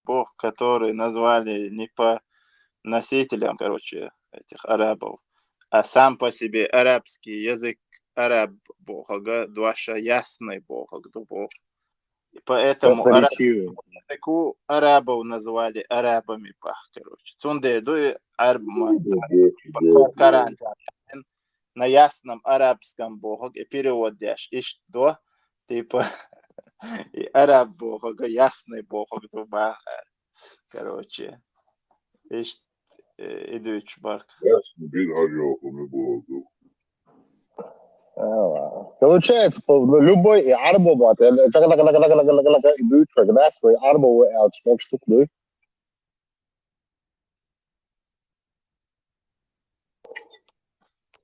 бог, который назвали не по носителям, короче, этих арабов, а сам по себе арабский язык араб бога, дуаша ясный бог, бог. И поэтому Красноречивый. языку арабов назвали арабами, бах, короче. Цундерду арбма, на ясном арабском богу и переводишь, и что, типа, и араб бога, ясный бог, короче, и идущий барк. Ясно, бит арёху, богу. Получается, любой и арбо бат, идут тогда свой арбо аутсмок штуку.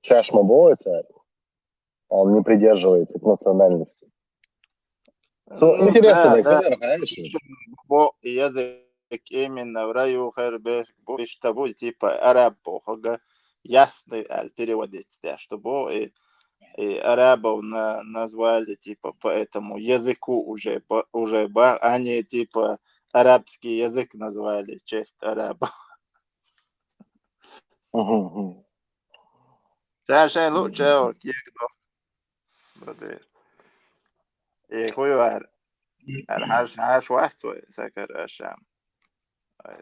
Чашма боится, он не придерживается к национальности. Интересно, да, конечно. язык именно в раю чтобы типа араб бога, ясный переводить, да, чтобы и арабов назвали типа по этому языку уже, а не типа арабский язык назвали в честь арабов. Саша лучше бродер. И хуй هاش واحد سكر الشام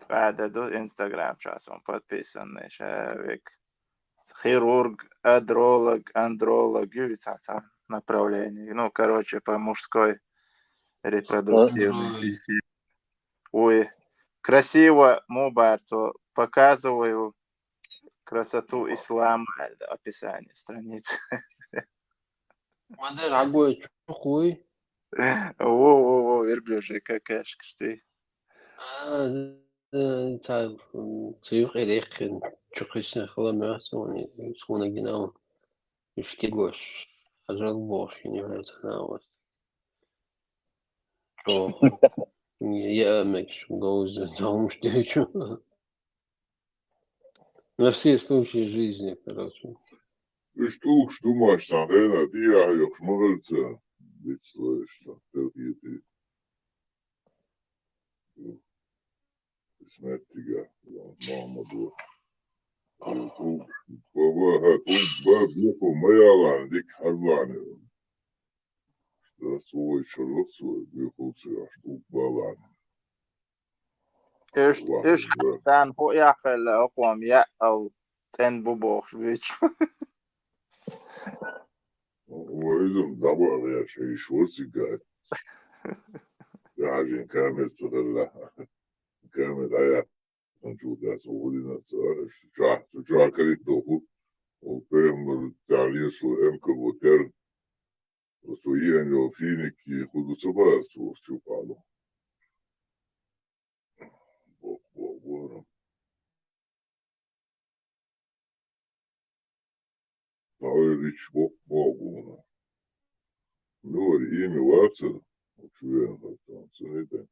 بعد دو انستغرام شاسون подписанный человек хирург, андролог направлений. Ну, короче, по мужской репродуктивной системе. Ой, красиво, мубарцу, показываю красоту ислама, описание страницы. Мадер, агой, хуй. Во, верблюжий какашка, ты. Tager terug en Tjechische geluid is gewoon genau Skigos. Azal bosh in your head now. So yeah, makes goes down stage. На все случаи жизни, короче. Что думаешь, там, я шмагальца, ведь слышишь, там, ты. Smättiga, Mamadou. Majalan, dik halvani. Svoj čarot, svoj bjuhulci, a štuk balani. ايش حسان هو يعقل اقوم يا او تن بوبوخ بيش وإذن دبر يا شيء شورتي قاعد. عشان كامل تغلى كامل عيا نشوف ده سعودي شو كريت دوخو وفهم التعليم شو امك وكر وسويان لو فينك يخذوا صباح شو قالوا Рич Богуна. Ну, имя Ватсон, чуем, там, цените.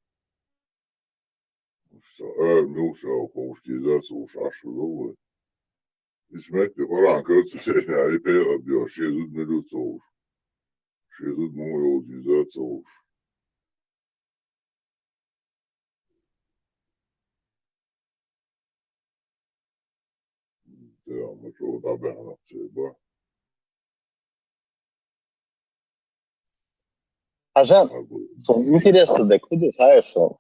Что, Милша, паушкизация, ушашу, новое. И смекте, пора, кажется, сегодня, а и пела, бьё, шезут милюца уж. Шезут мою утизация уж. Да, мы что, добавим, цеба. Ajan, интересно, da kudu hayaşo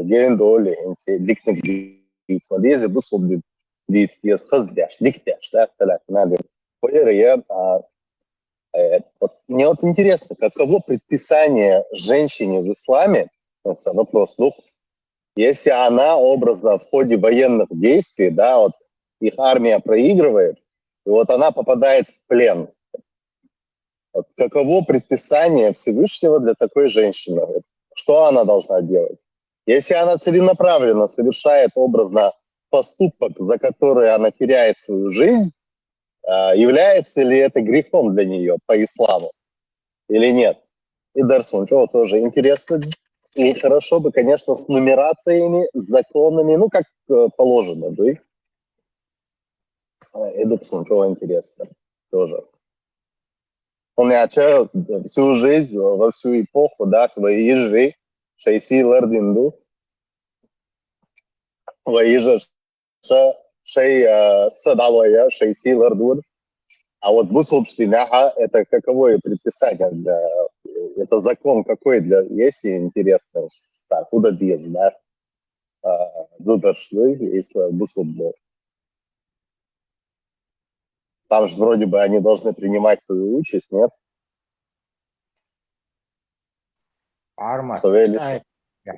gen doli enti diknek dit madeze bu sob dit yes khazdyash diktash да талат надо поверь мне вот интересно, каково предписание женщине в исламе, это вопрос, ну, если она образно в ходе военных действий, да, вот их армия проигрывает, и вот она попадает в плен. Вот каково предписание Всевышнего для такой женщины? Что она должна делать? Если она целенаправленно совершает образно поступок, за который она теряет свою жизнь, является ли это грехом для нее по исламу или нет? И Дарсун, что тоже интересно. И хорошо бы, конечно, с нумерациями, с законами, ну, как положено, да? И Дарсун, что интересно тоже. Он всю жизнь, во всю эпоху, да, своей ежи, шейси лардинду, ويجي شيء صدعوية شيء сила дур. А вот бусулбштинаха – это каковое предписание для... Это закон какой для... Если интересно, так, куда без, да? Дудершлы, если бусулбл. Там же вроде бы они должны принимать свою участь, нет? Армат. Что велишь?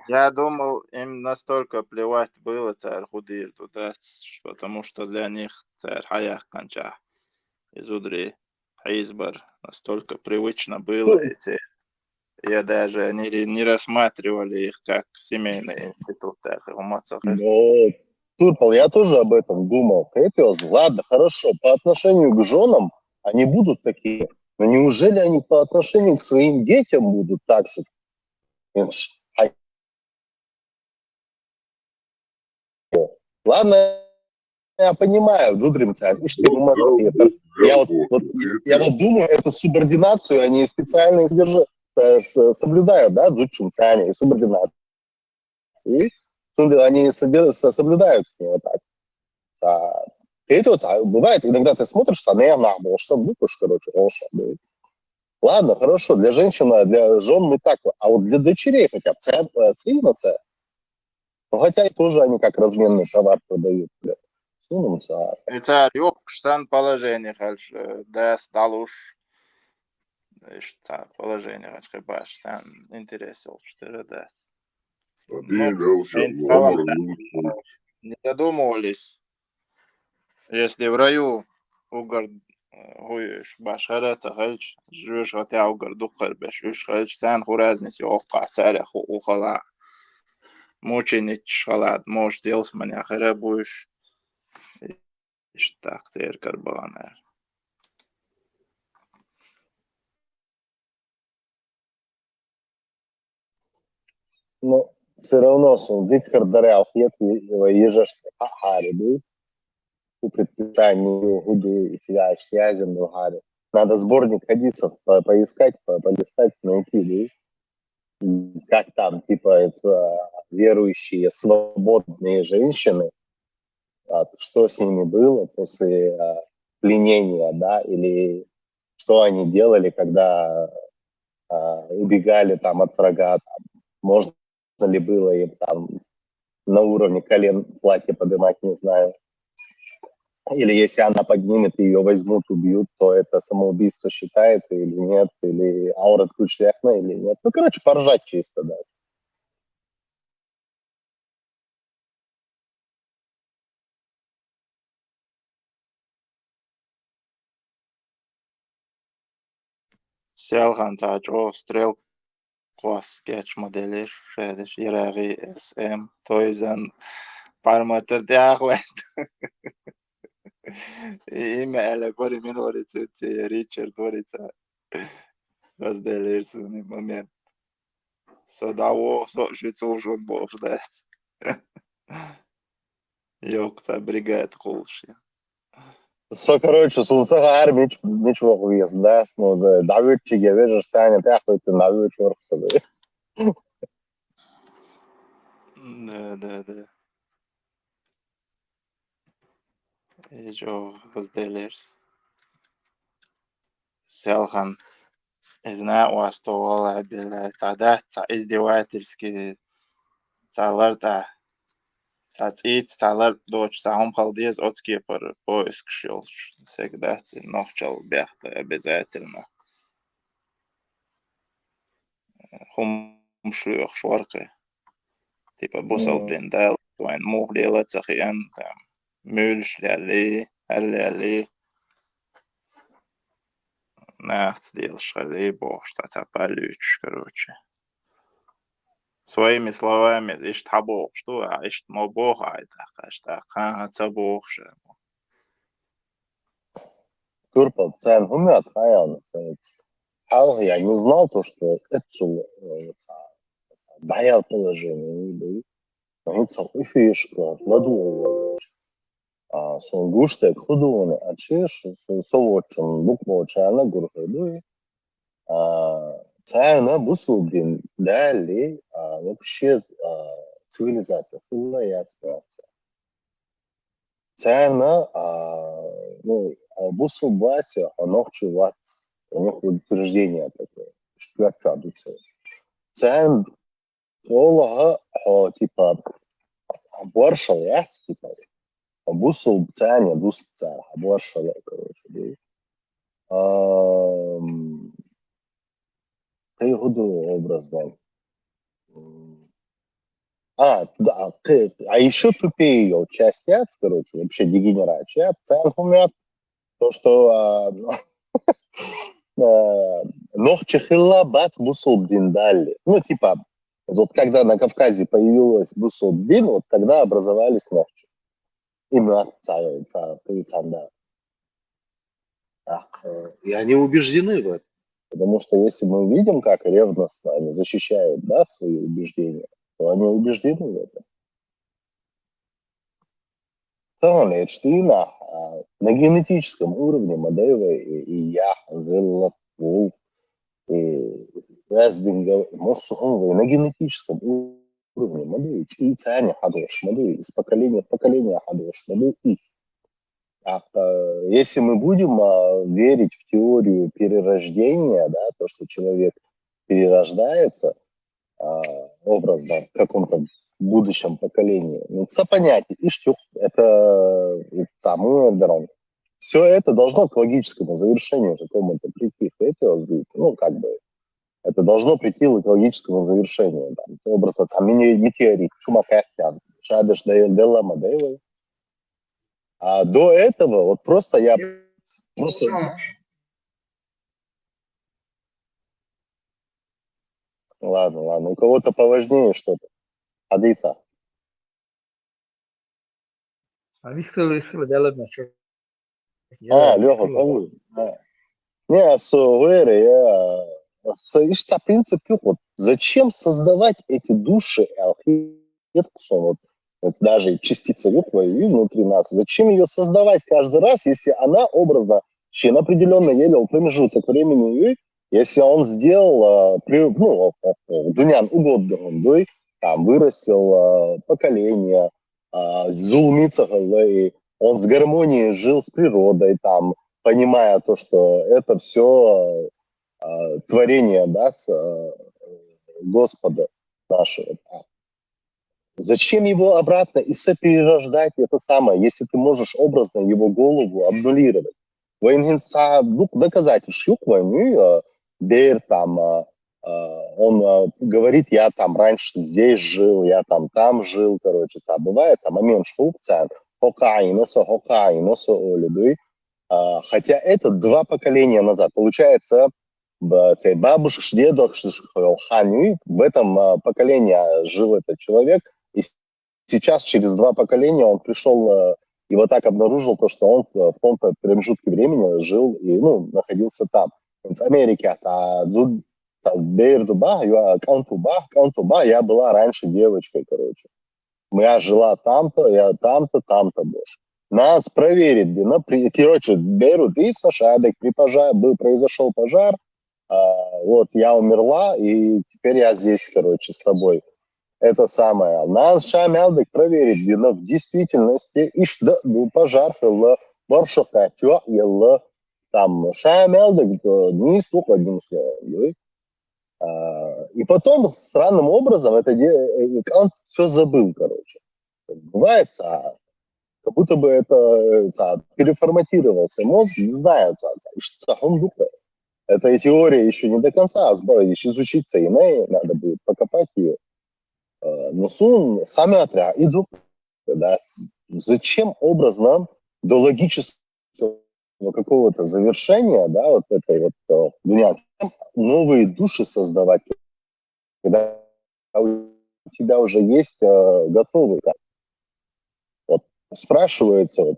Я думал, им настолько плевать было царь худир туда, потому что для них царь хаях канча из Удри Хейсбар настолько привычно было эти. Я даже не рассматривали их как семейный институт. Ну, Турпал, я тоже об этом думал. Кэпиос, ладно, хорошо, по отношению к женам они будут такие, но неужели они по отношению к своим детям будут так же? Ладно, я понимаю, Джудримца, я вот думаю, эту субординацию они специально соблюдают, да, Джудримца, и субординацию. И они соблюдают с ней вот так. Это вот, бывает, иногда ты смотришь, что что выпуск, короче, ладно, хорошо, для женщин, для жен мы так, а вот для дочерей хотя бы ценится. Ну, хотя и тоже они как разменный товар продают. И царь юкшсан положение хальш дас далуш царь положение хальш баш сан интерес что дас. Ну, не задумывались, если в раю угар гуеш баш хараца хальш жуш хотя угар духар баш уш хальш сан хуразнис юққа царь ухала мученич халат мож делс маня харабуш так царь карбанер. Но все равно, что дикхар дарял ежешь хари, по предписанию Гуды и тебя Штязем Хари. Надо сборник хадисов поискать, полистать, найти, да? Как там, типа, это верующие, свободные женщины, что с ними было после пленения, да, или что они делали, когда убегали там от врага, там, можно ли было им там на уровне колен платье поднимать, не знаю. Или если она поднимет, ее возьмут, убьют, то это самоубийство считается или нет, или аурат ключляхна или нет. Ну, короче, поржать чисто, да. Selhan taču strel sketch modelir šēdiš ierēgi SM toizan parameter diahvet. Ime gori minorice Richard Dorica razdelir suni moment. Sodavo švicūžot boždēs. Jokta brigēta kulši. Все, короче, сулцага ничего хуес, да, ну, да, давид вежа станет, яхуйте, давид чорхса, да. Да. И jo разделишь. Selhan изнауас то bila tādā izdevātiski caur caur doč saum paldies отские par поиск шилш. Всегда нохчал бяхта обязательно. Humšļoch švarkai. Типа бусал блиндал, вайн мухли лацахиан там мюльшляли, алляли. Нахцдел шали бог, что цапалюч, короче. Своими словами, ишь табох, что, а ишь мо бога, это что, цабох же. Турпа, цен гумят, хаян, хал, я не знал то, что это даял положение, ну, фишка, надумал. Son guštek hudūne atšķirš, savočam lukmočāna гурхайдуи, царна бусулдин дали вообще цивилизация, фулла яцпраца. Цена, ну, bu ситуация, оно чувствуется. У них утверждение такое, что традуция. Цен Олага, типа, боршал, я, типа, бусул цене, бус цар, боршал, короче, да. Ты году образно. Да, а еще тупее ее часть, короче, вообще дегенерация. Цен то, что Нохчехилла бат Бусулдин дали. Ну, типа, вот когда на Кавказе появилась Бусулдин, вот тогда образовались Нохчи. Именно Цанда. И они убеждены в этом. Потому что если мы видим, как ревностно они защищают, да, свои убеждения, то они убеждены в этом. Что на генетическом уровне Мадеева и я, Гелла, Волк, Вездингл, Моссуховый, на генетическом уровне Мадеева, и Цаня Хадыш, Мадеева, из поколения в поколение Хадыш, Мадеева, и если мы будем верить в теорию перерождения, да, то, что человек перерождается образно в каком-то будущем поколении, ну, понятие, и что это самое дорога. Все это должно к логическому завершению какому-то прийти. Ну, как бы, это должно прийти к логическому завершению. Да. Образно, метеорит, Шумахахтян, Шадыш Делла Мадеева. А до этого вот просто я просто... Ладно, у кого-то поважнее что-то. Адица. Вискала, дела значит. Леха, кого? Не, я... В принципе, вот зачем создавать эти души вот даже частица твоей внутри нас, зачем ее создавать каждый раз, если она образно, член определенно еле промежуток времени, если он сделал, Дунян угодно, там вырастил поколение, зулмицах, он с гармонией жил с природой, там, понимая то, что это все творение, да, Господа нашего. Зачем его обратно и соперерождать это самое, если ты можешь образно его голову аннулировать? Доказательств Дейр там, он говорит, я там раньше здесь жил, я там жил, короче, бывает, момент шхукцан, хокаиносо, хотя это 2 поколения назад. Получается, бабушка, дедок, в этом поколении жил этот человек, и сейчас через 2 поколения он пришел и вот так обнаружил то, что он в том-то промежутке времени жил и, ну, находился там. В Америке, я была раньше девочкой, короче. Я жила там-то, я там-то больше. Нас проверить, короче, берут и сошадок, произошел пожар, вот я умерла, и теперь я здесь, короче, с тобой. Это самое. Нас шамялдык проверить, в действительности, пожар, баршока, там, шамялдык, не столько одним словом, и потом, странным образом, он все забыл, короче. Бывает, как будто бы это переформатировался мозг, не знаю, что он думает. Эта теория еще не до конца, еще изучиться и надо будет покопать ее. Но сами отряд идут, да, зачем образно до логического какого-то завершения, да, вот этой вот новые души создавать, когда у тебя уже есть готовый. Вот спрашивается,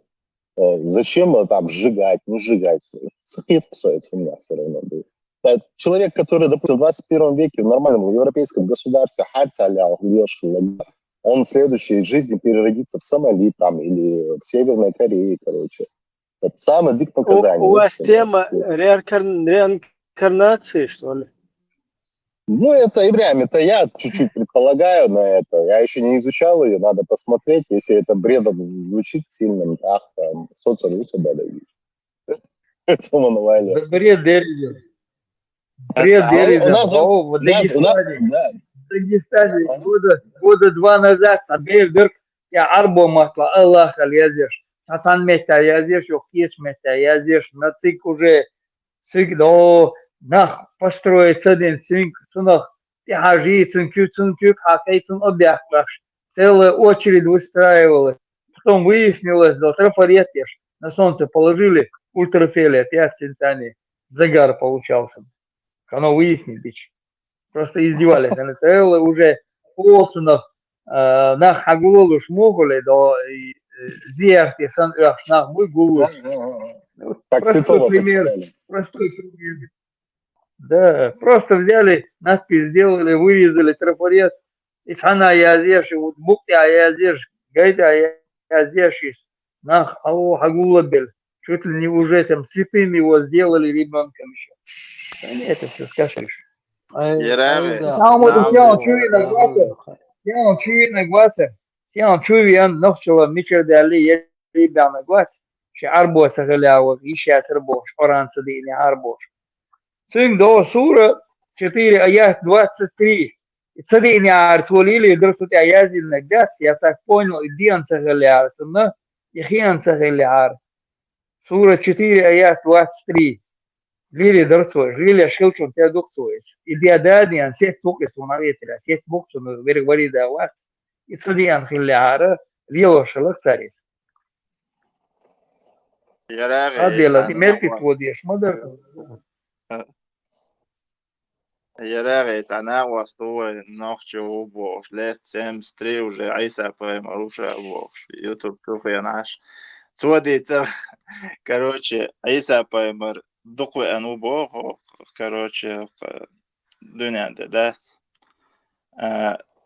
зачем там сжигать, не сжигать. Сохранится у меня все равно будет. Человек, который, допустим, в 21 веке в нормальном европейском государстве он в следующей жизни переродится в Сомали там, или в Северной Корее, короче. Это самый дик показаний. У вас тема реинкарнации, что ли? Ну, это Ибрям, это я чуть-чуть предполагаю на это. Я еще не изучал ее, надо посмотреть. Если это бредом звучит сильным, там, социализм, да, это мануале. Бред деревьев. هسه Бред У деревьев. нас, О, в Дагестане. да. В Дагестане года два назад Абель Дырк я арбо матла Аллах язешь. Сасан мета язешь, юхтиш мета язешь. На цик уже цик до нах построить один цинк цунах. Тяжи цинкю хакай цун обяхлаш. Целая очередь выстраивалась. Потом выяснилось, да, трафаретишь. На солнце положили ультрафиолет, я цинцани. Загар получался. Оно выяснили. Просто издевались. Они целые уже полцунов на хагулу шмугали до зерти сан на мой гулу. Так Простой святого пример. почитали. Простой пример. Да, просто взяли, надпись сделали, вырезали трафарет. Из хана язеш, вот букти язеш, гайда язеш, нах ау хагулабель. Чуть ли не уже там святым его сделали ребенком еще. Да нет, это все скажешь. يراغي Само da نعم sjaan čuvi na glasa, sjaan čuvi na glasa, sjaan čuvi an nochtela micher da li yeri da na glas. Še arbo sa galawa, ishi asr bosh, Quran sadini arbosh. Swing do sura 4 аят 23. Sadini ar twolili درست آيات النجاس я так понял, идиан sa galawa, но ихиан sa galawa. Сура 4 аят 23. Lili درسوا Lili شكلتهم تيا دكتوس إدي أداني أن سيت بوكس وناريت لا سيت بوكس ونغير وري داوات يتصدي أن خلي عارة ليو شلك ساريس يراغي هذه التي يتعنى ملكي وس توديش ما درس يراغي يتعنى وسطوه نوخشي وبوش ليت سيم ستري وجي عيسى باي مروشة وبوش يوتيوب شوفي أنعش سودي تر короче عيسى باي مر دقوي أنو بوخ короче دنيا ده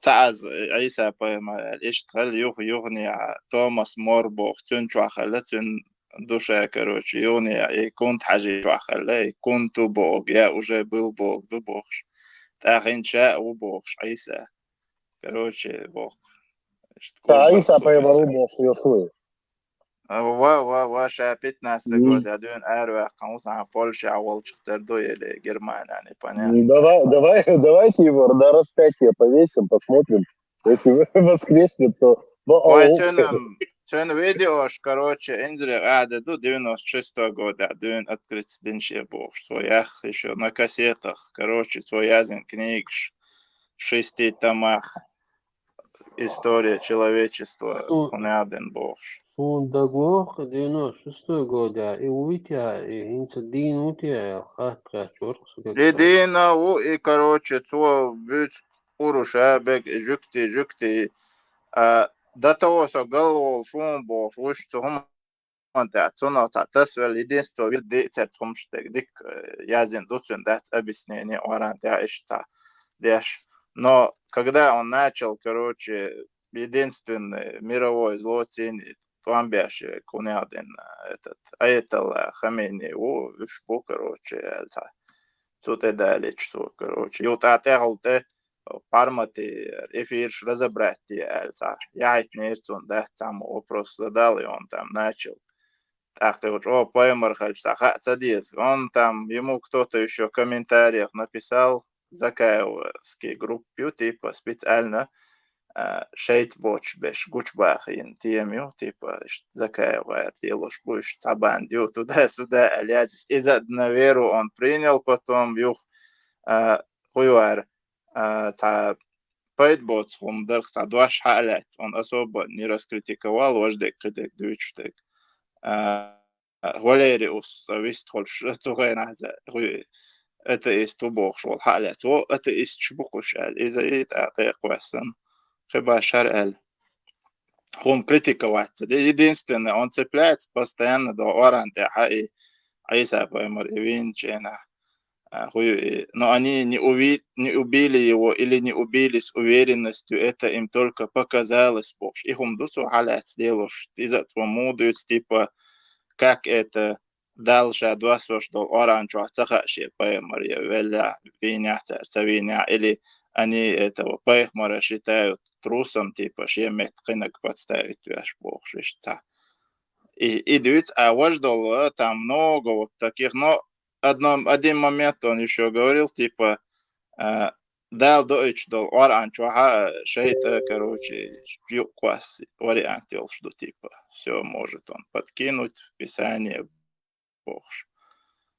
تعز عيسى بايمر اشتغل يغني توماس موربوخ تنشوا خلتن душа, короче, и он и كنت حاجة وخلاه كنت بوغ يا уже был бог du богш так инча у богш عيسى короче бог Та تقول Иса по بس Ивану Йошуи. و شا 15 год один арва قاموس عن Польша أول شختر دو или Германия يعني понятно. Давайте его на распятие повесим, посмотрим. Если воскреснет, то... Ой, чё видеош, короче, Эндрю до 96 года, дюн открыть динче бог, своях еще на кассетах, короче, своязен книгш, 6 томах, история человечества, он один бог. Он доглох 96 года, и уйти, и инцидин уйти, хатка, чёрт, Едина, и, короче, то быть уруша, бег, жукти, до того, что голову шум бог, что انت цона تسوى единство виды церцумштег дик язин дуцун дать объяснение оран ишта деш. Но когда он начал, короче, единственный мировой злочин, Туамбяш, Кунядин, этот, Аятол Хамени, вишпу, короче, это, тут и далее, что, короче, ют атегал те, пармати, эфирш разобрать, это, я это не да, там вопрос задал, и он там начал. Ах ты вот, о, Поймар Хальцаха, садись. Он там, ему кто-то еще в комментариях написал, закаевский группу, типа, специально, шейт боч беш гучбахин тему, типа, закаевая, делаешь, будешь цабандю, туда-сюда, алядь. Из-за на веру он принял, потом, юх, хуюар, ца Пейтботс, он дырхта, дуаш халять, он особо не раскритиковал, вождек, критик, дючтек. Валериус вистхольш тугайна это из тубох шол халят во это из чбукуш из-за это квасан хиба шар он критиковать это единственное он цепляется постоянно до оранте хай Айса поймар Винчена но они не убили его или не убили с уверенностью это им только показалось бог их дусу халят сделаешь из-за того мудрость типа как это дальше двадцать дол оранжевого цахаши паймария веля винятер цавиня или они этого паймара считают трусом типа шемет кынак подставить ваш бог шишца. И идут, а ваш дол там много вот таких, но один момент он еще говорил типа дал Deutsch дол оранжевого шейта, короче, квас вариант что типа все может он подкинуть в писание бог.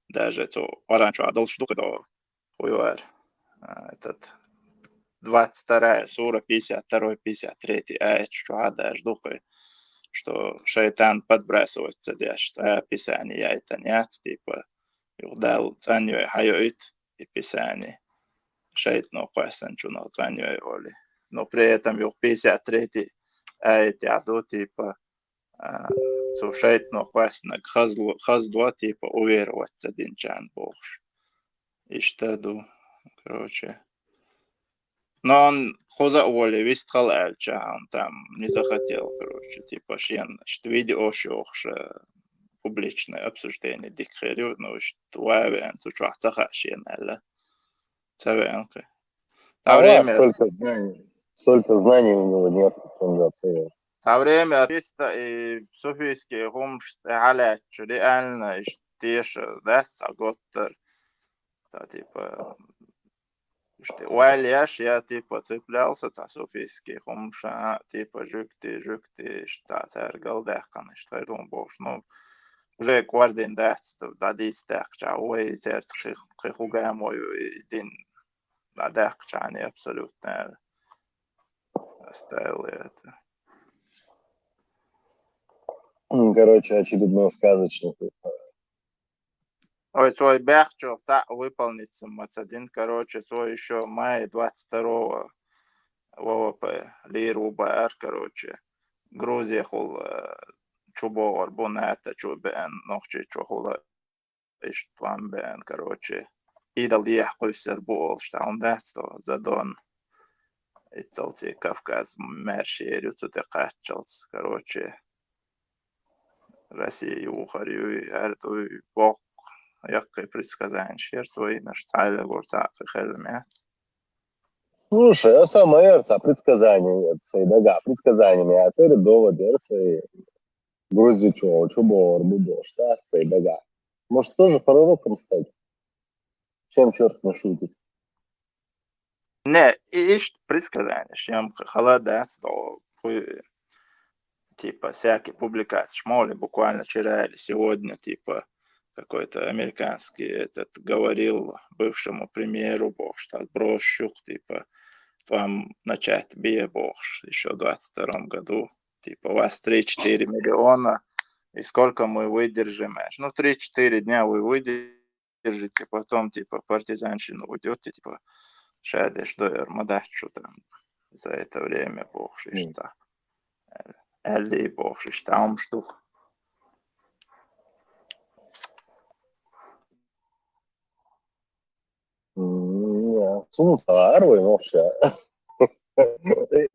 Даже то оранжевая дол штука до хуевар. Этот 22 сура, 52, 53 аят, что ада ждухай, что шайтан подбрасывается дяш, писание я это нет, типа, юдал цаню хайоит и писание. Шайтно квасан чуно цаню оли. Но при этом ю 53 аят яду, типа, so шайтно квасан хазло, типа, увероваться динчан богш. И что, короче. Но он хоза воли вистхал эльча, он там не захотел, короче, типа, что видео шохша публичное обсуждение дикхерю, ну, что вайвен, tu чахтаха шен элла. Цавенка. Та А время, столько знаний у него нет. та время триста и софийские хумш халят, реально, иштеша, да, саготтер, та, типа, что Уайльяш я типа цеплялся за софийский хумша, типа жукты, что царгал дехкан, что я думал, боже, ну, уже квардин дехт, да дистехча, ой, церц хихуга мой, дин, да дехча, они абсолютно оставили это. Короче, очередной сказочник. Ой, свой бехчо выполнится, мацадин, короче, свой еще мая 22-го ВВП, лиру БР, короче, Грузия хул чубор бонета чубен нохчи чухула иштван бен, короче, идал яхкуйсер бол, что он датсто задон ицалти Кавказ мершерю цуте качалс, короче, Россия ухарю, арту бог, якой предсказание, шерство и наш царь горца хелмет. Слушай, а самое ерца предсказание, да, предсказаниями, а цели доводы, ерца Грузию чубор, бубо, штат, да. Может, тоже пророком стать? Чем черт не шутит? Не, ишь предсказание, чем холодает, то типа всякие публикации, шмоли буквально вчера или сегодня, типа какой-то американский этот говорил бывшему премьеру, бог, что отбросщук, типа вам начать бе бог еще в 22 году, типа у вас 3-4 миллиона, и сколько мы выдержим, ну 3-4 дня вы выдержите, потом типа партизанщину уйдете, типа шадеш до армадачу там за это время бог что Ellie bog там штук. Sunca arvoja nošā.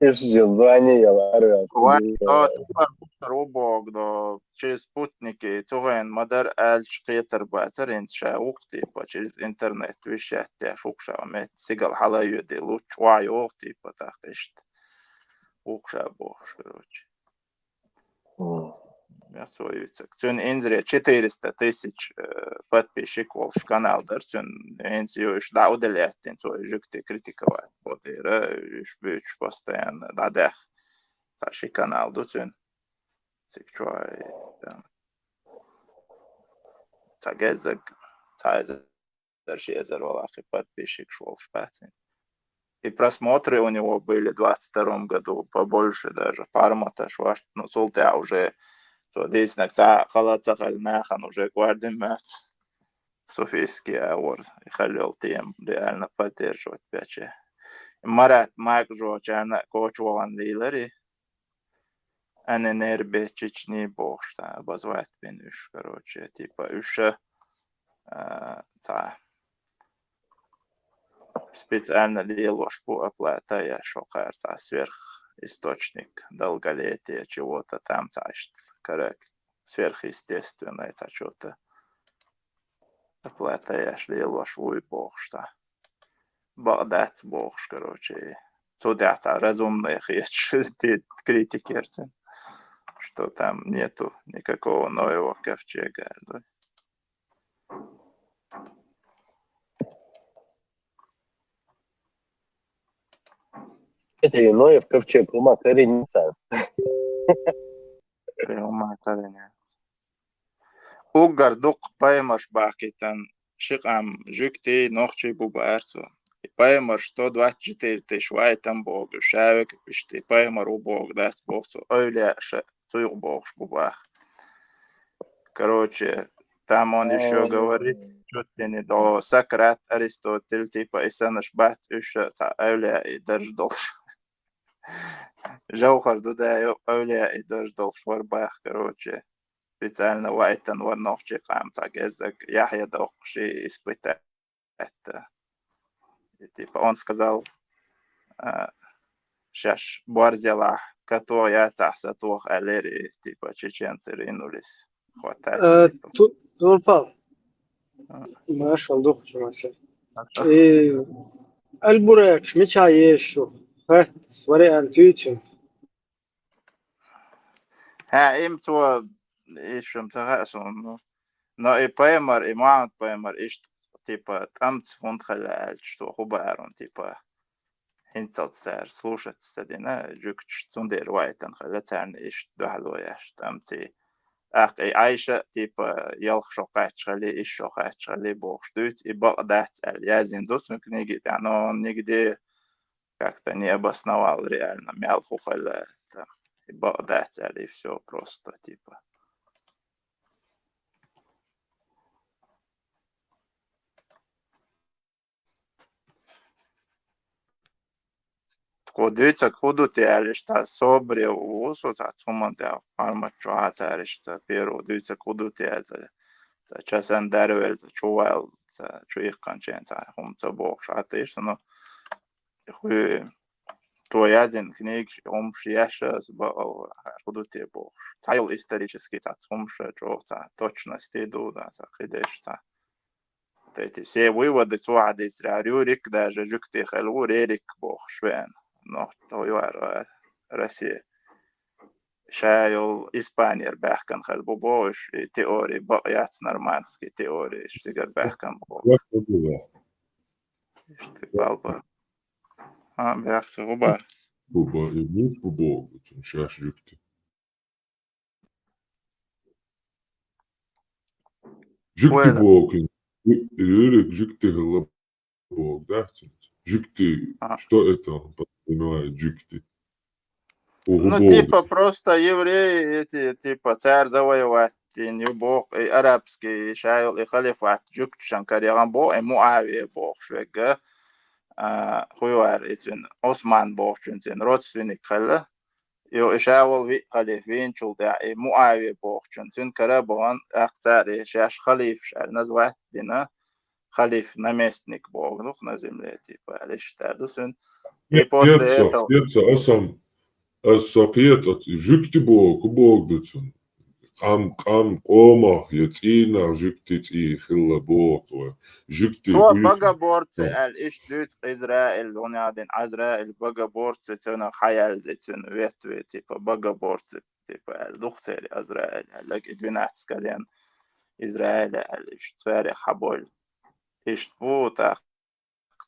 Ишķiet zvanīja, Vai arvās. super robog до через спутники туген мадар элч кетер батер инша уктي через интернет вещать те шукша мет сигал халаю де луч вай уктي потахтешт укша бог короче. Я свою цик. Цун инзре 400 тысяч подписчиков в канал, да, цун инзиюш да удалять, свой жукты критиковать. Вот и бич постоянно да дэх. Саши канал, да, цун. Цик чуай, там. Цагезак, цайзер, шезер, валахи подписчик шел в шпатин. И просмотры у него были в 22 году побольше даже. Пармота шваш, ну, султя уже здесь иногда халацахаль нахан уже гвардимет. Софийский аур и халил тем реально поддерживать пяче. Марат Макжо чана кочуан лилери. Они нербе Чечни бог, что обозвать бенуш, короче, типа еще специально ложку оплата, что кажется сверхисточник долголетия чего-то там, коррект, сверхъестественное, что-то Платаешь лилош уй богшта. Багдат богш, короче. Судятся разумные эти критики, что там нету никакого нового ковчега. Да. Это иное в ковчег ума коренится. Реума коренец. Угар дук паймаш бакитан шикам жукти нохчи бубарцу. Паймар 124 швай там бог шавик пишти паймар у бог даст богцу ойля туй бог бубах. Короче, там он еще говорит, чуть ли не до Сократ, Аристотель, типа Исанаш бат еще ойля и даже должен. Жаухар дуда ойля и даже должен варбах, короче. Специально вайтан варнохчи кам так язык Яхья дохши испытать. Типа он сказал, сейчас борзела, который я цаса тух алери, типа чеченцы ринулись хватать. Турпал, маш алдох чумаса. Альбурек, шмича ешо. Фат, свари античен. Им то ищем тагасун, но и поймар, и мамт поймар, ищ типа там цвунд халяль, что хубарун, типа хинцал цар, слушать стадина, жукч цундер вайтан халяцарн ищ дахлояш, там ти ах и айша типа ялх шокач хали ищ шокач хали богштуть и багдат аль язин досун книги, но он нигде как-то не обосновал реально, мял хухаля, и багдат аль и все просто типа. Koduyca kuduti älistä sobre ususa tsumanta armacho älistä pero duyca kuduti älistä chasan darvelta chuval chuikan chensa humsa box ateista no hui туязин книг умшияшас ба kuduti box цайл исторический цумша чоца точности дуда сахидешта эти все выводы цуады из рюрик даже жукти хелу рерик бог швен no toi var Россия. Шайл Испания бахкан хальбу бош и теории бояц нормандские теории штигар бахкан бо. Как это было? Штиг балба. Бахса уба. Буба и муж бубо, сейчас жукти. Жукти бог, Рюрик жукти бог, да? Жукти, что это подразумевает жукти? Ну, типа просто евреи, эти, типа царь завоевать, и не бог, и арабский, и шайл, и халифат, жук шанкарьяган бог, и Муавия бог, швега, хуюар, итин, Осман бог, чунтин, родственник хала, и шайл ви халиф, винчул, да, и Муавия бог, чунтин, карабон, ах царь, и шаш халиф, шаль, назвать бина, халиф, наместник бог, дух на земле, типа, лишь тардусин, и после этого... Асапиетат жукти бог дутун. Qam qomach yetina jukti khilla bog jukti شو بقى بورت الإيش دوت إسرائيل ونادين إسرائيل بقى بورت تنا خيال تنا ويت تيبا بقى بورت تيبا الدكتور إسرائيل لك إدوينات سكالين إسرائيل الإيش تفارق حبول إيش بوتا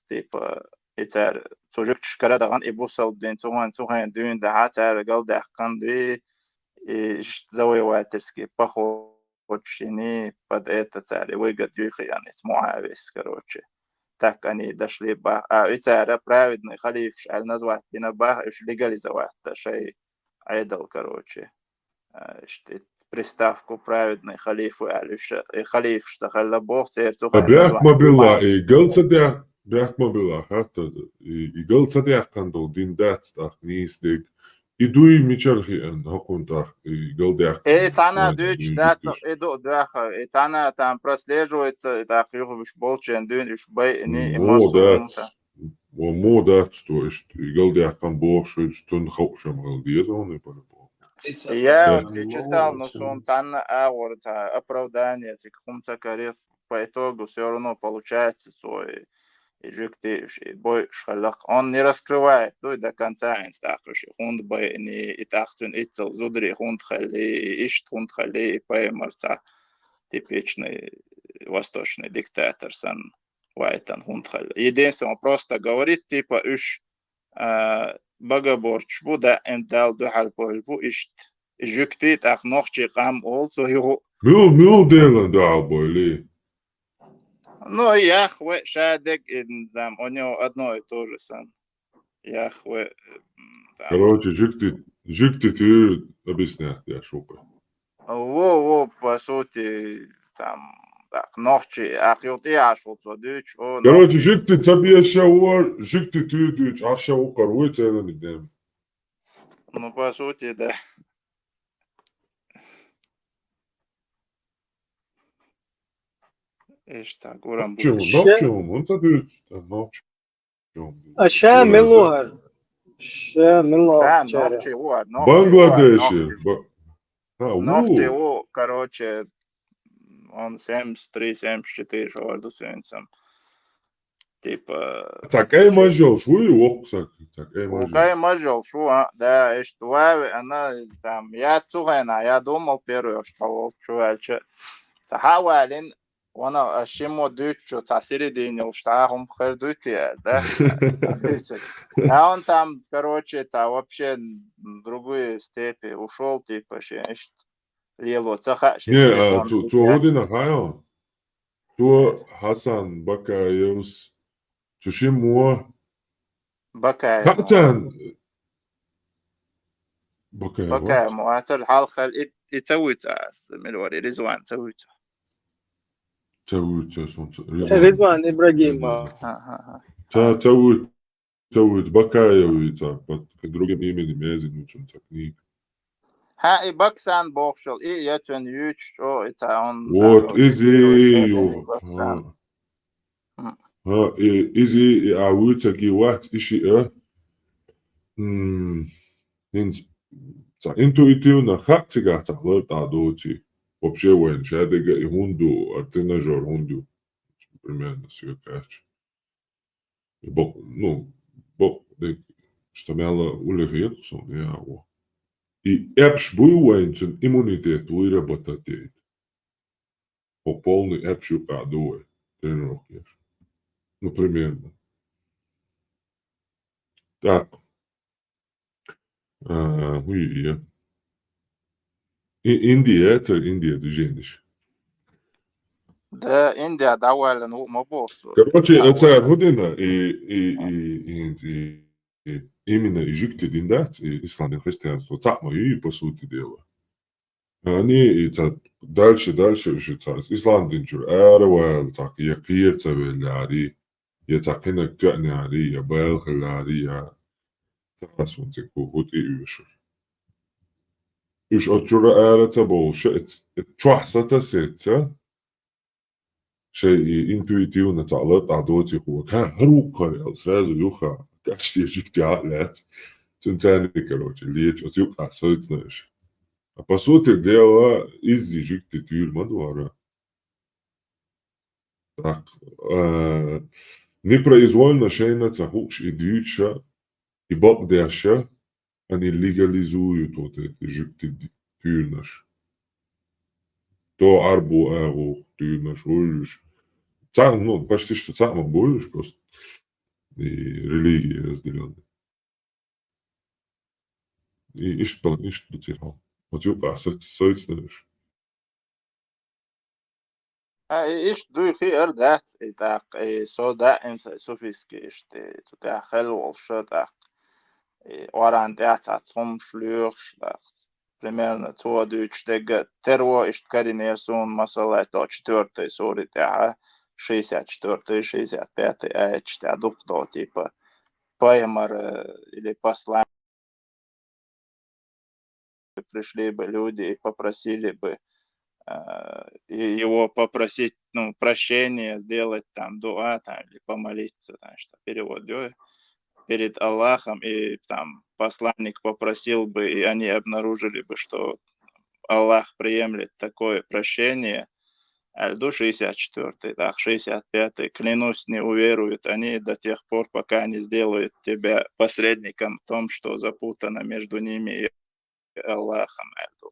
تيبا إتر سوجك شكرا دغان إبوسال دين توهان دين ده هاتر قال ده كان دي إيش زوي واترسكي بخو Почини под это царь выгод юхиян Муавис, короче. Так они дошли ба. И царь праведный халиф, аль назвать бинабах, и легализовать шей айдол, короче. Приставку праведный халифу, аль и халиф, что халла бог, царь тухай назвать. И гал мобила, хата, и гал цадях кандол, дин датстах, нистик. Идуй мичархи хакунтах и галдях. Тана дюч дата иду даха. Тана там прослеживается, так юхвиш болчен дюниш бай не имасумта. Модат, то есть и галдях кан больше, что он хаушам галдия, он и по-любому. Я читал, но сон тана аурта оправдание, тикхумта карев по итогу все равно получается свой и бой шалак. Он не раскрывает до конца инстахуш. Хунд бой не итахтун итцел зудри хунд хали ишт хунд хали и поймарца типичный восточный диктатор сан Уайтан хунд хали. Единственное, он просто говорит типа уж багаборч буда эндал духал бу ишт жуктит ах нохчи кам олцо его. Мил делен да бойли. Ну, Яхве, Шадек, и там у него одно и то же сан. Яхве, там, Короче, жикти ты объяснять, я шукаю. во, по сути, там, так, ночи, ахют и ашут, дыч, о, Короче, ночи. жикти тебе шауар, жикти ты дыч, а шау каруй целый день. Ну, по сути, да. Ишь так, урам будет. Навчим, он задыч, навчим. أشياء من لغة أشياء من لغة Да, ночи, Бангладеши. ночи, короче, он 73, 74 шорду сенсом. Типа... Так, эй, мажол, шуй оксак. Так, эй, мажол. Кай мажол, шо, да, что она там, я цугайна, я думал первый, что чуваче. Сахавалин, она шимо дючу, сасиридинил, штахом хердути, да? А он там, короче, это вообще в другой степи ушел, типа, лило, цаха, Не, ту година хайо. Ту Хасан Бакаевс. Тушимуа. Бакаев. Хатан. Бакаев. Бакаев, муатер халхал, и цауица, милвари, Ризван, цауица. Цауица, солнце. رضوان إبراهيم Цауица Бакаевица. Под другим именем Мезин, солнце книг. Ха, и Баксан бокшел, и я тен юч, что это он... Вот, изи. Баксан. Изи, а уица гиват, иши, интуитивно хактигата лъртадоци. Вообще воен, шадега и хунду, артинажор хунду. Примерно си го кажеш. Бог, što mela ulehet, så det är och. И эпш буйвайнцен иммунитет выработать. По полный эпш укадуе. Тренировки. Ну, примерно. Так. Уи. Индия, это Индия, движение. Да, Индия довольно, ну, мобосу. Короче, это година и именно и жикти диндат, и ислам и христианство, цапма и по сути дела. Они и дальше уже царс. Ислам динчур, эрвел, так, я кирца веляри, я цапинак тяняри, я белхаляри, я царс он цику, вот и ушур. Уж отчура эрца больше, чухсата сетца, شيء انتويتيفно تعلق عدوتي هو كان هروكر сразу юха как что жить лет центальный короче лечь от юха знаешь а по сути дела из жить тюрьма двора так непроизвольно шейна цахуш и дюча и богдяша они легализуют вот это жить тюрьмаш то арбу ару тюрьмаш ульш ну, почти что самым больше просто и религии разделенные. И что дотерял. Вот юга, соответствуешь. إيش دوي في أردات إتاق سودا إمسا سوفيسكي إشتي تتاق خلو الشتاق وران تاعت صم شلوخ تاق примерно то дюч дега терво ишт каринерсун масала то четвертый сори таа 64-й, 65-й аэч таа духто типа паймар или послание пришли бы люди и попросили бы его попросить, ну, прощения, сделать там дуа, там, или помолиться, там, что перевод перед Аллахом, и там посланник попросил бы, и они обнаружили бы, что Аллах приемлет такое прощение, Альду 64-й, так, 65-й. Клянусь, не уверуют они до тех пор, пока не сделают тебя посредником в том, что запутано между ними и Аллахом. Альду.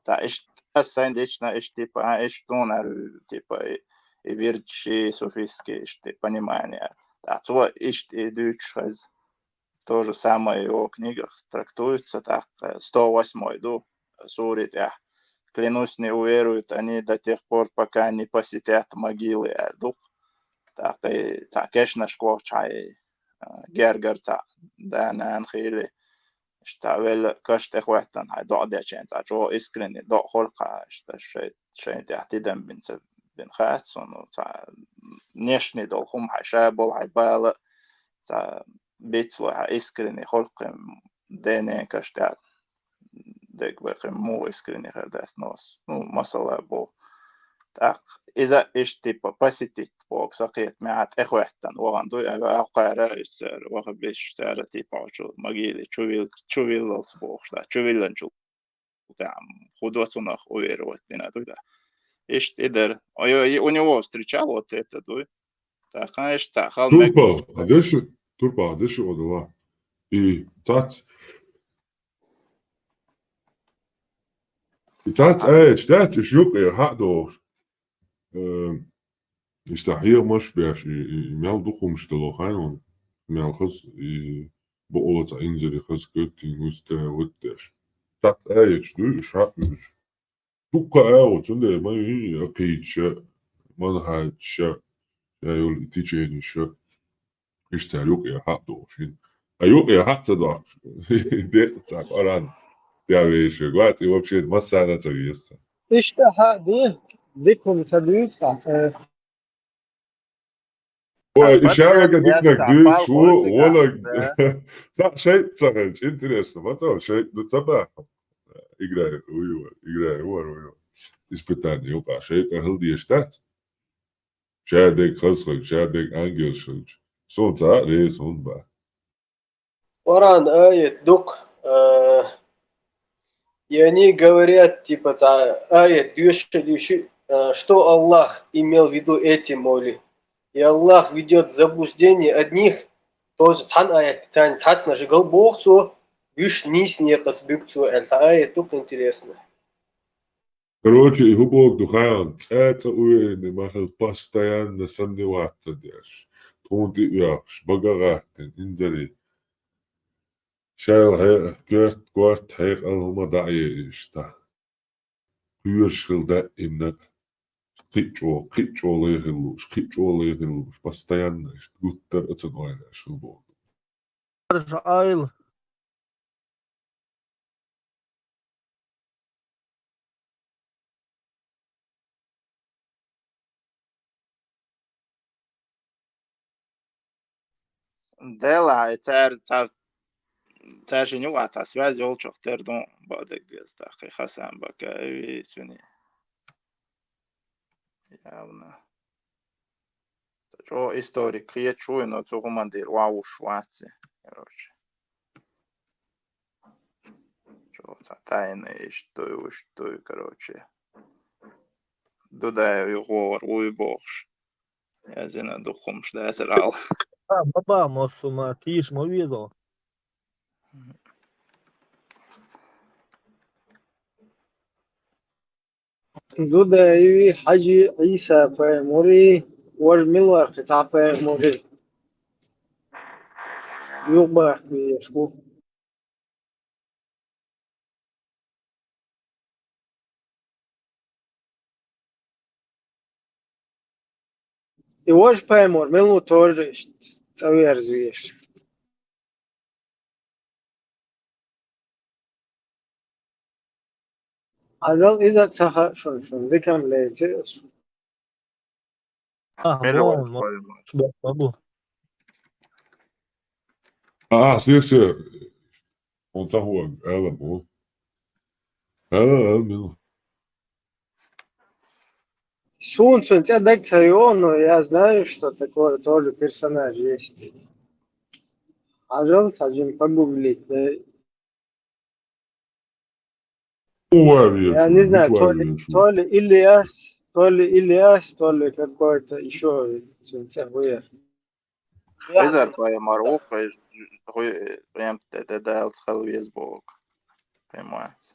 Та иш асандично иш типа иш тонару типа и верчи суфийские понимания. А то иш идущ то же самое в его книгах трактуется так. 108-й ду сурит я. Клянусь, не уверуют они до тех пор, пока не посетят могилы Эрдук. Так и конечно, шквочай гергерца да нанхили. اشتغل كشت إخواتنا هاي ضاع ده عشان تعرفوا إسكرين ضاع خلقة شيء تعتدم بين خاتون وتع نشني دولهم هاي شابل هاي بالا تع بيتلو هاي إسكرين خلق دينين كشت ديك بقى مو إسكرين غير داس ناس مو مسألة بو так إذا تبقى بسيطة بوك سقيت معت إخواتن وغندو أقارا إستر وغبيش سارة تبقى شو مجيلي شويل الصبوخ لا شويل نشوف там художественных уверовательно туда. И тидер, у него встречал вот это, так, знаешь, цахал Turpa, adesso odova. I tats dat is juk hat door. Istahir مش بيش يميل دقوم شتلو خايون يميل خز بقولة إنزل خز كتي نست ودش تات شدو إشهاد مش بقى وتندى ما يقيد شا منهج شا يقول تيجي شا يشتريوك يا حق دوشين أيوك يا حق تدوك ديت تاك أران يا بيش قوات يوبشيت ما سانا تغيست İşte ha değil. Dikum tabii. وإشارة Подтвердь, я ديكنا كبير стопал شو ортига, ولا да. لا شيء صغير انترست ما تعرف شيء تبع играет играет ور испытание وقع شيء هل دي اشتات شادك خصك شادك ангелшилч сон та рей сон ба Коран, аят, дук. И они говорят, типа, аят, что Аллах имел в виду этим, моли. И Аллах ведет в заблуждение одних, тоже цан аят, цан цац нажигал Бог, so, виш низ не катбюкцу, это аят, тук интересно. короче хубок духан это уверен махал постоянно сомневаться дешь тон ты я шбагарат инзали شايل هي كورت هيك اللهم داعي اشتا يرشل ده إنك قيتشو ليغلوش постоянно гуттер أتنوين شلبون Айл. Дела, цар же не лаца, связь олчох тердон бадек дес, так, и хасан бака, и сюни. Явно. Что историк, я чую, но цугумандир, вау, швацы, короче. Что тайны, что, короче. Дудаю его, уйбохш. Я зина духом, что я срал. Баба мосума тиш мовизо. Дуда и Хаджи Иса Паймори Уажмилла Хита Паймори. Юба Шку. И Уаж Паймор, Милу тоже таверзвиеш. Ажал иза цаха шон дикам лейте. Перевод, Мон, бабу. سير он того Элла был Элла Сунцун, тебя дай но я знаю, что такое тоже персонаж есть. Ажал саджим погуглить. هو Я не знаю, то ли Ильяс, То ли Ильяс, то ли какой-то еще центр. Хизар пая Марокко, прям дēls Helviesburg, понимаете.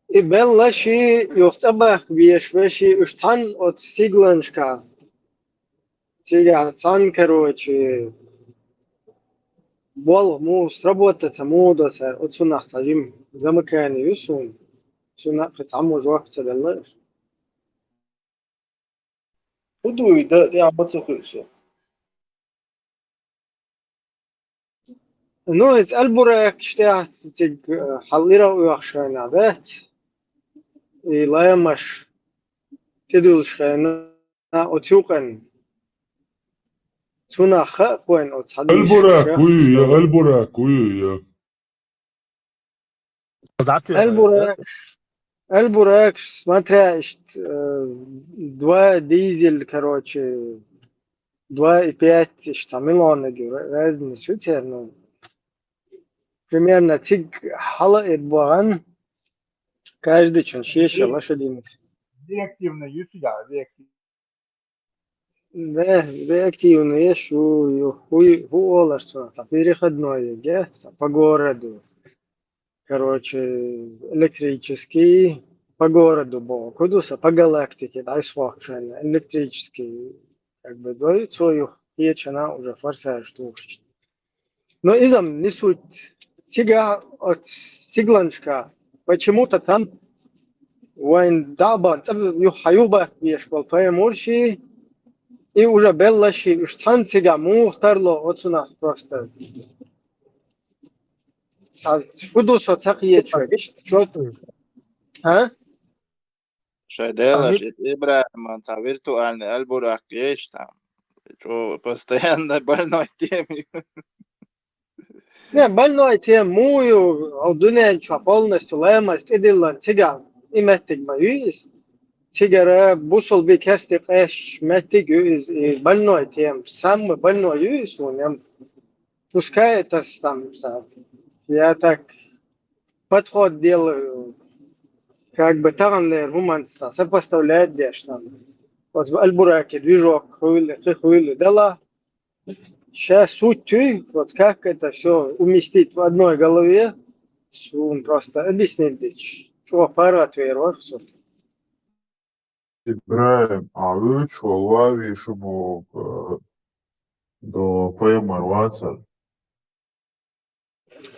И Беллаши, Юхтабах, Вешвеши, Уштан от Сигланшка. Тига, Цан, короче, бол, сработаться, мудоться, от сунах царим, замыкание, юсун, сунах, цаму жвах цареллаш. Худой, да, я бацухаюся. Ну, это Альбурак, что тиг халира уяхшана, да? И лаямаш, тидулшана, отюкан, сунах, хуэн, от садиш, البراك ويا البراك ويا Альбурак. Эльбурак, смотря, два дизель, короче, 2,5 что миллиона разница, ну, примерно тик хала эдбуан, каждый чин шеша лошадиниц. Реактивно, юсуя, реактивно. Да, реактивные, хуй, хуола, что, переходное, да, по городу, короче, электрический, по городу был, кудуса, по галактике, да, свахшен, электрический, как бы, дает свою печь, она уже форсаж штук. Но изам не суть. Тига от Сигланшка, почему-то там вайн даба, юхаюба, ешвал паямурши, и уже беллаши, уж там тига мухтарло, отсюда просто. Кудуса цахиечек, что, а? Šai dēlā šeit Ibrahima tā virtuāli Elburāk есть там. Что постоянно больной теме. Не, больной тем мую, алдуне, что полностью лемость, идиллан, тига, и меттиг маюис, тигара, бусол би кести кэш, меттиг юис, и больной тем, сам больной юис, он, пускай это там, я так подход делаю, как бы таганлер, гуманца, сопоставляет деш там. Вот в Альбураке движок, хуили, дала. Сейчас суть, вот как это все уместить в одной голове, он просто объяснить, что аппарат верварсу. إبراهيم عويش والله يشبه до поема Ватса.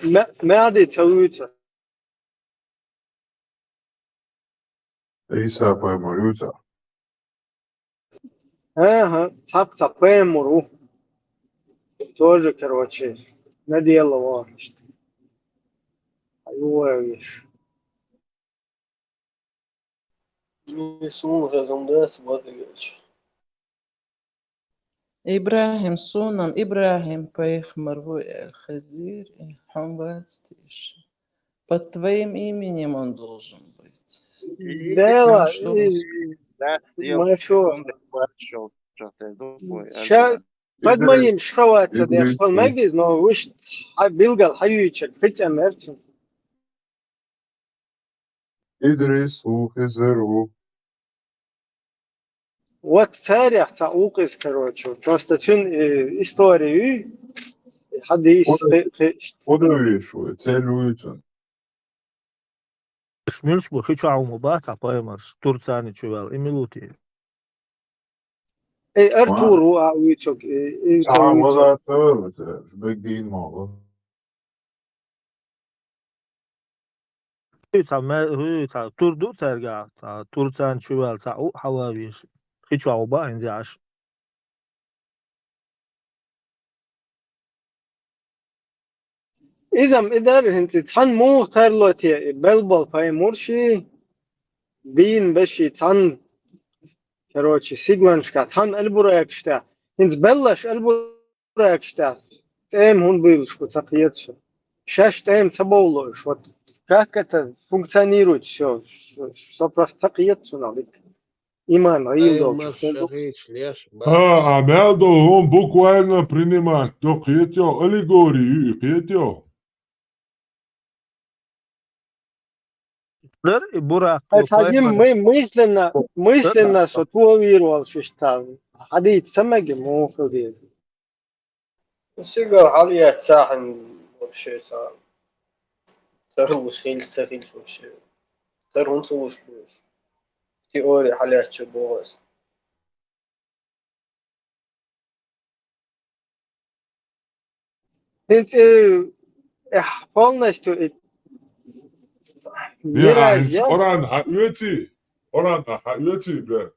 Мяды целуются. Иса поема Рюца. Ага, цап муру. Тоже, короче, наделал. Аюевиш. Не сун разумда свадыгач. إبراهيم صونم إبراهيم поех Марву Хазир и Хамбатстиш. Под твоим именем он должен быть. Дело, Что он Да, сделал мафио. секунды, пошел. Что-то думаю. Сейчас под моим шроваться, да, إدريس что магиз, но выш билгал хаюичек, хотя мертв. إدريس وخزر Вот царя цаукис, короче, просто чин историю, хадис, ودرويش وتسلويتون. Шмюльш бы хочу аумубат, а поэмарш, Турцани чувал, и милути. Артуру ауичок, وضع ثابت شبك دين موضوع. Hüca, turdu serga, Turcani чувал, у хававиш. Хочу ауба, инзяш. إذا إدار أنت تحن مو ترلوتي بلبل باي مرشي دين بشي تحن كروتشي سيجوانشكا تحن البراكشتا إنت بلش البراكشتا تام هون بيلشكو تقيتشو شاش تام تبولوش вот как это функционирует все просто тaqiyat sunalik Иман, Аил, Шарич, Леш, А надо он буквально принимать то кьетё аллегорию, кьетё. и Бурак, Хотим мы мысленно сотворил что حديث سمك مو خبيز. Сега алия цахан вообще цахан. Тарус хил вообще. Тарун цуш плюс. Теория алия чебос. انت полностью Ja, ins مراجعة Koran hayati. Koran hayati bre.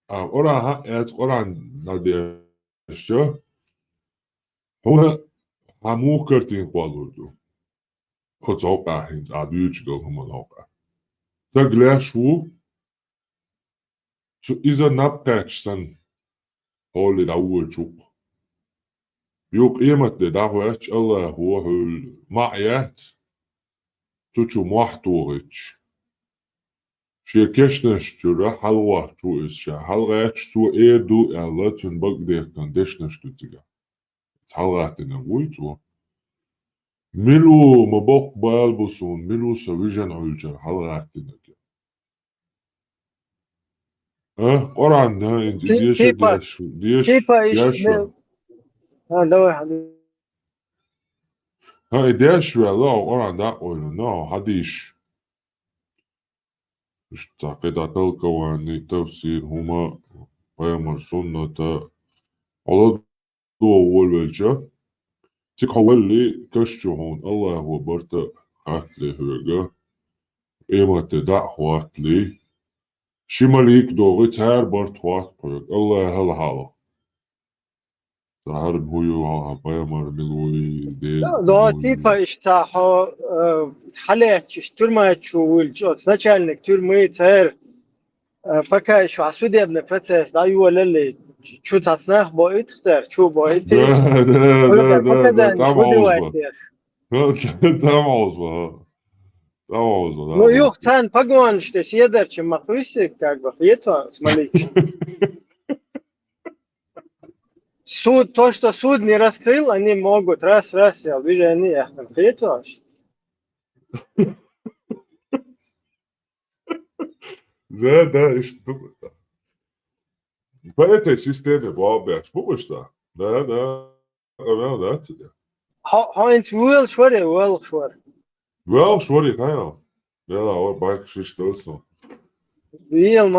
Koran hayat Koran nadyaştı. Ona hamu kertin qalurdu. Koçoqa hins adüç do humanoqa. Da glashu zu iza naptaxsan holi da uçuk. Yok imat de da hoç Allah huwa hul ma'yat. Tuçu muhtuğiç. Şirkeşneştüre halva tu isşa. Halgaç su edu ella tün bagde kondeşneştütiga. Halgatine uytu. Milu mabok balbusun, milu savijan ulca halgatine. Koran ne inti diyeşe تيبا diyeşe. هذا واحد Diyeşe la Koran da oyunu no hadiş. İşte keda talkavani tafsir huma payamar sunnata. Allah dua volvelce. Tik havalli kashchuhun Allah huwa barta hatli huga. Emate da huatli. Shimalik dogi tar bart huat qoyak. Allah hal hala. Tahar huyu ha payamar milui del до milui. типа اشتاحو حلقة штурма чувульчот начальник тюрьмы царь пока еще осудебный процесс да его лили чуть отснах боит тер чу боит Da показания tam выдавать ağızba. Tam ağızba. Tam ağızba. ну юх цан погон что съедер чем махуси как бы это смотри суд то что суд не раскрыл они могут раз я вижу они это Da işte bu. Pa eтой sisteme bu abi aç. Bu işte. Da. Da. Heinz Will schwer Wel, sorry, ga je. Ja, hoor, bak, ze stilstaan. Will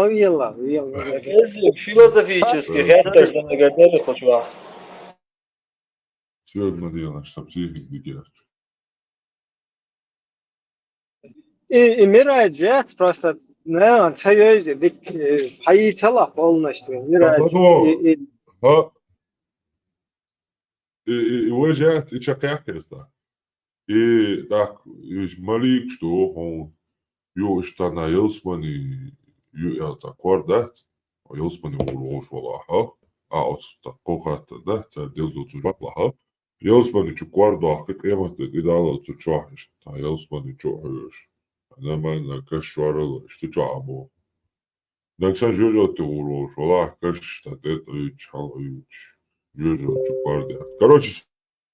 Философически, это же не говорили хоть Сегодня делаешь, там психик дикий. и мираджет просто не он серьезно дик hayitala полностью мирадж ها وجهت اتشقيق كرستا так мalik что он ю что на Йосмани ю это квадрат Йосмани урош валаха от такого да це дело тут ватлаха Йосмани чу квардо хак емат идало тут чохиш та Йосмани чохиш нормально кашварл что чабо Наксан жожо ты урош валах каш та это чалыч жожо чу кварда короче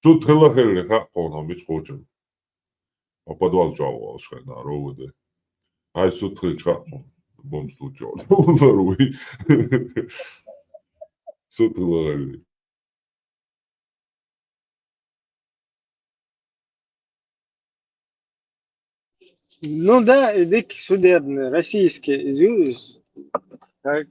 тут хелахелли хакона мич хочем а подвал чао шайна роуде Ай суд хелчхакон в любом случае заруй суд хелахелли ну да дик судебный российский изюз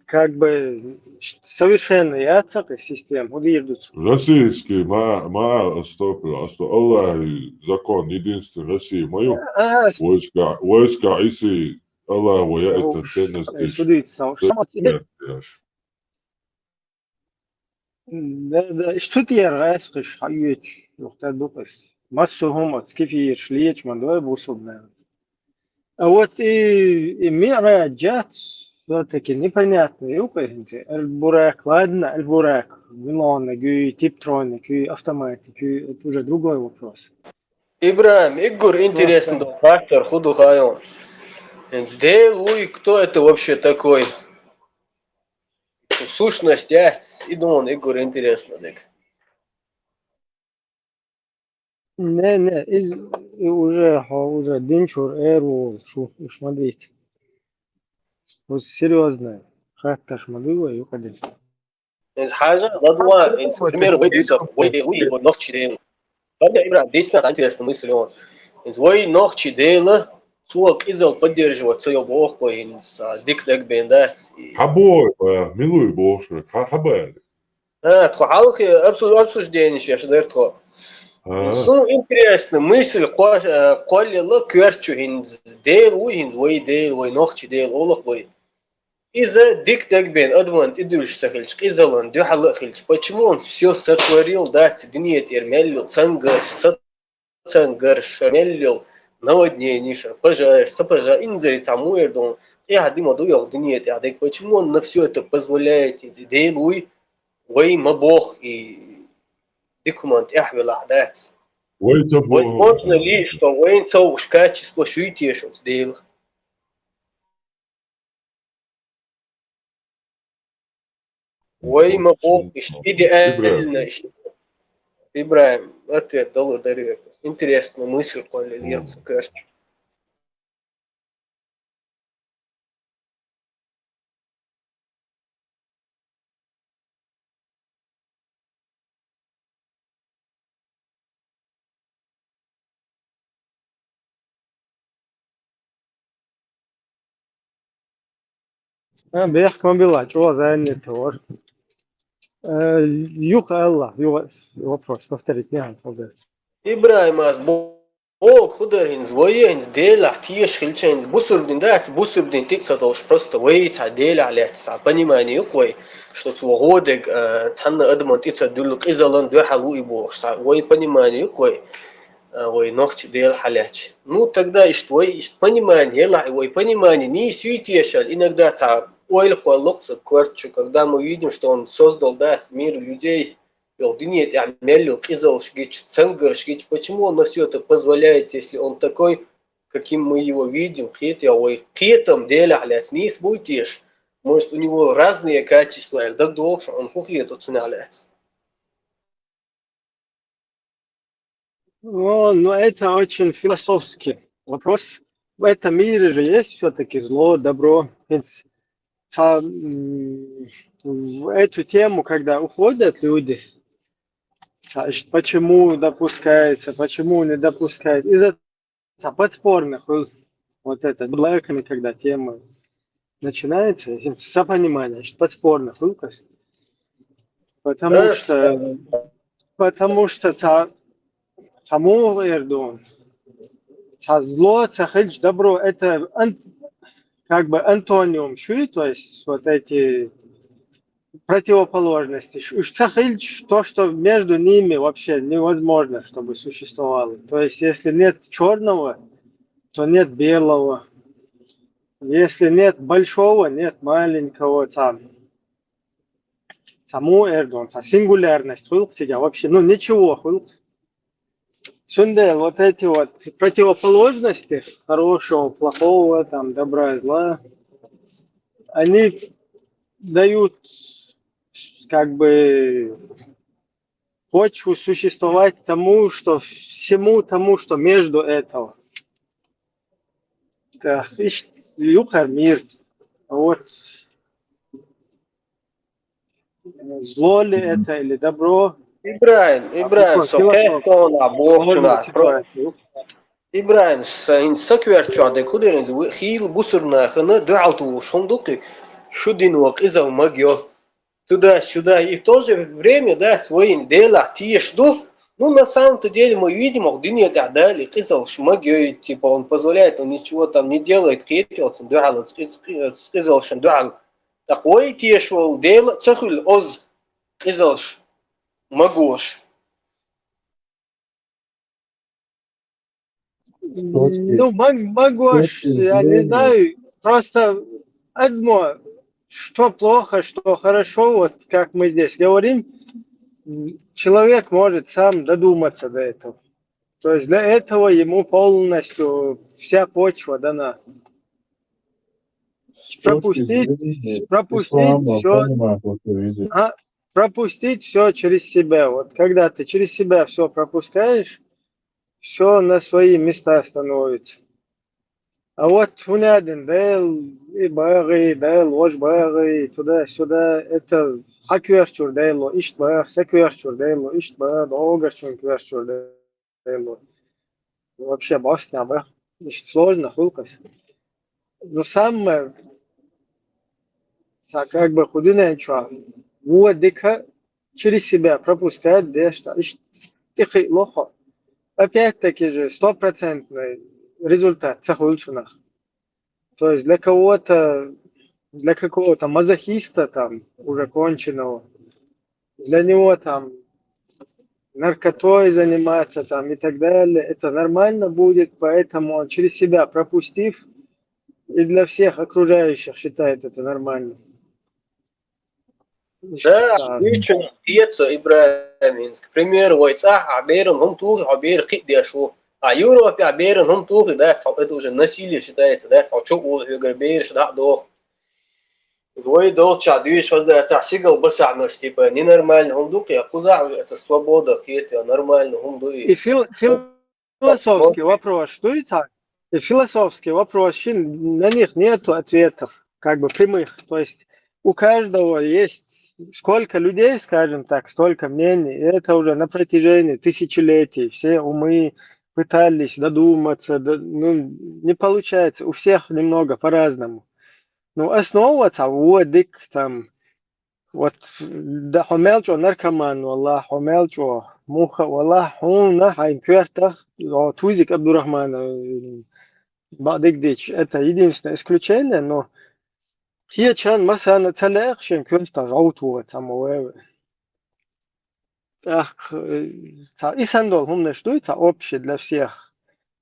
как бы совершенно яцак систем удирдут Российский, моя стопила, что Аллах закон единственный России мою, войска, если Аллах я это ценности. судится да что ты раскиш хаич юхта дукас массухом كيف شليش من دول بوصلنا а вот и мираджат все-таки непонятно юкаинте البراق ладно البراق Милана гюй типтроны гюй автоматы гюй это уже другой вопрос Ибрahim, Игорь интересный фактор, худу хайон. Сделай, кто это вообще такой? Сущность, я и думал, и говорю, интересно, так. Не, уже динчур эру шу смотрите. Вот серьезно. Хатта шмадыва и уходи. حاجة نضوى к примеру, вы его ногчи дела. Правда, Ибрахим, здесь надо интересная мысль. Вы ногчи дела, цуак изел поддерживать свое бог, дик дек бендать. Хабой, милуй боже, хабай. Тхуалки обсуждение сейчас, да, тхо. Су интересно, мысль, коллела кверчу дел, вы ногчи дел, олах вы. Из-за дик дек бен, адвант, идульш сахильч, изолан, дюхала хильч. Почему он все сотворил, дать, дуния термелил, цангарш, мелил, наводнение, пожар, сапожар, инзарит, амуэрдон. Я дима дуял дуния тядек. Почему он на все это позволяет, делуй, вы мабох и дикумант, яхвил ахдат. Возможно ли, что воинцов качество шуйтешь от дел? Ой, мабох, идеально. Ибрахим, ответ дал ударек. Интересная мысль, коли льется, кажется. بيحكي ما بيطلعش هو زي النت. Юха Аллах, вопрос, повторить, не надо. Ибрахим, Бог хударин, воин, дела, тиеш, хильчен, бусурбдин, да, бусурбдин, тикса, то уж просто воица, дела, леца, понимание, юквой, что свогодек, танна адмон, тица, дулук, изалан, духалу и бог, вой понимание, юквой, вой ногти, дел, халяч. Ну, тогда и что, понимание, вой понимание, не суетешаль, иногда, ой, локса, кварчу, когда мы видим, что он создал, да, мир людей, нет, Амелю, Изолшгич, Ценгаршгич, почему он на все это позволяет, если он такой, каким мы его видим, при этом деле, аляс, не будешь, может у него разные качества, так долго он хухиет оценяляется. Ну, это очень философский вопрос. В этом мире же есть все-таки зло, добро. В эту тему, когда уходят люди, почему допускается, почему не допускают, из-за подспорных, вот это, блэками, когда тема начинается, сопонимание, подспорных выказ, потому что само Эрдоган, зло, цахельч, добро, это как бы антониум шуи, то есть вот эти противоположности. Цахильч, то, что между ними вообще невозможно, чтобы существовало. То есть, если нет черного, то нет белого. Если нет большого, нет маленького. Саму Эрдоган, сингулярность, вообще, ну ничего. Сюндел, вот эти вот противоположности, хорошего, плохого, добра и зла, они дают как бы почву существовать всему тому, что между этого. Юхар мир. Вот. Зло ли это или добро? Ибрахим, Ибрахим, сакверчу, кудерин, хил, бусурна, хана, дуалту, шондуки, шудин, вак, изал, магио. Туда-сюда, и в то же время, да, своим делом тиешду, ну, на самом-то деле мы видим, что дуния дали, кизал, шмагей, типа, он позволяет, он ничего там не делает, китиотся, дуал, кизал, дуал. Такой тиешвал дело, цахуль, оз, кизал, магош. Ну, магош, я не знаю, просто одно, что плохо, что хорошо, вот как мы здесь говорим, человек может сам додуматься до этого. То есть для этого ему полностью вся почва дана. С точки пропустить, зрения пропустить ислама, все, понимаю, вот ты видишь. пропустить все через себя. Вот когда ты через себя все пропускаешь, все на свои места становится. А вот один дел и баги, дел, вож баги, туда-сюда, это хакверчур дело, ишт баг, секверчур дело, ишт баг, догарчур кверчур дело. Вообще босня баг, ишт сложно, хулкас. Но самое, как бы худина ничего, вот дека через себя пропускает, да, что ишт тихий лохо. Опять-таки же, стопроцентный результат цахульчунах. То есть для какого-то мазохиста там уже конченого, для него там наркотой заниматься там и так далее, это нормально будет, поэтому он через себя пропустив, и для всех окружающих считает это нормально. Да, Так. отлично. Пьеца Ибрагиминск. К примеру, войцах Аберон, хум тухи, Абер кидяшу. А Европе Аберон, хум тухи, да, это уже насилие считается, да, фалчо у Гербериш, да, дох. Твой долг чадуешь, да, сигал басануш, типа, ненормально, хум духи, а куда это свобода, какие-то нормально, хум И дуи. философский вопрос, что это? И философский вопрос, на них нету ответов, как бы прямых. То есть у каждого есть сколько людей, скажем так, столько мнений. И это уже на протяжении тысячелетий все умы пытались додуматься, ну, не получается. У всех немного по-разному. Ну, основываться, вот, дик, там, вот, да, хомелчо наркоман, والله хомелчо муха, والله хуна, хайнквертах, Тузик Абдурахман, Бадыгдич. Это единственное исключение, но هي كان مثلا تلاقشن كنت غوتو تاموي ах и сандол хумне что это общее для всех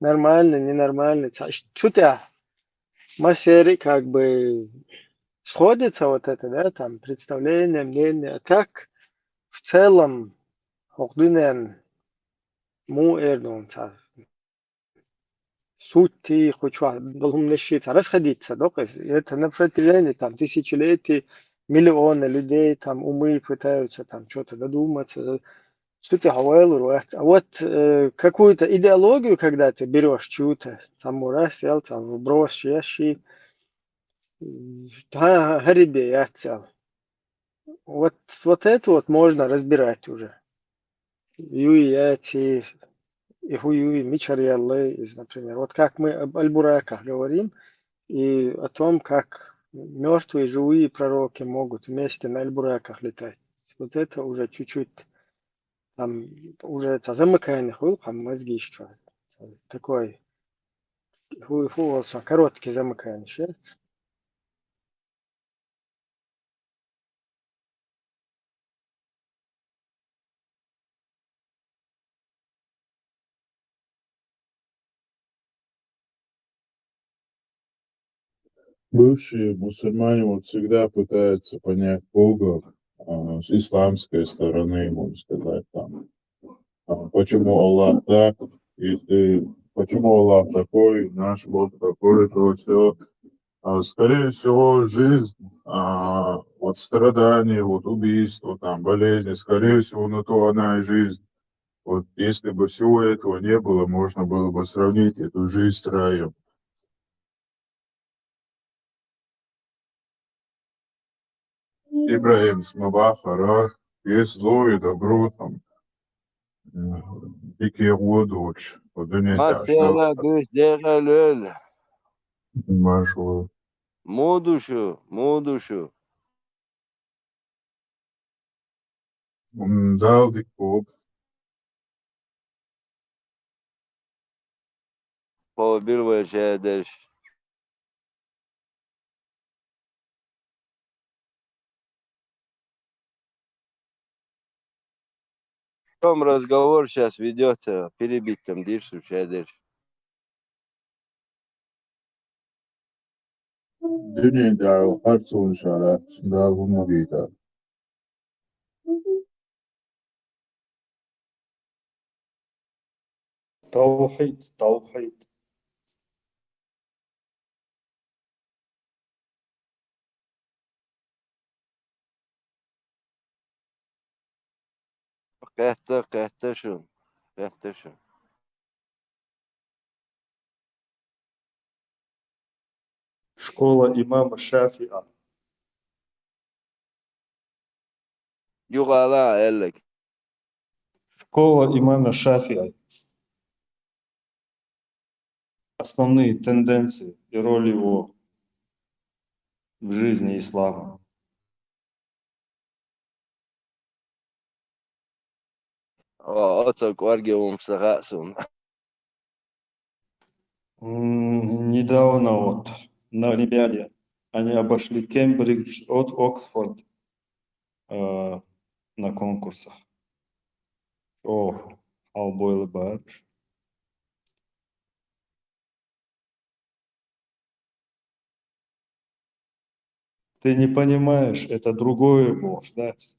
нормально ненормально что-то масери как бы сходится вот это да там представление мнение а так в целом хохдунен му эрдон сути хочу должен лишиться расходиться док это на протяжении там тысячелетий миллионы людей там умы пытаются там что-то додуматься что-то говорил а вот какую-то идеологию когда ты берешь чью-то там раз взял там вброс ящи гарибе я цел вот это вот можно разбирать уже юи яти и хуюи мичариаллы например вот как мы об аль-бураках говорим и о том, как мертвые и живые пророки могут вместе на Эльбураках летать. Вот это уже чуть-чуть, там, уже это замыкание хул, там мозги еще. Такой, короткий замыкание. Щас. Бывшие мусульмане вот всегда пытаются понять Бога с исламской стороны, можно сказать, там, почему Аллах так, почему Аллах такой, наш Бог такой, то все. Скорее всего, жизнь, вот страдания, вот убийства, там, болезни, скорее всего, на то она и жизнь. Вот если бы всего этого не было, можно было бы сравнить эту жизнь с раем. Ибрагим Смаба, Харар, есть зло и добро, там, дикие лучше. Вот у меня что, Mesela gösterelim. машу, Moduşu. дал дикоп, O bir şeydir. Потом разговор сейчас ведется, перебить там дишь, şeydir. dünyada her sonuçlara, dal bu muhida. توحيد قهتة شو Школа имама Шафиа. يغالا قالك Школа имама Шафиа. Основные тенденции и роль его в жизни ислама. أوتك وارجي ومسغاسون Недавно вот на Олимпиаде они обошли Кембридж от Оксфорд на конкурсах. О, Албойлы бар. Ты не понимаешь, это другое было ждать.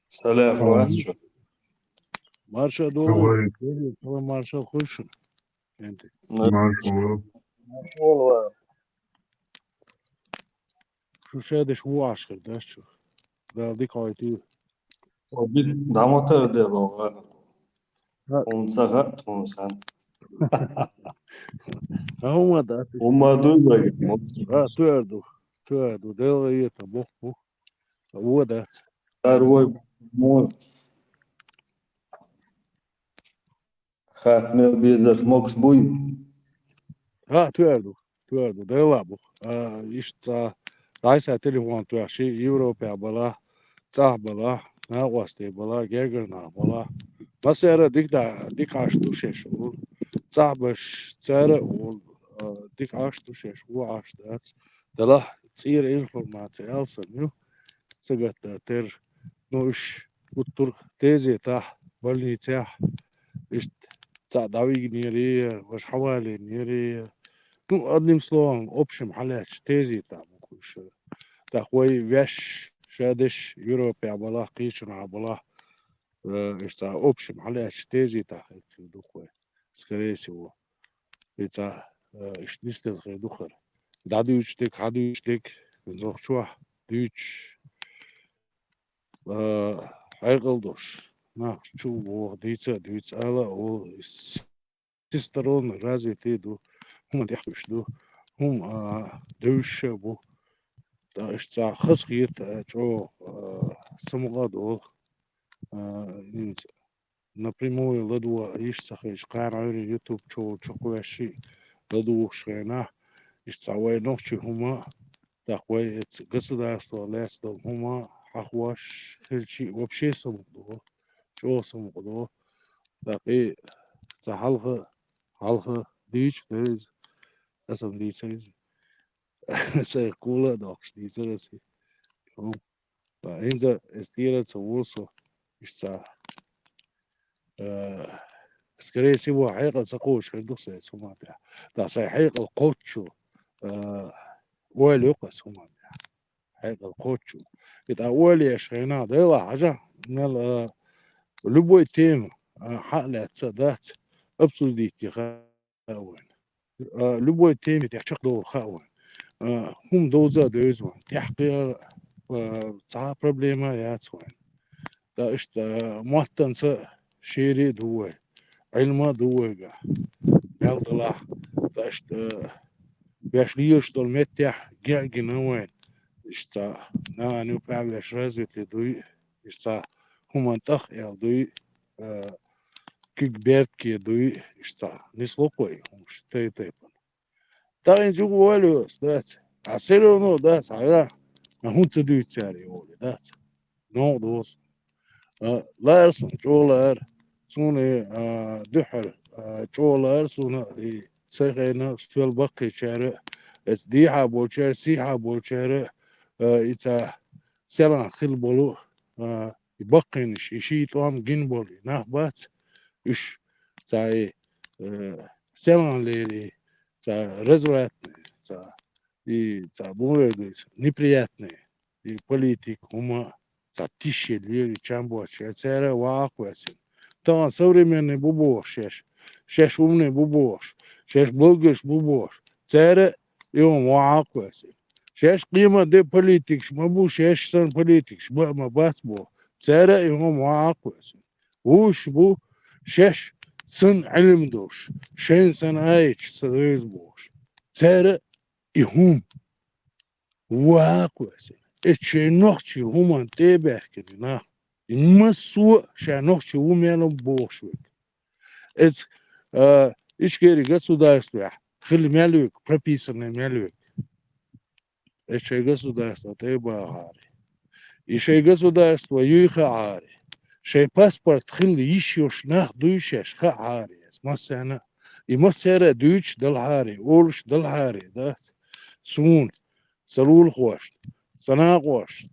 Салям, Васчо. Marşa doğru. Sonra marşa koşun. Enti. مرحبا والله Şu şeyde şu aşkır da şu. Da dik ayeti. Bir damatör dedi o. Onsaga tonsan. Ama da. Ummadı da. Ha tuerdu. Tuerdu. Dela yeta bok bu. O da. Второй мой Хатмел Бездаш Мокс Буй. Ha tuerdu. Tuerdu. Dela bu. İşte daysa telefon tuer şey Avrupa bala. Tsah bala. Na vaste bala. Gergerna bala. Mesela dik açtı şey şu. Tsah baş tsara ol. Dik açtı şey şu açtı. Dela tsir informasiya alsın yo. Сагаттар нуш уттур тезета больница ишт цадавиг нери ваш حوالي нери ну одним словом общем حالات тезета мукуш такой веш шадش Европе абала кична абала ишт общем حالات тезета духой скорее всего это ишт нистез духар дадуичтек хадуичтек зохчуа дүйч айгылдош нах чу дыйца ала о тестостерон развитый ду хум яхтуш ду хум дөвш бу да ишца хыс хит чо самуга ду напрямую ладуа ишца хиш канари ютуб чо чокуаши ладу шена ишца вай нохчи хума такой государство лесто хума ахваш хирчи вообще самугу чо самугу такой за halkı düç deriz asam diyseniz se kula doks diyseniz ba inza estira tsawoso ishsa скорее всего حقيقة سقوش خلدوس سوماتيا دا سي حقيقة القوتشو ولي يقص سوماتيا حقيقة القوتشو إذا ولي شينا ديلا حاجة نال любой тем حقلة تصدات абсолютно خاوين любой теме تحشق دو خاوين هم دوزا دوزوان تحقيق تا проблема ياتوان دا اشت مهتنسا شيري دوي علما دويغا يالدلا دا اشت باش ليشتل متح جنوين اشتا نانو باش развитый دوي اشتا هم انتخ يال دوي كيك بيرتكي دوي اشتا نسلوكوي هم شتاي تيبن دا انجو والو ستات عسيرو نو دا سعيرا هون تدوي تاري ولي دات نو دوس لا يرسم جولر سوني دحر جولر سونا سيغينا ستوال بقي شارع اس ديحا بولشار سيحا بولشار إتا سلام خل بولو يبقنش يشيط وام جنبولي نهبات إيش تاي سلام لي تا развратные, та булыгыс неприятные, и политик ума та тысячи людей чем больше, это вакуасин. То современный бубош, шеш умный бубош, шеш болгаш бубош, это يوم вакуасин. شاش قيمة دي بوليتيكس ما بو شاش سن بوليتيكس ما بس بو ترى يوم واقوس وش بو شاش سن علم دوش شين سن ايش سويز بوش ترى يهم واقوس اتش نوخشي هم تبع كده مسو شانوخشي هم يلو بوش اتس ايش كيري государство خلي مالوك прописанный مالوك اتش государство تبع هاري еще и государство юихаари. Шей паспорт хил ищешь на дуйшеш хаари. Масана. И масера дуйч далхари. Олш далхари. Да. Сун. Салул خوش. صناع خوش.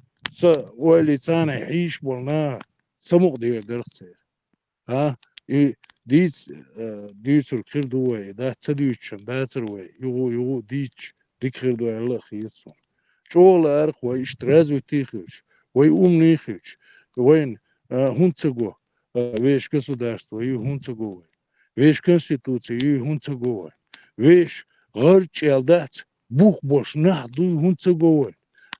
واللي تانا يعيش بالنا. سمق دير درخسير. ها. ديس الخير دوي. ده تدويش. ده تروي. يو ديش. ديك خير دوي الله خيصون. شغل أرخ ويشتراز وتيخش. ويумнихич, وين хунцего, вещь государства и хунцего, вещь конституции и хунцего, вещь горч элдат, бух бош нахду хунцего,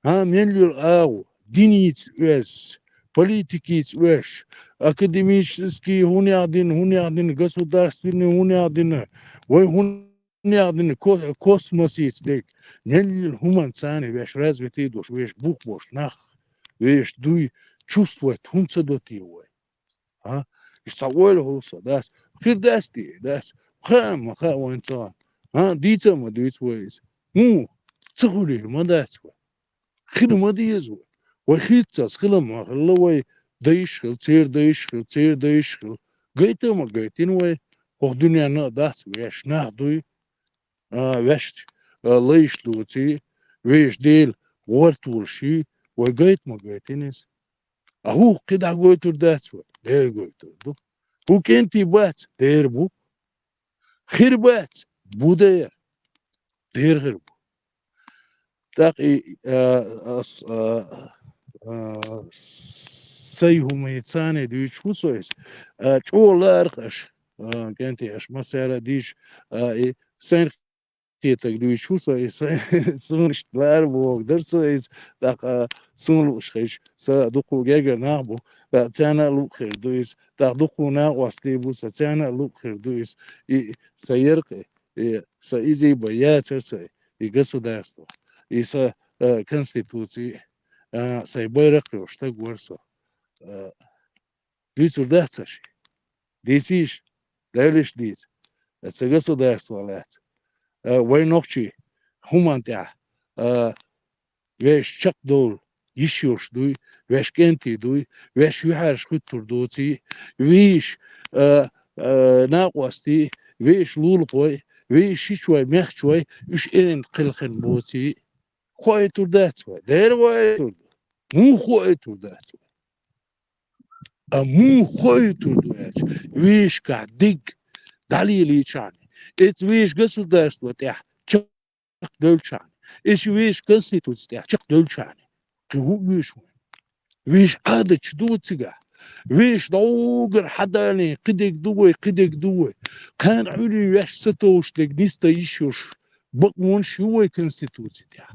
менлюр ау, динец вес, политикиц веш, академический хуниадин, государственный хуниадин, вой хуниадин космосиц дек, менлюр хуман цани веш развитый душ, вещь бух бош нах. Видишь, дуй чувствует, хунца до тиуэ. А? И савой лоса, да. Хирдасти, да. Хам ванта. А? Дица ма дуйцвэйс. Цахули, мадацва. Хир мадиезва. Вай хитца, схилама, хилавай, дайшхил, цир дайшхил. Гайтама гайтинвай. Ох дуня на дац, веш нах дуй. Веш лайш дуци. Веш дел, вартурши. وجيت ما جيتنيس اهو كده جويتور داتسوا دير جويتور دو هو كنتي بات دير بو خير بات بو دير غير بو تاقي سيهم يتساني ديش شو سويس شو لا ارخش كنتي اش مسألة ديش سين تيتك دوي شو سويس سونش دار بو در سويس تاق سون لوشخش صدقو جاجر نابو تانا لو خير دويس تاقدقو نا واستيبو تانا لو خير دويس سيرق سايزي بيات سي государство и с конституцией сайбайрак что горсо дицур дацаш дисиш дайлиш дис это государство лет войнохчи хумантя веш чак дол ишёш дуй веш кенти дуй веш юхаш хутур доци виш ناقوستي ويش لولقوي ويش شوي مخ شوي إيش إن قلقن بوتي خويتور داتوا دير خويتور مو خويتور داتوا مو خويتور دواتش ويش كعدق دليلي شاني إت ويش государство تاع تشك دول شاني إيش ويش конституция تاع تشك دول شاني كهو ويش عادة دوتسجا ويش دوغر حداني قدك دوي كان علي ويش ستوش دك يشوش بقمون شوي конституция تاع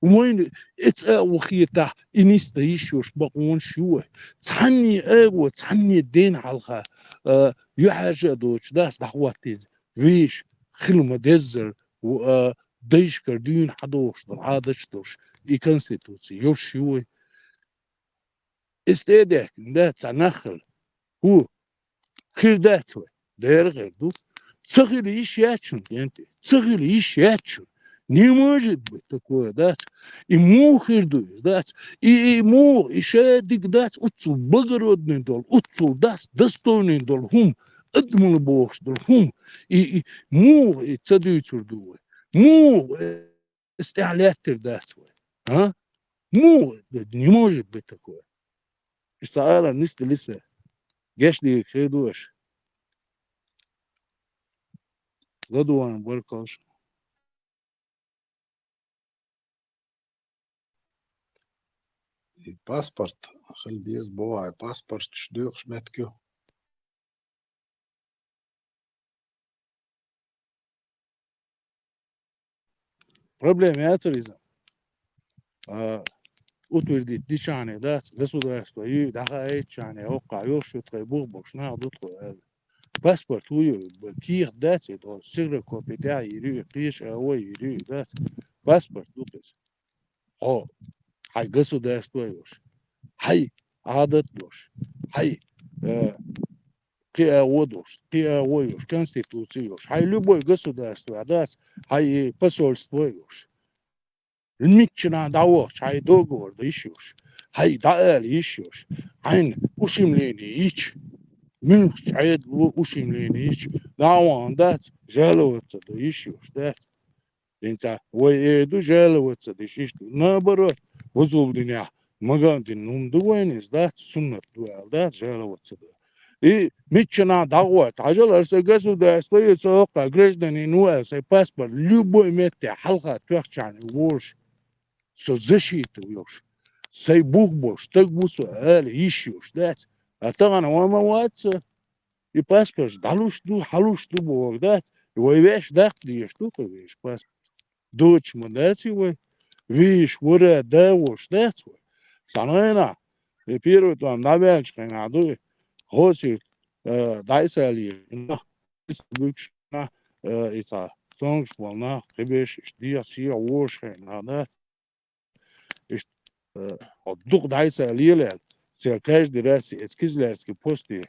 وين وخيتا نيستا يشوش بقمون شوي تحني الدين حلقة يحاجة دوش داس دحواتيز ويش خلما دزر ديش كردين حدوش دعادش دوش конституция يوش شوي استيدك ده تنخل هو خير داتوا دير غير دو تسخيل إيش ياتشون أنت تسخيل إيش ياتشون نيموجد بتكوه دات إمو خير دو دات إمو إشادك دات أتصل بقرودن دول أتصل دستونين دول هم أدمن بوش دول هم مو تدويتور دو مو استعلات داتوا ها مو نيموجد بتكوه السؤال النسبة لسه جاش دي خيدوش غدوان بركوش Pasport, خلديز بوعي pasport شدوخ شمتكو. проблем яцриза утвердить дичане дат государство и дахай чане ока ёшу требух бошна дутко паспорт ую кир дат до сигра копита ири пиш ой ири дат паспорт дукес о хай государство ёш хай адат ёш хай КИО ёш конституция ёш хай любой государство дат хай посольство ёш الميتشنا داوش هاي دوغور ديشوش هاي داال يشوش عين وشمليني يش من عيد وشمليني يش داوان دات جالوتس ديشوش دات انت ويدو جالوتس ديشيش نابرت وزول دنيا مغان دين نوم دوينيز دات سنة دوال دات جالوتس и митчина дагват ажал арса государство и сока гражданин уэлса паспорт любой метте халха твахчани вош со защиту ёш сей бухбош так бусо эл ишюш дат а тагана вама ватса и паспорт халуш ду бог дат ой веш дат ди штука веш паспорт доч модати ой веш вора да вош дат санена и первый там навячка наду хоси дайсали на букшна ица сонгш волна хебеш дия сия вош на الضغط عايزة ليلة سيكاش دراسي اسكيزلرسكي بوستي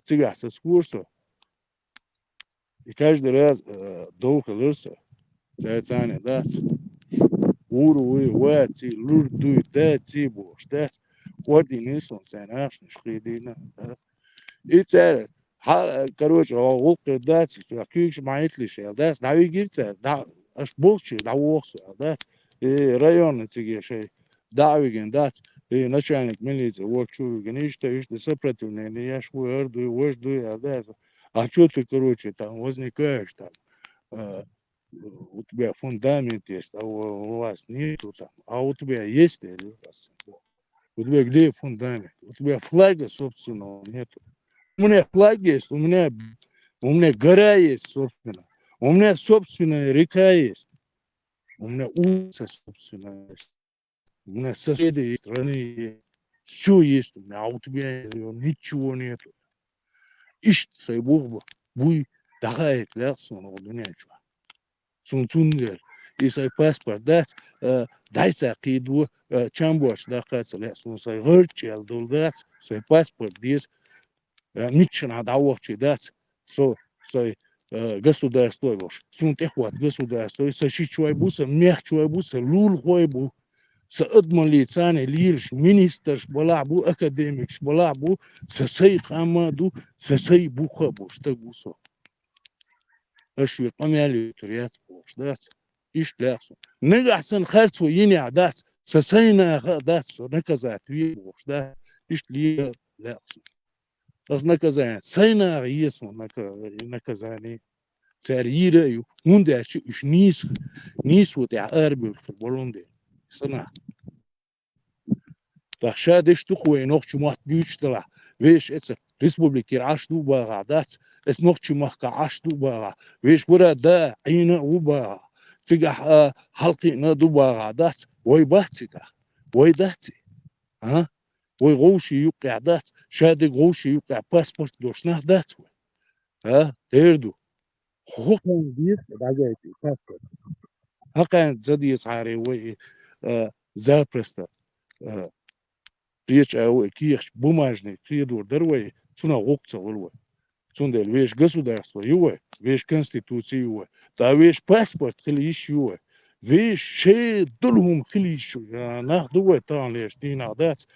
تيجا سكورسو يكاش دراس دوخ لرسا سيتاني دات وروي واتي لوردوي داتي بوش دات ودي نيسون سيناش نشقيدينا إيتال короче غوق دات فيكيش معيتليش دات داوي جيرتا دا اش بوكشي دا ووخسو دات район تيجي شيء Давиген дат и начальник милиции вот чуген иште сопротивление я швырду вожду я да а что ты короче там возникаешь там у тебя фундамент есть а у вас нету там а у тебя есть ли у тебя где фундамент у тебя флага собственного нету у меня флаг есть у меня гора есть собственно у меня собственная река есть у меня улица собственная есть у нас соседи есть, страны, все есть у меня, а у тебя ничего нету. Ишт сайбугба, буй дагает ляксон у меня чува. Сунцундер, и сай паспорт дать, дайса киду чамбош дакаться ляксон сай гырчел дулдать, сай паспорт дис, митчина давочи дать, сай государство вош. Сун техват государство, сай шичуай буса, мехчуай буса, лул хойбу. سأضمن لساني ليرش مينيسترش بلعبو أكاديميكش بلعبو سسي قامادو سسي بوخا بوش تقوصو أشوي قميالي تريات بوش دات إيش لاحسن نقحسن خارتو يني عدات سسينا دات نكزات وي بوش دات إيش لي لاحسن بس نكزان سينا غيسو نكزاني ساريرا يو مونداشي إيش نيس وتع أربي الخبولون سنة تخشادش تقوي نوخش مات بيوشتلا ويش اتس ريسبوبليكي عاش دو باغا دات اس نوخش مخ عاش دو باغا ويش ورا دا عينا وباغا تيجا حلقي ندو باغا دات وي باتيكا وي داتي ها وي غوشي يوقع دات شادي غوشي يوقع باسبورت دوشنا دات ها تيردو حقوقهم ديس داجايتي باسبورت حقا زدي صاري وي запросто речь о киеш бумажный кидур дервей цуна гукца волвой цундель веш государство юве веш конституция юве да веш паспорт хилиш юве веш ше дулхум хилиш на дуве тан леш дина дат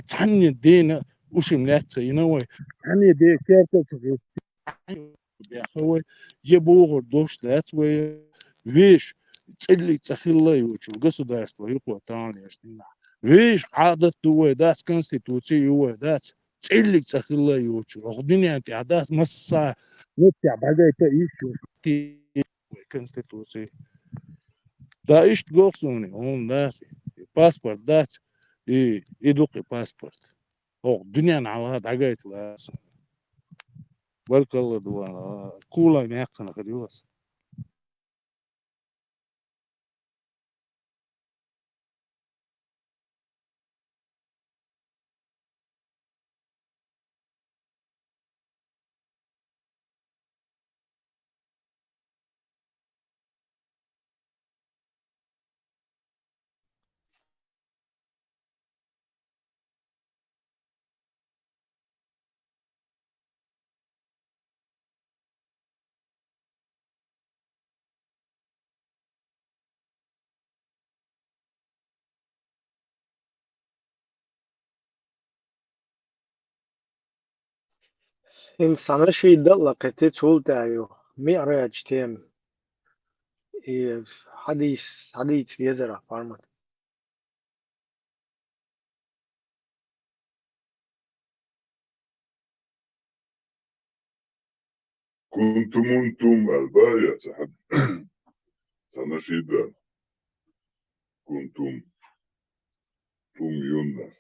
цанни дина ушим лятса иновой цанни де кертец бяхой ебогор дош дат веш цели цахилла ючу государство юко тан леш дина видишь, عادة دويدات конституция يويدات تسلك تخلى يوتشو الدنيا انت عادات مسا نتع بعدين تعيش في конституция да ايش تقولوني هم ناس باسبورت دات يدوقي باسبورت او الدنيا على هذا عقيت لا بارك الله دوان كولا نيقنا خديوس إنسان شيء دلق تقول تايو معراج تيم حديث يزرع فارمت كنتم أنتم الباية سنشيدا كنتم توم يونا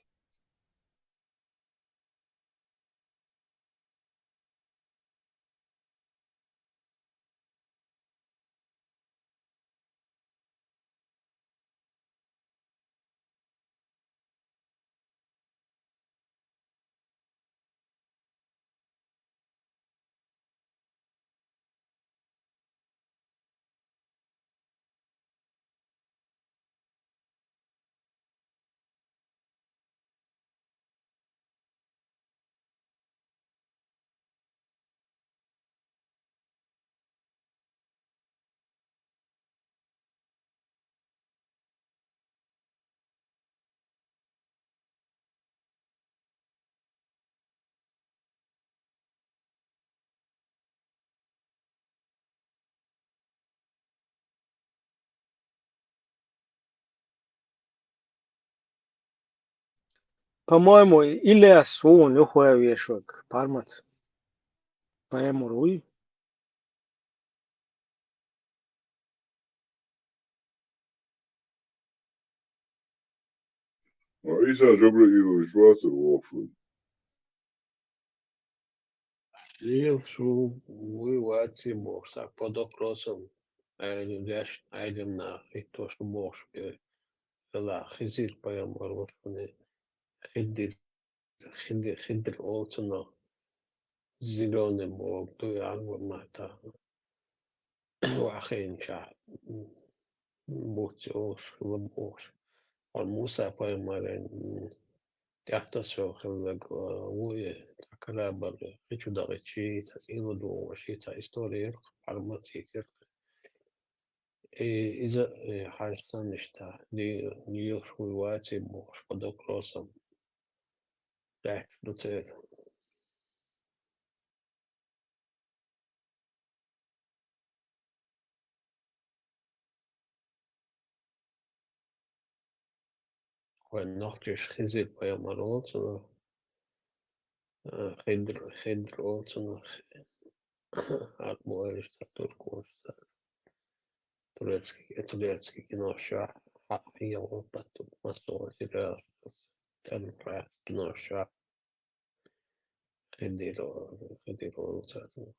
По-моему, Ilias un jueviešok pārmet. Paēmu ruju. وإيسا جبرائيل شواسر ووفر Liel šo vāci boksā podokrosam aidem na hitošu bokšu la khizir payam arvashune khidir oltuna zilone bok tu arva mata وأخين شعب بوتي أوش وبوش والموسى بايمارين تحتسو خلق ويا تكرابر خيشو دغتشي تسئلو دو وشي تا إستورير عرمتي كير إذا حاجتان نشتا نيو شوي واتي بوش بدو كروسم تحت نتير ونحكيش خزير بايمارات خدر olsun atmosfēras turkos turecki kinošā jau pat masos ir temprāt kinošā خدر olsun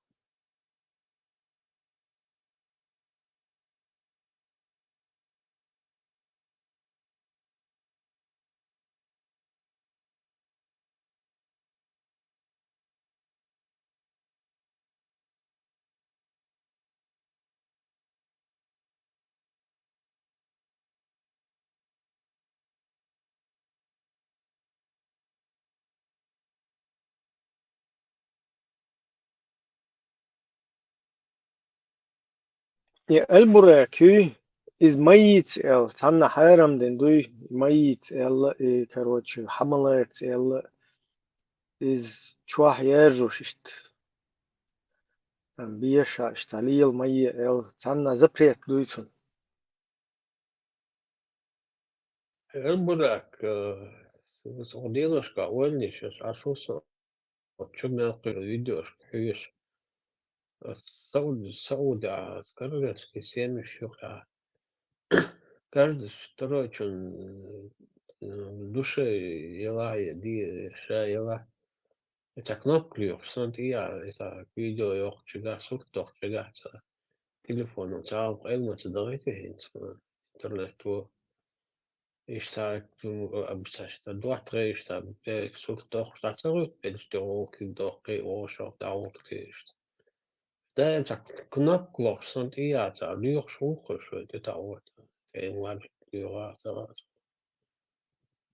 Ja Elbureky из ميت ال تانا حيرم دين دوي ميت ال كروتش حملات ال из чуах يرجوشت بيشا اشتاليل مي ال تانا запрет دويتون البراك صغيرش قاولنيش عشوصو وتشمل فيديوش حيش السعود عسكرس كيسيم الشوكة каждый второй в душе ела еди шаяла это кнопку ёпсант я это видео ёх чига суртох чига телефон цаал элмац давайте хинц интернету اشترك بساشتا دواتري اشتا بيك суртох штацарут пельстерол кидохи ошо даулкишт да так кнопку ёпсант я за лёх шухош это вот эйнлар юра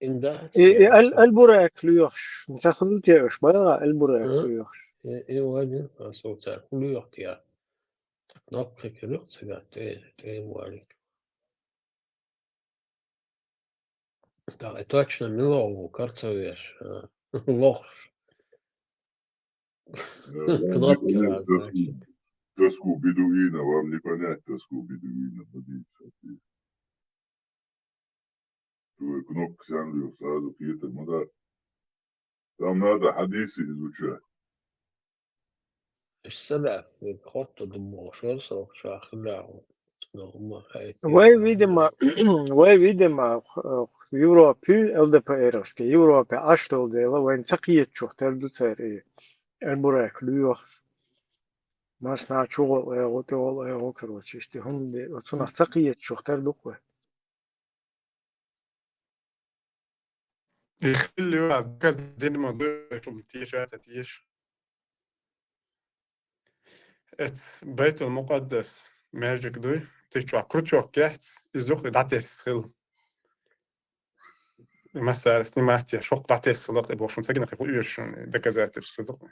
إمداد يعني البراك ليوش تاخذ تيش بقى البراك ها ليوش إيه صوت كل يوم نقطة كده سجات موالي точно милого карцевеш лох Вам не кнопки понять разные. тоску бедуина, вам не понять тоску бедуина. Смотрите. Твой кнопку сяндую сразу какие-то мудар. Там надо хадисы изучать. السبب خط دموع شو شاخداه هم Vai vidima Европы ЛДПРовske Европе аштол дела вайн цакиет чух тердуцери البراك ليوش Нас на чугол его короче işte هم de отсюда цакиет чух тердукве يخلي كذا دين موضوع تيش ات بيت المقدس ماجيك دوي تيجوا كروتشو كيحت الزوق دعتس خل مثلا سنيماتيا شوق دعتس صدق بوشون سجن خفو يشون دكازات الصدق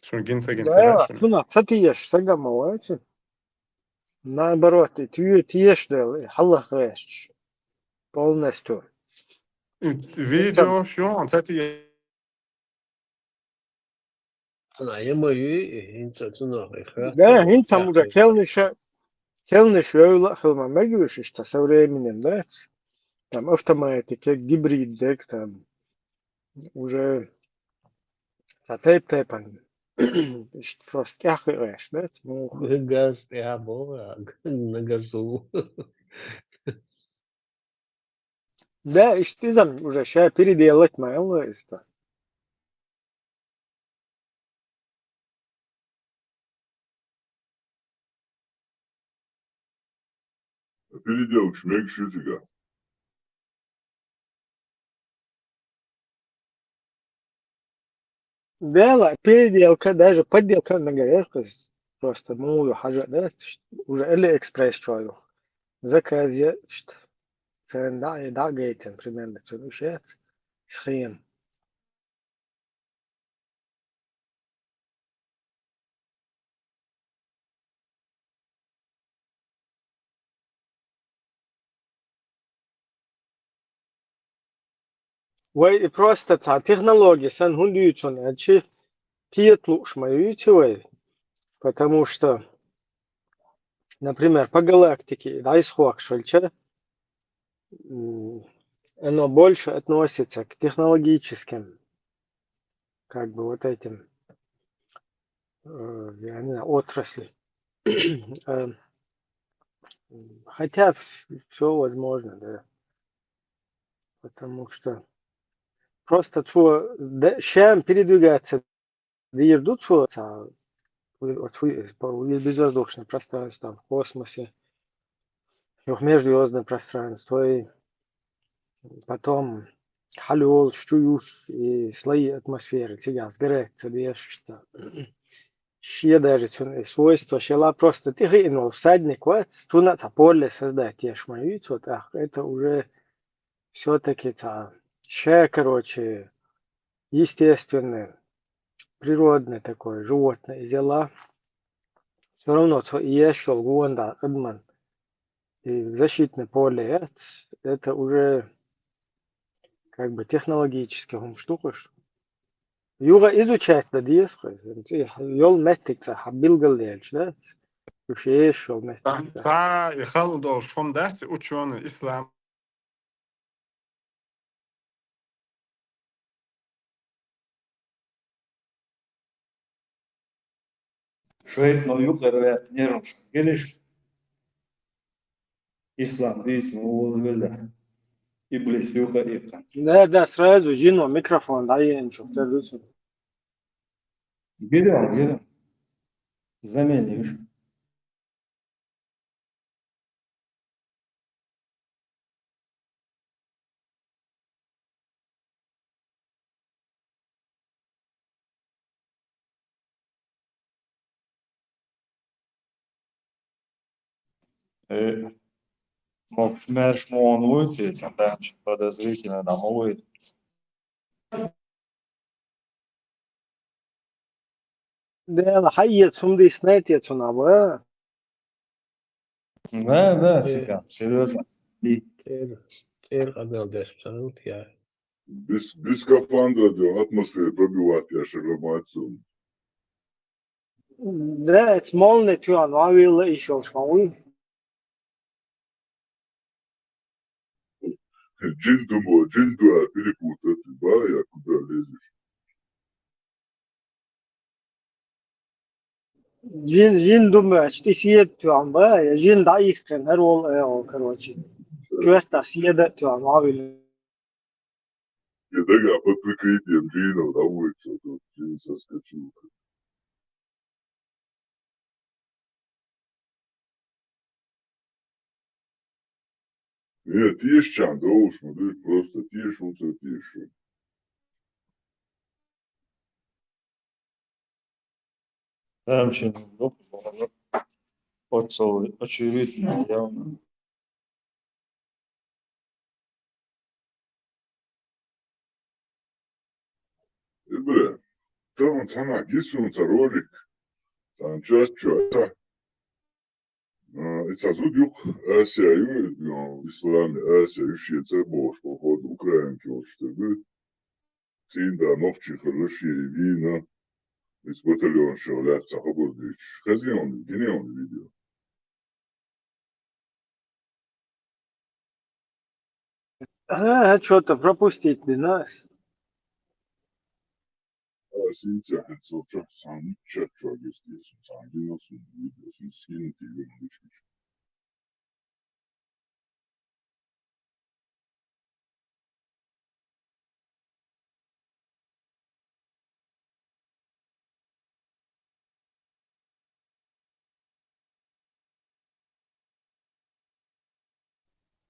شون جين سجن Да, سجن отсюда цатиеш сага мавати наоборот тиеш дел халах вещь полностью инцам فيديو شو تاتي أنا يوم أنت تنو да إخواتي инцам уже تأخذ келниш веула хилма мегвиш ишта современным да там автоматики гибрид дек там уже тейпан просто тяхаешь да газ я бога на газу да иштизам уже ща переделать мало это Передел шмек шутига. да لا переделка даже подделка на горелках просто ну حاجة да уже или экспресс чаю заказ я что да гейтен примерно что вещает схем Вай просто технологии сан хундуются начи пьетлуш маютивай, потому что, например, по галактике, да, исхуак шельча, оно больше относится к технологическим, как бы вот этим, я не знаю, отрасли. Хотя все возможно, да. Потому что просто щам передвигаться, идут по безвоздушное пространство, в космосе, в межзвездное пространство, и потом халюл, щуюш и слои атмосферы, тебя сгорается, что ще даже свойства щела просто ты гинул всадник, вот, туна поле создать, я шмаюсь, вот, это уже все-таки ща, короче, естественное, природное такое, животное взяла, все равно я шел гуанда, адман, и защитное поле, это уже как бы технологически штукаш. Юга изучать да диес, ёл мэттик са хабилгал лельч, да? مش ايش شو مهتك ساعة يخلدوا شون دهتي وشون الإسلام Šeit no jukarā ņeruši. Geliš İslam değilsin oğul öyle. İblis yukarı. لا ده سراز وجين وميكروفون عين شفت دوسن Geliyorum. Zameniš. Можешь он выйти, там подозрительно там выйти. ده حيتهم دي سنايتيتهم أبغى Да, цыган, серьезно. И Теперь одна десять я. Без скафандра делал, атмосферу пробивать, я шагомацию. ده اتمالنا تو أنواع ولا إيش شو Джинду перепутать, да, я куда лезешь. جين دم أشتي سيد تو عم بقى جين ضعيف كان هرول أو كروتشي كويس سيادة تو عم عامل Я даже под прикрытием Джина удовольствие, тут Джин соскочил. Нет, есть чем, да уж, смотри, просто тише. там очень очевидно, явно. И, бля, там сама гисунца ролик, там чё-то. It's azul yok Asya'yı, İslam Asya işyetse boş, походу, Украинки вот чтобы. Цинда, новчи, хорошие вина, из батальона шевлят, Сахабурдыч. Хазин, где он видео? что-то пропустить не нас Синтия, это сам чат, что есть, сам видео, скинуть и вычуть.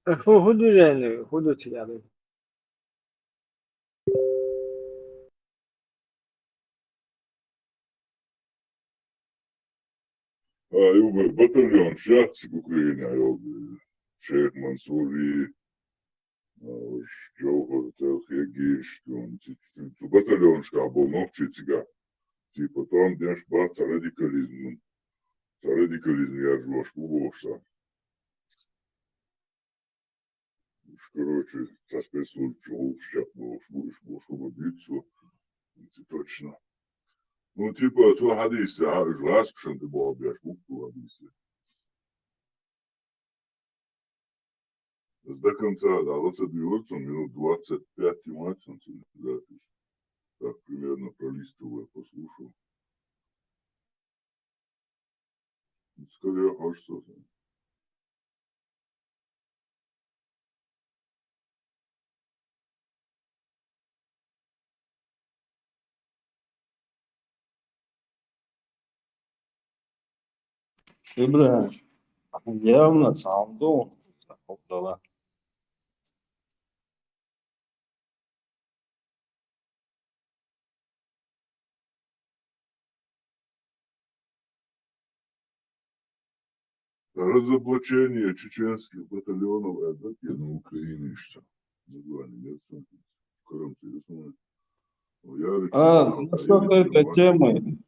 هو هدو يعني هدو تجاري يبقى батальон شات в Украине, шейх Мансури, Джохар, Телхегиш, батальон шкабо, новчица. Типа там, где шпаца радикализм я жжешь убошься. Короче, со спецслужб чего сейчас будешь убедиться, это точно. Ну, типа, что хадисы, жласк, что ты был, бляш, букву хадисы. До конца, да, 22 минут 25 максимум, запись. Так, примерно пролистывая, послушал. Скорее, хочется. Ибрагим, явно саундом дала. Разоблачение чеченских батальонов, это на Украине еще. Название, нет, Крым, интересно. Насчет этой темы,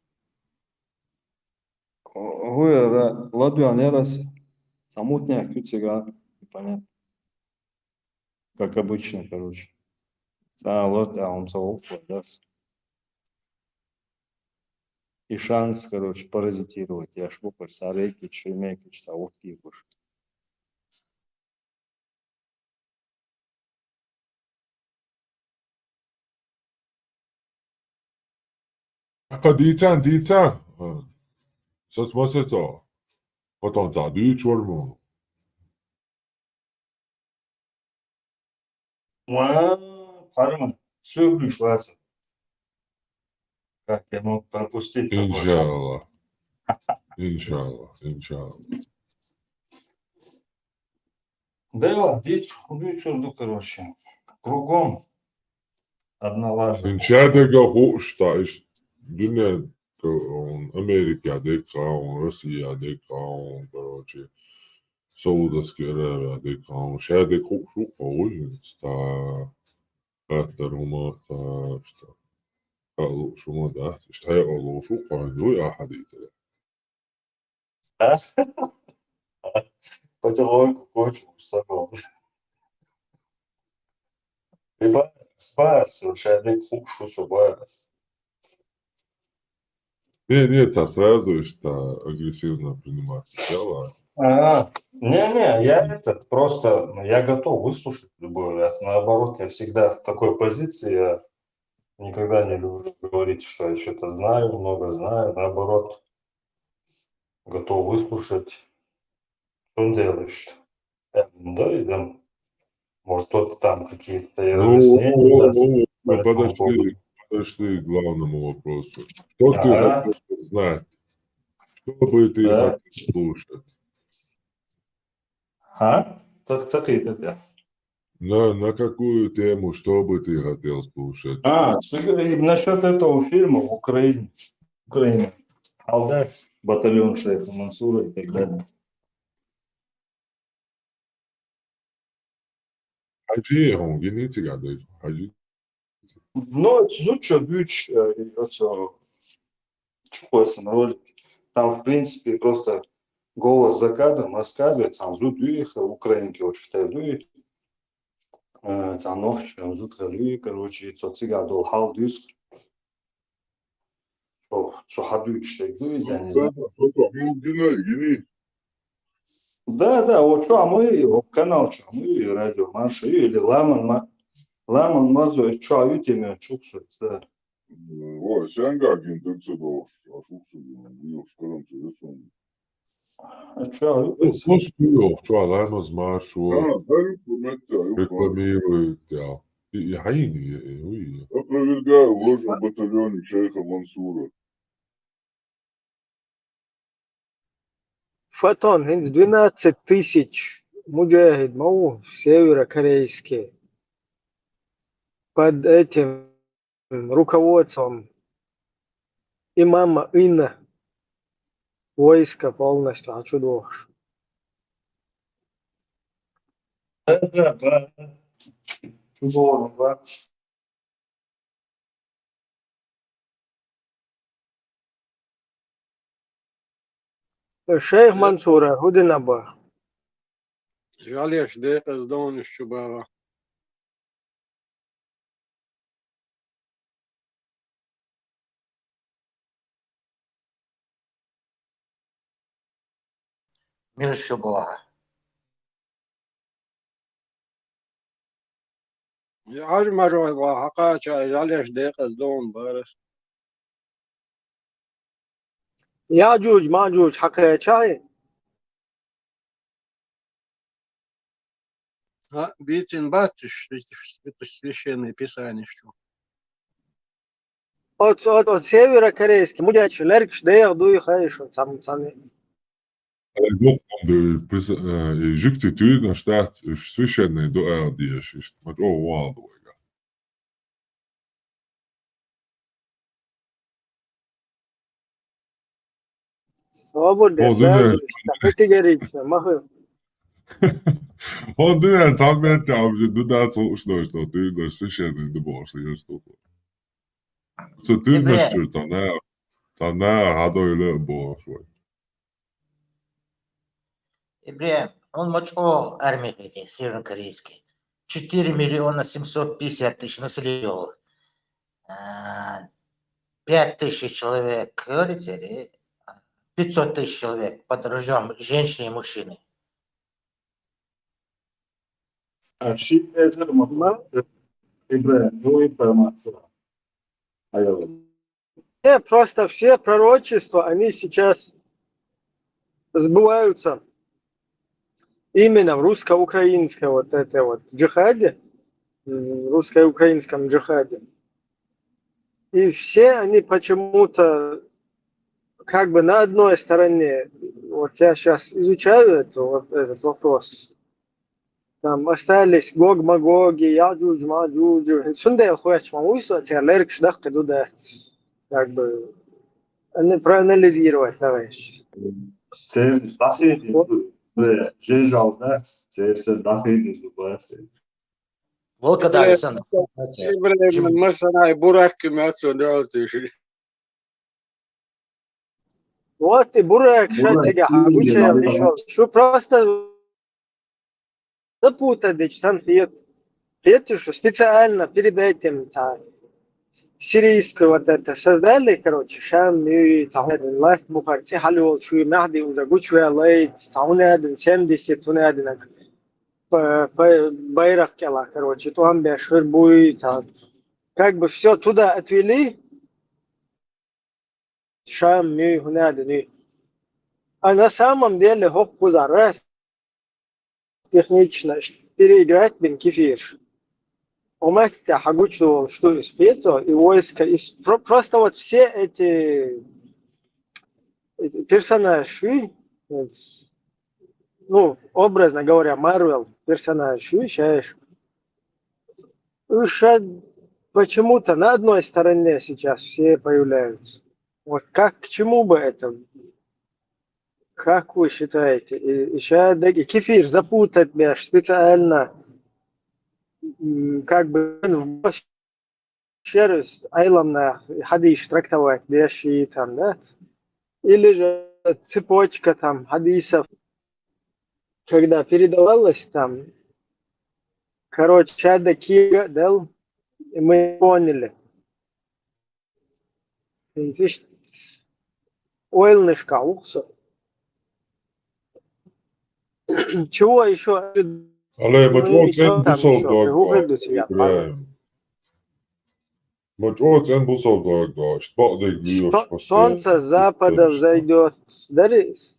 Гуэра, Ладуан, Эрос, Самутня, Кюциган, понятно. Как обычно, короче. Он совок, да. и шанс, короче, паразитировать. Я швупаешь, сарейки, шемейки, саутки, уж. Dīcān. Sats masēcā. Потом tādu īčormu. Парма, все пришла. Как я мог пропустить такой шанс? Иншалла. Да, дичь, короче, кругом однолажно. Inšēdega hūštā, Dunē, un Amerikā dekā, un Rusijā dekā, un, короче, Saudavskajā Arābijā dekā, un šēdega hūštā, uļins, tā, قدرهما قالوا شو ما ده اشتهيوا شو قالوا يا حديث Потихоньку кочу сагал. Либо спарсу, шадек хушу субарас. Не, та сразу, что агрессивно принимать сначала. Не, я просто, я готов выслушать любой. Наоборот, я всегда в такой позиции, я никогда не люблю говорить, что я что-то знаю, много знаю. Наоборот, готов выслушать. Что он делаешь? Да, и там, может, кто-то там какие-то разъяснения даст. Подошли к главному вопросу. Что ты хотел знать? Что бы ты хотел слушать? Так и это. На какую тему, что бы ты хотел слушать? Насчет этого фильма в Украине. Алдакс, батальон шейха Мансура и так далее. Hacı hangi çıkardı? Hacı. Ну, что, бюч, чухается на ролик. Там, в принципе, просто голос за кадром рассказывает, сам зудуих, украинки вот считают дуих. Там ночь, зутралюи, короче, цоцига дол халдюс. Цухадуик, что дуис, я не знаю. Да, вот что, а мы, канал, что, мы радио Марша, или Ламан Мазу, что, а видите, чуксу, да. Ой, sen каким ты цебош, а шуксу, бьёшь, короче, весом. Что, Что, Ламаз Маршу рекламирует, да. И Хаини, опровергаю ложь о батальоне шейха Мансура. Фотон, 12 тысяч муджахид, северокорейские, под этим руководством имама Инна, войско полностью, а чудо. Да. Чудо, Шейх Мансура, Худинаба. Жалеш, де здавниш чубава. Мир Шубала. Aj mažoj va haqāčā žalieš dekas dom baras. Яджуж, Маджуж, Хакаячай. Бицин батиш, это священное писание, что. От северокорейский, мудяч, леркш, деях, дуй, хайшу, сам. Жуктитuden staat священный дуа диешь, вот о валду. Свободно, сразу, что говорится, махы. Он дунен таммет авжи дуда цушно, что ты на священный дубош, я что. Så du nästur ta nära hade ju löbo så. Ибраим, он мочко армии эти, северокорейские. 4 750 000 населения. 5000 человек, говорите, или 500 тысяч человек под ружьем, женщины и мужчины. Просто все пророчества, они сейчас сбываются именно в русско-украинской вот этой вот джихаде, в русско-украинском джихаде. И все они почему-то как бы на одной стороне. Вот я сейчас изучаю этот вопрос. Там остались Гог-Магоги, Ядудж-Маджудж. Сундел хуяч мамуйсу, а лерик шдах кедудат. Как бы проанализировать, товарищ. Волкодав, Александр. İbrahim'in mesela Burak Kümetsu ne oldu? Вот и бурак шатига хагуча еще. Что просто запутать санфет. Петю, что специально перед этим сирийскую вот это создали, короче, шам и تعودن لايف بخارتي حلو شو مهدي وزاقوت شوية لايت تعودن 70 تعودن байрак кела, короче, там бешвер будет, как бы все туда отвели, шам ми хунадни. А на самом деле хоккуза раз технично переиграть бен кефир. Уместя хагучу что из пето и войска, просто вот все эти персонажи, ну, образно говоря, Марвел персонажи, сейчас почему-то на одной стороне сейчас все появляются. Вот как, к чему бы это? Как вы считаете? И сейчас кефир запутать специально, как бы через айломна хадис трактовать вещи там, да? Или же цепочка там хадисов, когда передавалось там, короче, чада кига дал, и мы поняли. Ойлнышка уксо. Чего еще? Але Ну и что мачоц там еще? бусол Пригуглю тебя. Ибраим. Мачоц бусол дорого. Что ты гвиешь постоянно? Солнце с запада взойдет. Дарис.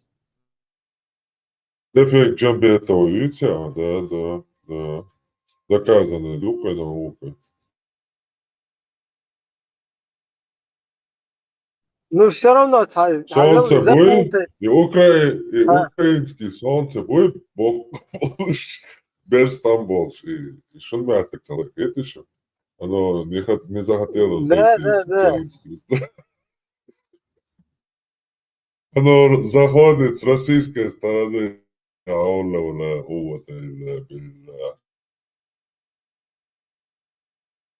Эффект джамбета видите? Да. Доказано духой наукой. Ну все равно Солнце будет, запутать. и украинский солнце будет, без там больше. И что мы так целых, это еще? Оно не захотело Да, взять да, из да. украинского. Оно заходит с российской стороны, а он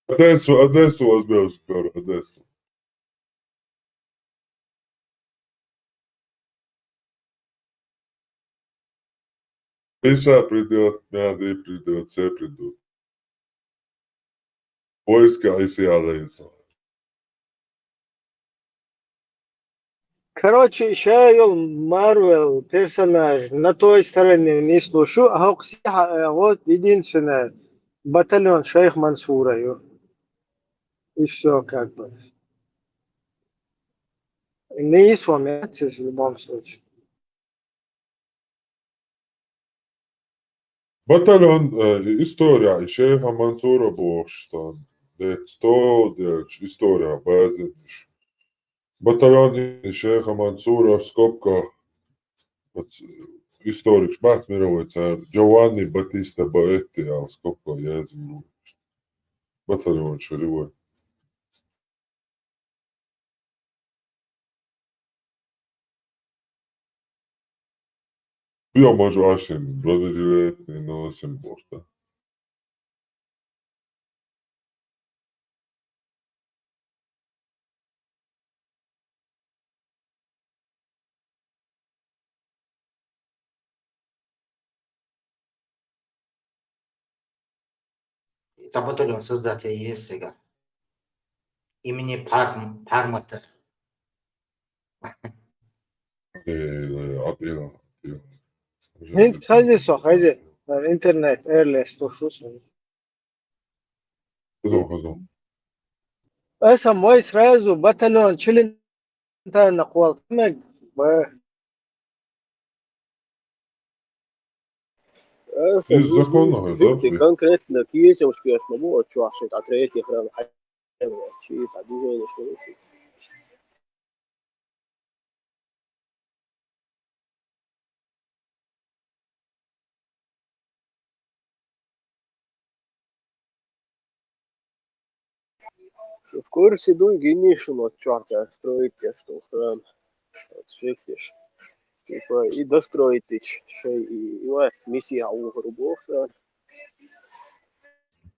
Одессу возьмем скоро, Одессу. Писа придет, Мяды придет, все придут. Войска и сиалейса. Короче, еще Марвел персонаж на той стороне не слушаю, а вот единственное батальон Шейх Мансура. И все как бы. Не исламец в любом случае. Батальон история шейха Мансура Бошстан. История базиш. Батальон шейха Мансура в скобках историк шмат мировой царь Джованни Батиста Баэтти, а в скобках я извину. Батальон шаривой. Я можу ашин, благодарю, не носим борта. Там батальон создатель есть сега. имени Пармата. Hint хайзе со хайзе. Интернет, эрлес, то шо со. Эса мой сразу батальон член нақвал. Мэг, Из законного, Ты да? конкретно киезем успеешь, могу вот чувашить, а третий храм, чьи по движению, что ли. В курсе дуй генишин от чарта строить, что храм свеклишь. Типа и достроить шей и вот миссия у грубовца.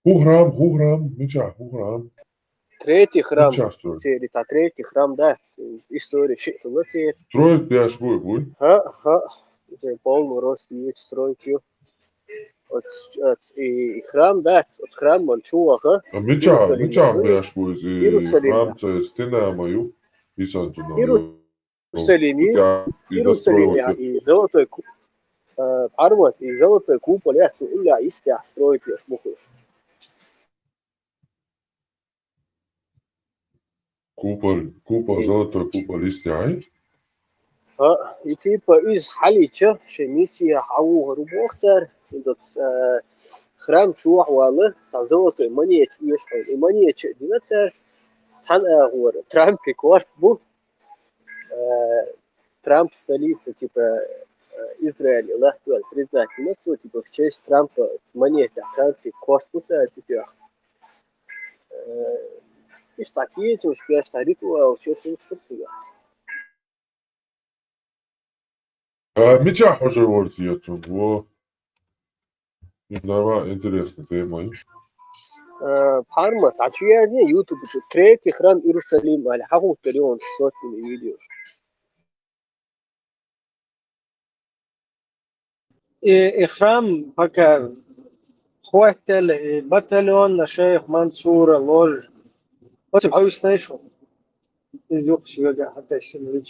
Хуграм, меча, хуграм. Третий храм, Меча строить. а третий храм, да, история что вот Строить пляж будет. уже полный рост есть стройки. И храм, да, от храма он чувака. А меча пляж будет. И Иерусалим, храм це стена мою. И солнце на Иерусалим, и достроил. и золотой Арват, и золотой купол, я цуля истя строить я шмухуш. Купол, золотой купол и сняй. И типа из Халича, миссия Хау Грубохцар, этот храм чуах валы, та золотой монет ешхой, и монет динацар, цан агуар, Трамп и кварт бу, Трамп столица, типа, Израиля, лахтуэль, признать нацию, типа, в честь Трампа с монетой, Трамп и кварт пуца, типа, и такие эти успешные ритуалы, все что туда. Меча уже говорить я во. Давай, интересно, тема. Парма, а чья не YouTube, третий храм Иерусалима, аль хагу перион сотни видео. إخرام هكا خواتل باتاليون شيخ منصور لوج وتم حوش نيشو يزوق شوية حتى يسمى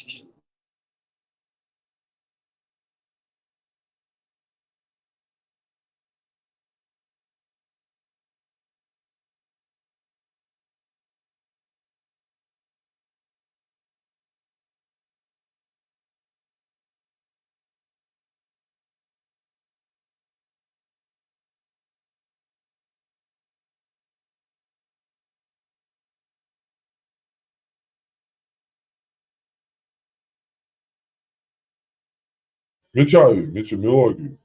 Меча мелодию.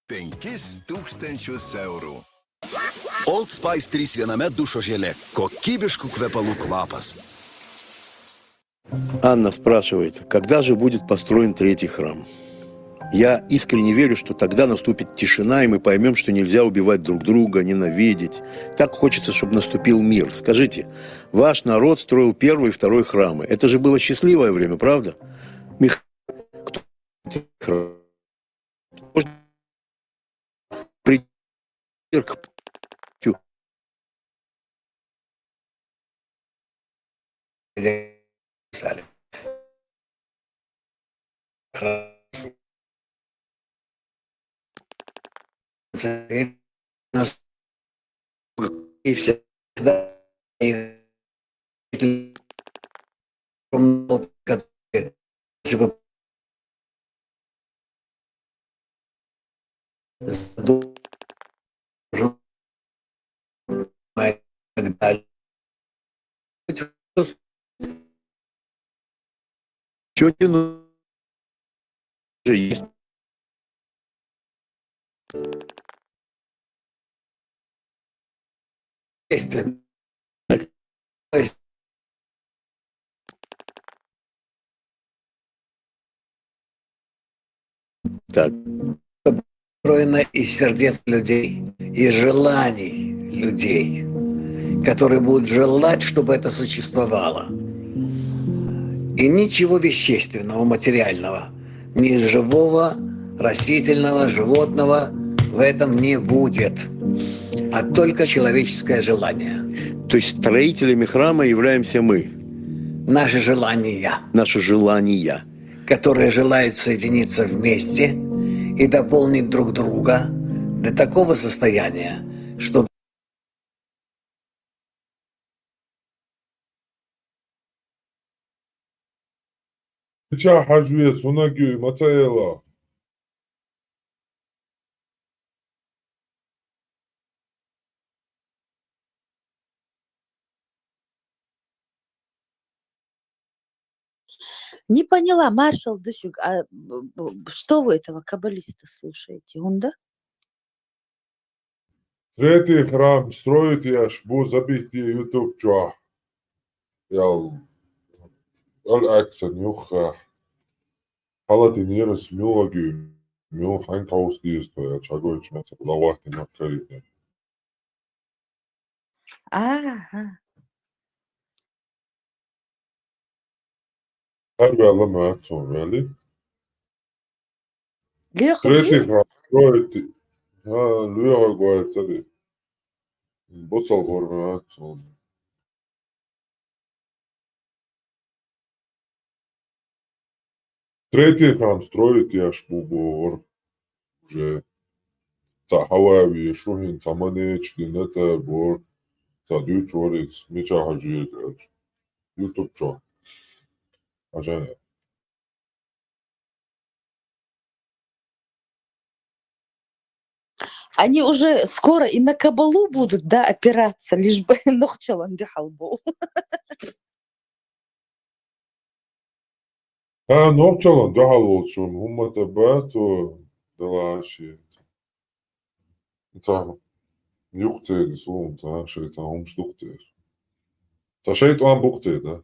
€5000. Old Spice 3 viename dušo želė. Kokybiškų kvepalų kvapas. Анна спрашивает, когда же будет построен третий храм? Я искренне верю, что тогда наступит тишина, и мы поймем, что нельзя убивать друг друга, ненавидеть. Так хочется, чтобы наступил мир. Скажите, ваш народ строил первый и второй храмы. Это же было счастливое время, правда? Кто храм? Может, пример к писали. И всегда Чего не нужно есть. Есть так. Построена из сердец людей, из желаний людей, которые будут желать, чтобы это существовало. И ничего вещественного, материального, ни живого, растительного, животного в этом не будет, а только человеческое желание. То есть строителями храма являемся мы. Наши желания. Наши желания. Которые желают соединиться вместе и дополнить друг друга до такого состояния, что Micha hajwe sunagyu matayela. Не поняла, маршал Дусюк, что вы этого каббалиста слушаете? Он, да? Третий храм строит яш, бу забить YouTube чуа. Ял акцент юха. Паладинерс мюлагю. Мю ханкаус дистоя. Чагоич меца лавахти макарит. Ага. Арвела мацун, вели? Леха, Третий храм строит. Люя говорит, цари. Бусал гормацун. Третий храм строит яш бубор. Уже ца хавави шухин цаманеч динета бор. Ца дючорец мича хажи. YouTube чо. Ажа. они уже скоро и на кабалу будут, да, опираться, лишь бы ногчалан дихалбол. Норчалан дахалолчун хумата бато далаши. Ца юхте сум ца шейта хумштукте. Ца шейтан букте, да.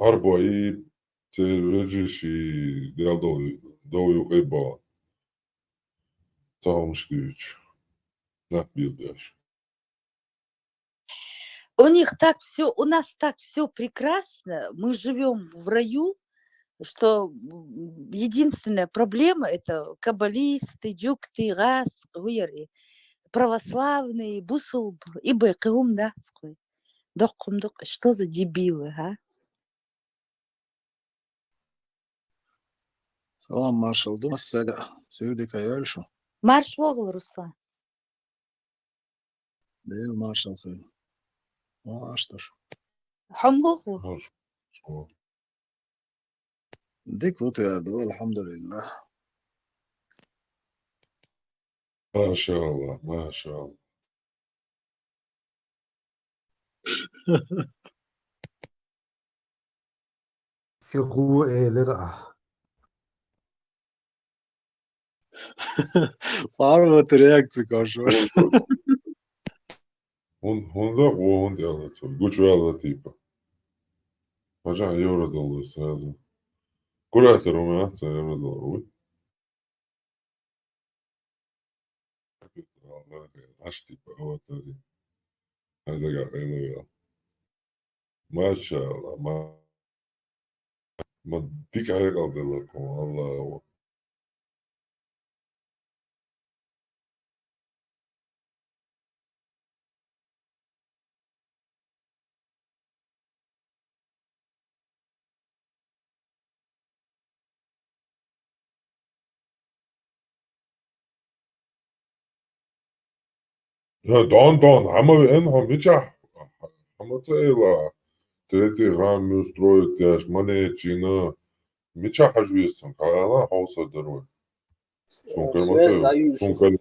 Арбо и те режиши делдою хеба. Ца хумштуч. На билдяш. У них так все, у нас так все прекрасно, мы живем в раю, что единственная проблема это каббалисты, джукты, газ, православные, бусул и бэкэум датской. Что за дебилы, а? Salam marshal Dumassaga, Südika Yölschu, Марш вогл, Руслан. Lil marshal fi. Ashtash. حموخو. Dik vutu ya du, alhamdulillah. ما شاء الله ما شاء الله. Figu lira. Farvat reakciju košos. Honda он делает. Гучвела типа. Ажа евродоллар сразу. Куратор у меня акция евродоллар. Аж типа вот это. Это как это. Машалла, ما ديك حاجة لكم الله. Дон, ама мича. Ама цела. Третий храм строит яш манечина. Мича хажуестон. Калана хауса дорой. Сумкер мацел. Сумкер.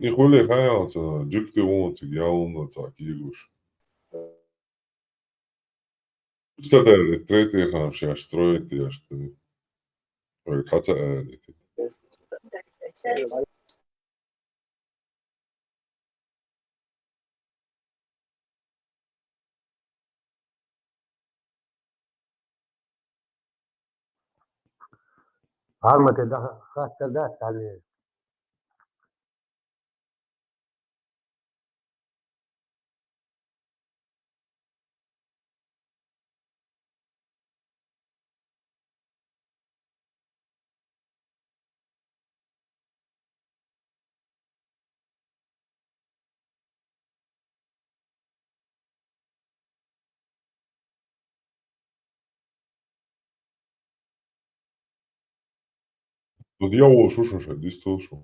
И хули хаяца. Джикти вонцик ялуна цак игуш. Sitä reittiä se stroitti ja sitten oli katse ääni. Harma teda hasta sale. No djavol slušaš, di slušao?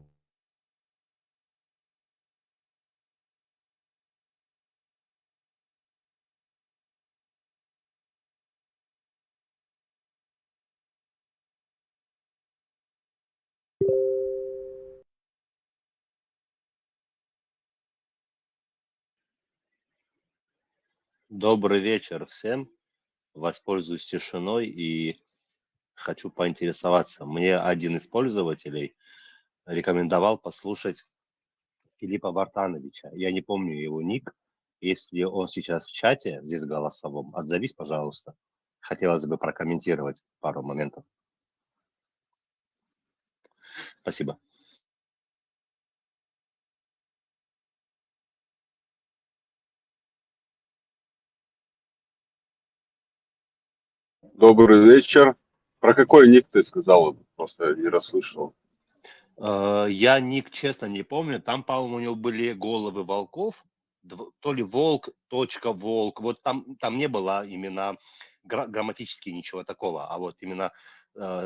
Добрый вечер всем. Воспользуюсь тишиной и хочу поинтересоваться. Мне один из пользователей рекомендовал послушать Филиппа Вартановича. Я не помню его ник. Если он сейчас в чате, здесь в голосовом, отзовись, пожалуйста. Хотелось бы прокомментировать пару моментов. Спасибо. Добрый вечер. Про какой ник ты сказал? Просто не расслышал. Я ник, честно, не помню. Там, по-моему, у него были головы волков. То ли волк, точка волк. Вот там не было именно грамматически ничего такого. А вот именно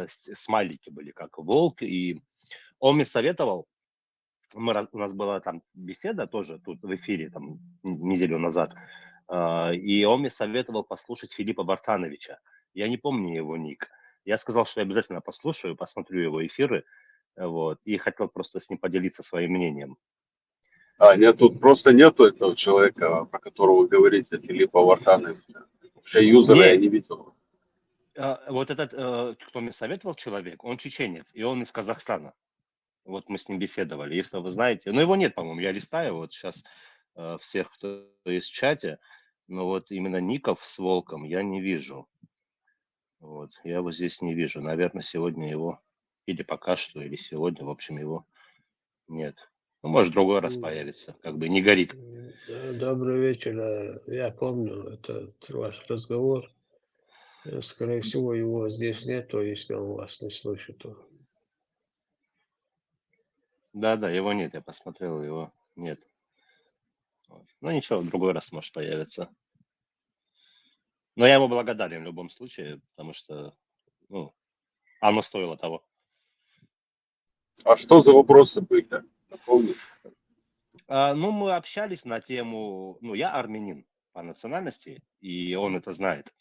смайлики были, как волк. И он мне советовал. У нас была там беседа тоже тут в эфире там неделю назад. И он мне советовал послушать Филиппа Вартановича. Я не помню его ник. Я сказал, что я обязательно послушаю, посмотрю его эфиры. Вот, и хотел просто с ним поделиться своим мнением. Нет, тут просто нету этого человека, про которого вы говорите, Филиппа Вартановича. Вообще юзера я не видел. Вот этот, кто мне советовал человек, он чеченец, и он из Казахстана. Вот мы с ним беседовали, если вы знаете. Но его нет, по-моему, я листаю вот сейчас всех, кто есть в чате, но вот именно ников с волком я не вижу. Вот, я его здесь не вижу. Наверное, сегодня его, или пока что, или сегодня, в общем, его нет. Ну, может, в другой раз появится, как бы не горит. Добрый вечер. Я помню этот ваш разговор. Скорее всего, его здесь нету, если он вас не слышит. То... Да, его нет, я посмотрел, его нет. Вот. Ну ничего, в другой раз может появиться. Но я ему благодарен в любом случае, потому что, ну, оно стоило того. А что за вопросы были? Напомни. Ну, мы общались на тему, ну, я армянин по национальности, и он это знает.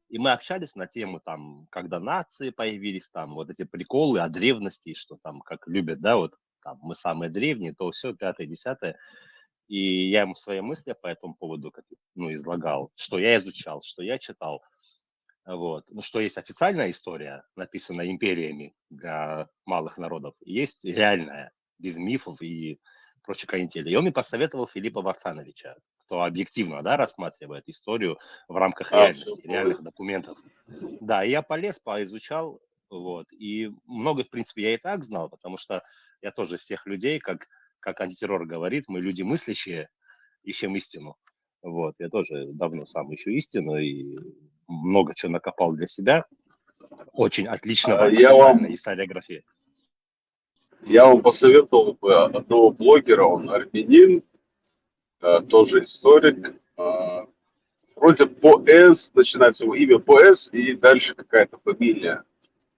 И мы общались на тему, там, когда нации появились, там, вот эти приколы о древности, что там, как любят, да, вот, там, мы самые древние, то все, 5-10. И я ему свои мысли по этому поводу, ну, излагал, что я изучал, что я читал. Вот. Ну, что есть официальная история, написанная империями для малых народов, есть реальная, без мифов и прочей канители. И он мне посоветовал Филиппа Вартановича, кто объективно, да, рассматривает историю в рамках реальности, реальных документов. Да, и я полез, поизучал, вот. И много, в принципе, я и так знал, потому что я тоже из тех людей, как антитеррор говорит, мы люди мыслящие, ищем истину. Вот, я тоже давно сам ищу истину и много чего накопал для себя. Очень отличного официальной историографии. Я вам посоветовал бы одного блогера, он армянин, тоже историк. Вроде по «С», начинается его имя по «С», и дальше какая-то фамилия.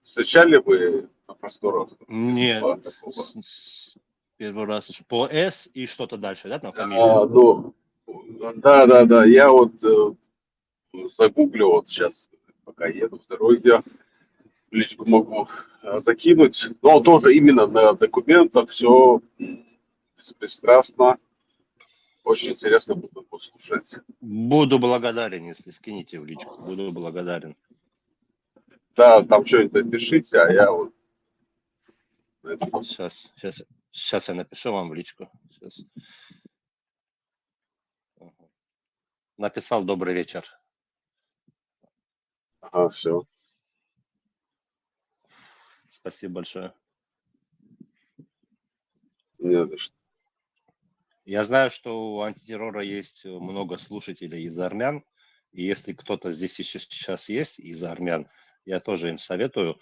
Встречали вы на просторах? Нет, первый раз. По «С» и что-то дальше, да, там фамилия? Ну, да. Я вот загуглю вот сейчас, пока еду в дороге, лишь бы могу закинуть. Но тоже именно на документах все беспристрастно. Очень интересно буду послушать. Буду благодарен, если скинете в личку. Буду благодарен. Да, там что-нибудь пишите, а я вот... Сейчас я напишу вам в личку. Сейчас. Написал добрый вечер. Ага, все. Спасибо большое. Не за что. Я знаю, что у антитеррора есть много слушателей из армян. И если кто-то здесь еще сейчас есть из армян, я тоже им советую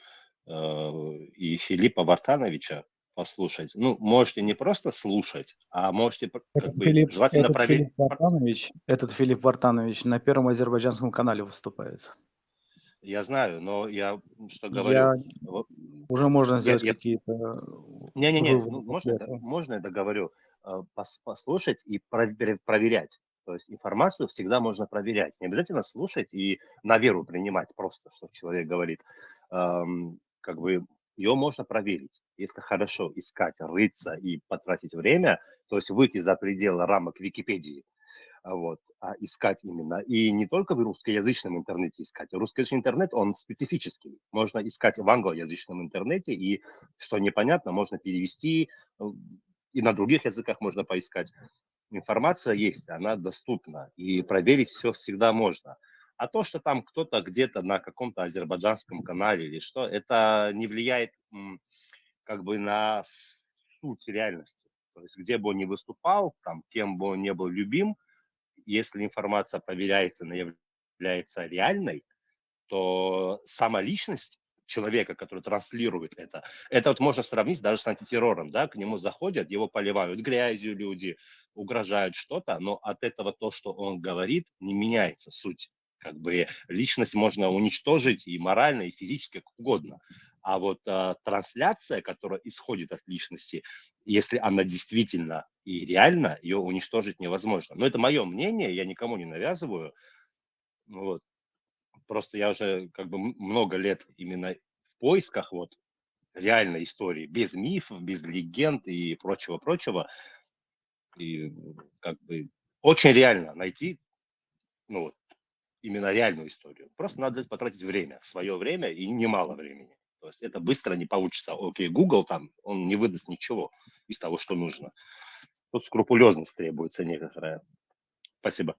и Филиппа Вартановича послушать. Ну, можете не просто слушать, а можете как бы желательно проверить. Этот Филипп Вартанович на Первом азербайджанском канале выступает. Я знаю, но я что Я говорю. уже можно сделать какие-то Не-не-не, выводы ну, после этого. можно я договорю, послушать и проверять. То есть информацию всегда можно проверять. Не обязательно слушать и на веру принимать просто, что человек говорит. Как бы ее можно проверить. Если хорошо искать, рыться и потратить время, то есть выйти за пределы рамок Википедии, вот, а искать именно. И не только в русскоязычном интернете искать. Русскоязычный интернет, он специфический. Можно искать в англоязычном интернете, и что непонятно, можно перевести, и на других языках можно поискать. Информация есть, она доступна, и проверить все всегда можно. А то, что там кто-то где-то на каком-то азербайджанском канале или что, это не влияет как бы на суть реальности. То есть где бы он ни выступал, там, кем бы он не был любим, если информация проверяется, она является реальной, то сама личность человека, который транслирует это вот можно сравнить даже с антитеррором, да, к нему заходят, его поливают грязью люди, угрожают что-то, но от этого то, что он говорит, не меняется суть. Как бы личность можно уничтожить и морально, и физически, как угодно. А вот трансляция, которая исходит от личности, если она действительно и реально, ее уничтожить невозможно. Но это мое мнение, я никому не навязываю. Вот. Просто я уже как бы много лет именно в поисках вот реальной истории, без мифов, без легенд и прочего-прочего. И как бы очень реально найти, ну, вот, именно реальную историю. Просто надо потратить время, свое время и немало времени. То есть это быстро не получится. Окей, Google там, он не выдаст ничего из того, что нужно. Тут скрупулезность требуется некоторая. Спасибо.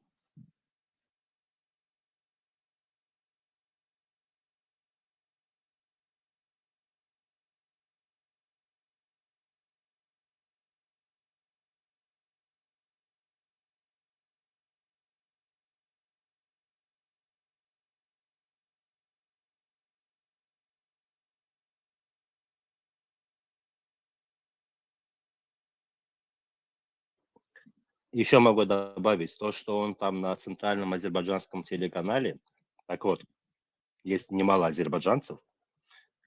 Еще могу добавить то, что он там на центральном азербайджанском телеканале. Так вот, есть немало азербайджанцев,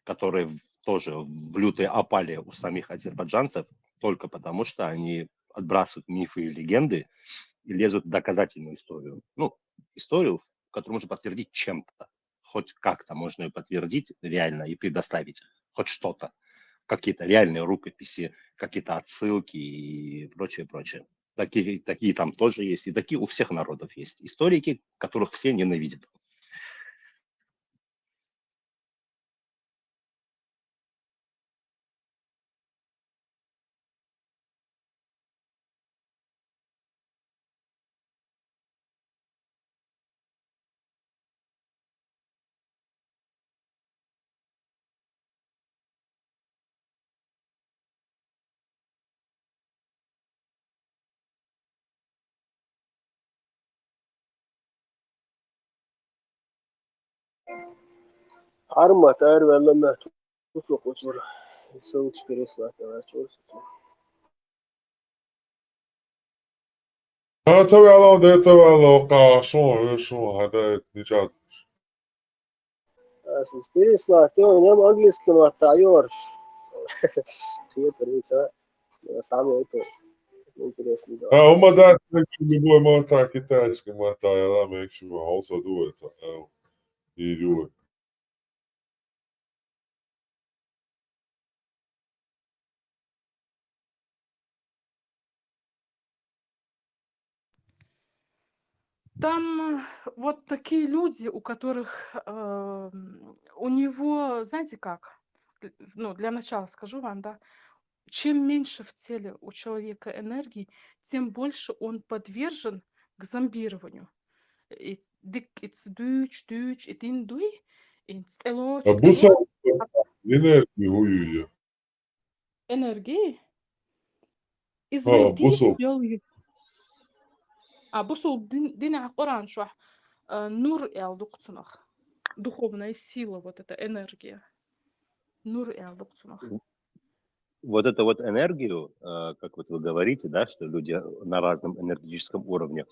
которые тоже в лютой опале у самих азербайджанцев, только потому что они отбрасывают мифы и легенды и лезут в доказательную историю. Ну, историю, которую можно подтвердить чем-то. Хоть как-то можно ее подтвердить реально и предоставить хоть что-то. Какие-то реальные рукописи, какие-то отсылки и прочее, прочее. Такие там тоже есть. И такие у всех народов есть. Историки, которых все ненавидят. Arma tayar valla mahcup وقصور يسوي переслать переслать он я английском оттаёшь это рыца самое это интересно да Uma dá que boa montar que tá que matar ela meio que uma alça duas e duas. Там вот такие люди, у которых у него, знаете как, ну, для начала скажу вам, да, чем меньше в теле у человека энергии, тем больше он подвержен к зомбированию. Dik iets duwtje, het in doei, iets А bu saat enerji uyuyor. Энергии Ha, bu изведи saat. бусул дин Коран шух нур эл дукцунах. Духовная сила, вот эта энергия. Нур эл дукцунах. Вот эту вот энергию, как вот вы говорите, да, что люди на разном энергетическом уровне,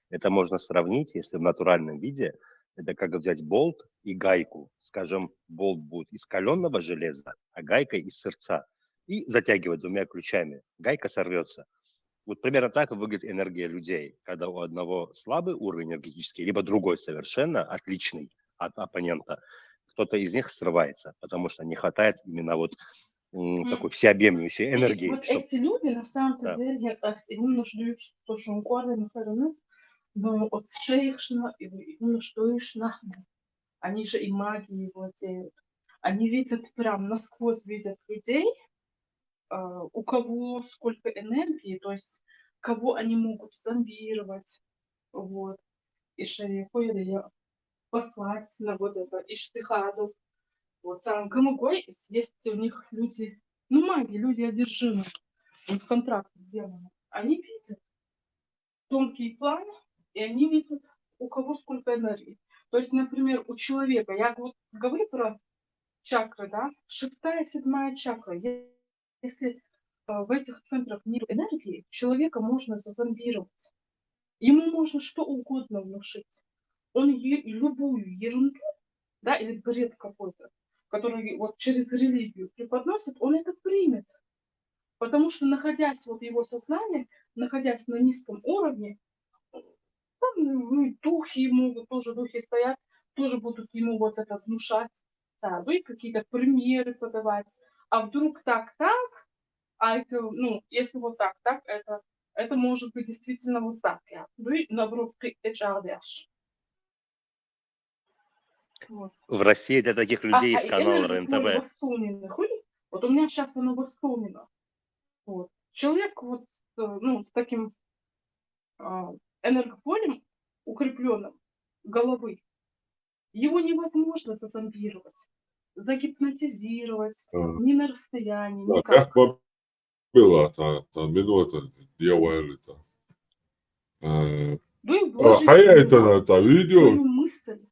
это можно сравнить, если в натуральном виде, это как взять болт и гайку. Скажем, болт будет из каленого железа, а гайка из сырца. И затягивать двумя ключами. Гайка сорвется. Вот примерно так выглядит энергия людей, когда у одного слабый уровень энергетический, либо другой совершенно отличный от оппонента. Кто-то из них срывается, потому что не хватает именно вот такой всеобъемлющей энергии. Вот чтоб- эти люди, на самом-то Да. деле, им нужны то, что он корень, но от шейхшна и что они же и магией владеют. Они видят прям насквозь, видят людей, у кого сколько энергии, то есть кого они могут зомбировать, вот, и шейху или послать на вот это иштихаду. Вот сам Камугой, есть у них люди, ну маги, люди одержимые, у них контракт сделан. Они видят тонкий план, и они видят, у кого сколько энергии. То есть, например, у человека, я вот говорю про чакры, да, 6-я, 7-я чакра. Если в этих центрах нет энергии, человека можно зазомбировать. Ему можно что угодно внушить. Он любую ерунду, да, или бред какой-то, который вот через религию преподносит, он это примет. Потому что, находясь вот в его сознании, находясь на низком уровне, там духи могут, тоже духи стоят, тоже будут ему вот это внушать, да, и какие-то примеры подавать. А вдруг так, а это, ну, если вот так, это может быть действительно вот так. Ja. Ну, наоборот, вот. В России для таких людей есть канал энергия моя РЕН-ТВ. восполнена. Вот у меня сейчас оно восполнено. Вот. Человек вот, ну, с таким энергополем укрепленным головы, его невозможно зазомбировать, загипнотизировать ни на расстоянии, Da, никак. kako bila ta minuta djevojčica. Ну и A вложить Haya je to туда na ta video, свою мысль.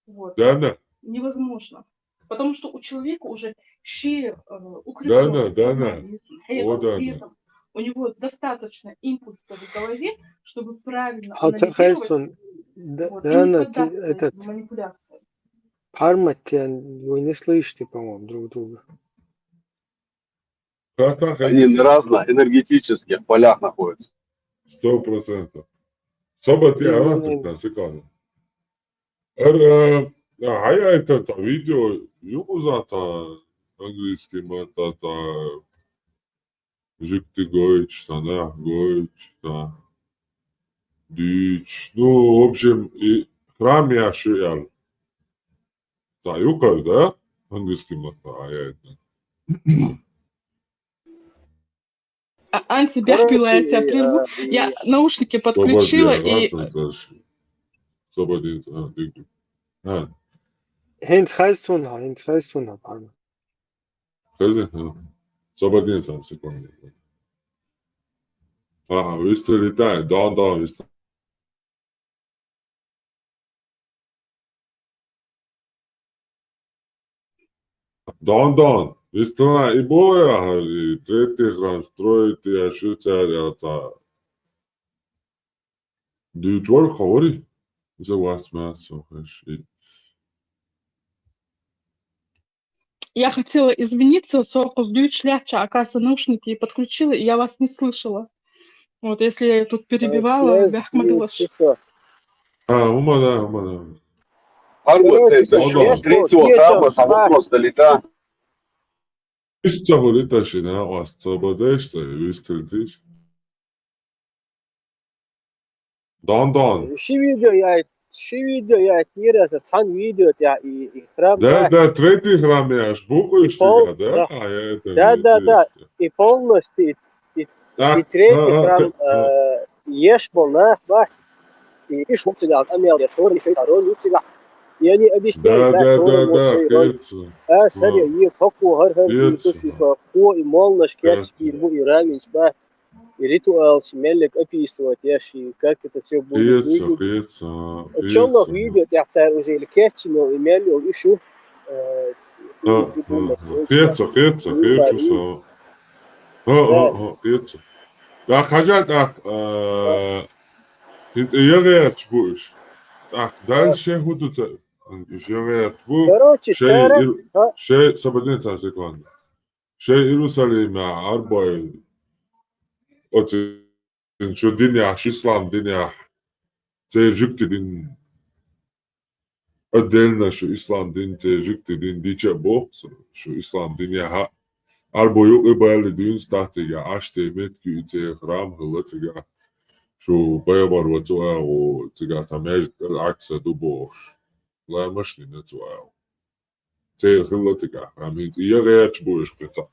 Вот. da, Невозможно. Потому что у человека уже da, укрепленное da, сознание. o da, При этом у него достаточно импульсов в голове, чтобы правильно Хотя анализировать Хайсон, вот, и не поддаться этот этим манипуляциям. Парматян, вы не слышите, по-моему, друг друга. Как Они на разных энергетических полях находятся. 100%. Sobat je anacrtan se kaže. Haya je ta video, upoznata angliski ta Žikti Gojić, ta ne, Gojić, ta Dić, ну, в общем, и храм я шиял. Ta yukarıda, angliski Haya это. Антибяхбила, я тебя прерву. Я наушники подключила и... Sobat, ha. Heinz Хайстунha, Парма. Kaže, sobat insan sekunde. Aha, vi ste li taj, da, vi ste. Dan, vi ste i boja, i tretji hram strojiti, a šućarja, ta. Du čvor govori? Za vas maso, Я хотела извиниться, Сокус Дюйчляча, оказывается, наушники подключила, и я вас не слышала. Вот, если я тут перебивала, Бяхмадылаш. Умада. Арма, ты с третьего храма само просто лета. Из того леташи на вас, сободешься, ви сте летиш. Don. شي فيديو يا تيرا تفهم فيديو تاع إخرام Da tretji hram je, bukuš ga, da? Да. И полностью и третий храм يشمل بس إيش ممكن أمير يشور يشيل رول يتسع يعني أبيستي Da, kjecu. سريع يفكوا هر يكشف قوة مالناش كاتش بيربو يراوينش بس ريتوال شمالك أبيسوات ياشي как это все будет выглядеть. إن شاء الله فيديو تحتاج وزي الكاتش إنه إيميل أو إيشو Kjecu. Kjecu. Da, kažem tak, يغير بوش دальше будут يغير بو شيء سبعين سكوند شيء يروساليم أربعة أتين شو دنيا إسلام دنيا تجيك دين أدلنا شو إسلام دين تجيك دين ديشة بوكس شو إسلام دنيا ها أربعة يقبل دين ستاتيا عشتة متكي تغرام هلتيا شو بيبر وتواه وتجا ثماج العكس دوبوش لا مش نتواه تير خلا تجا عمين يغير بوش قطع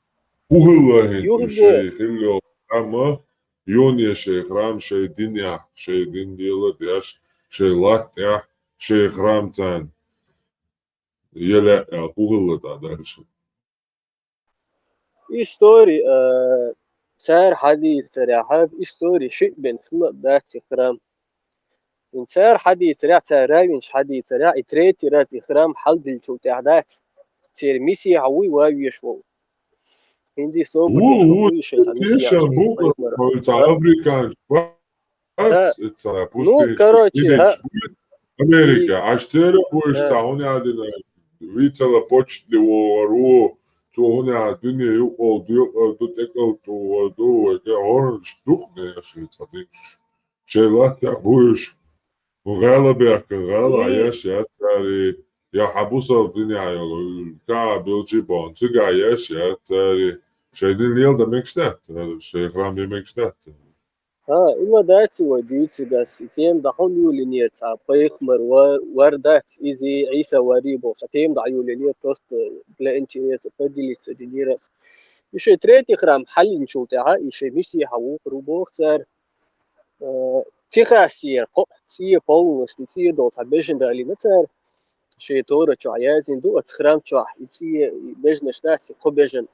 وهلا هين شيء خلو أما يوني شيء خرام شيء دنيا شيء دين ديلا دياش شيء لات يا شيء خرام تان يلا وهلا تعداش إستوري سار حديث صراحة إستوري شيء بين خلق ذات إخرام إن سار حديث صراحة راوينش حديث صراحة إتريتي رات إخرام حل دلشو تعدات سير ميسي عوي واويشو هندي صوب دلشو شيء تيشا بوكر أفريكان ну короче Америка عشتري بوش تاوني عدنا ويتلا почти ورو تونا دنيا يقول دو تكل دو هون شدوخنا شيء صديقش شيلات يا بوش وغالبا غالا يا شاتاري يا حبوسة الدنيا يا كعب الجبان تجا يا شاتاري شيدين ليل ده مكشنات شيء رامي مكشنات إما دات وديت بس تيم دحون يولينير تاع بيخمر وردات إزي عيسى وريبو فتيم دع يولينير توست بلا انتيريس بدلي سجليرس إيش تريتي خرام حل نشوف تاعها إيش ميسي حوق روبو خسر تيخا سير قو سير بولوس سير دوت بيجن دالي مثلا شيء تورا شو عيازين دو خرام شو يتسي بيجنش ناس قو بيجن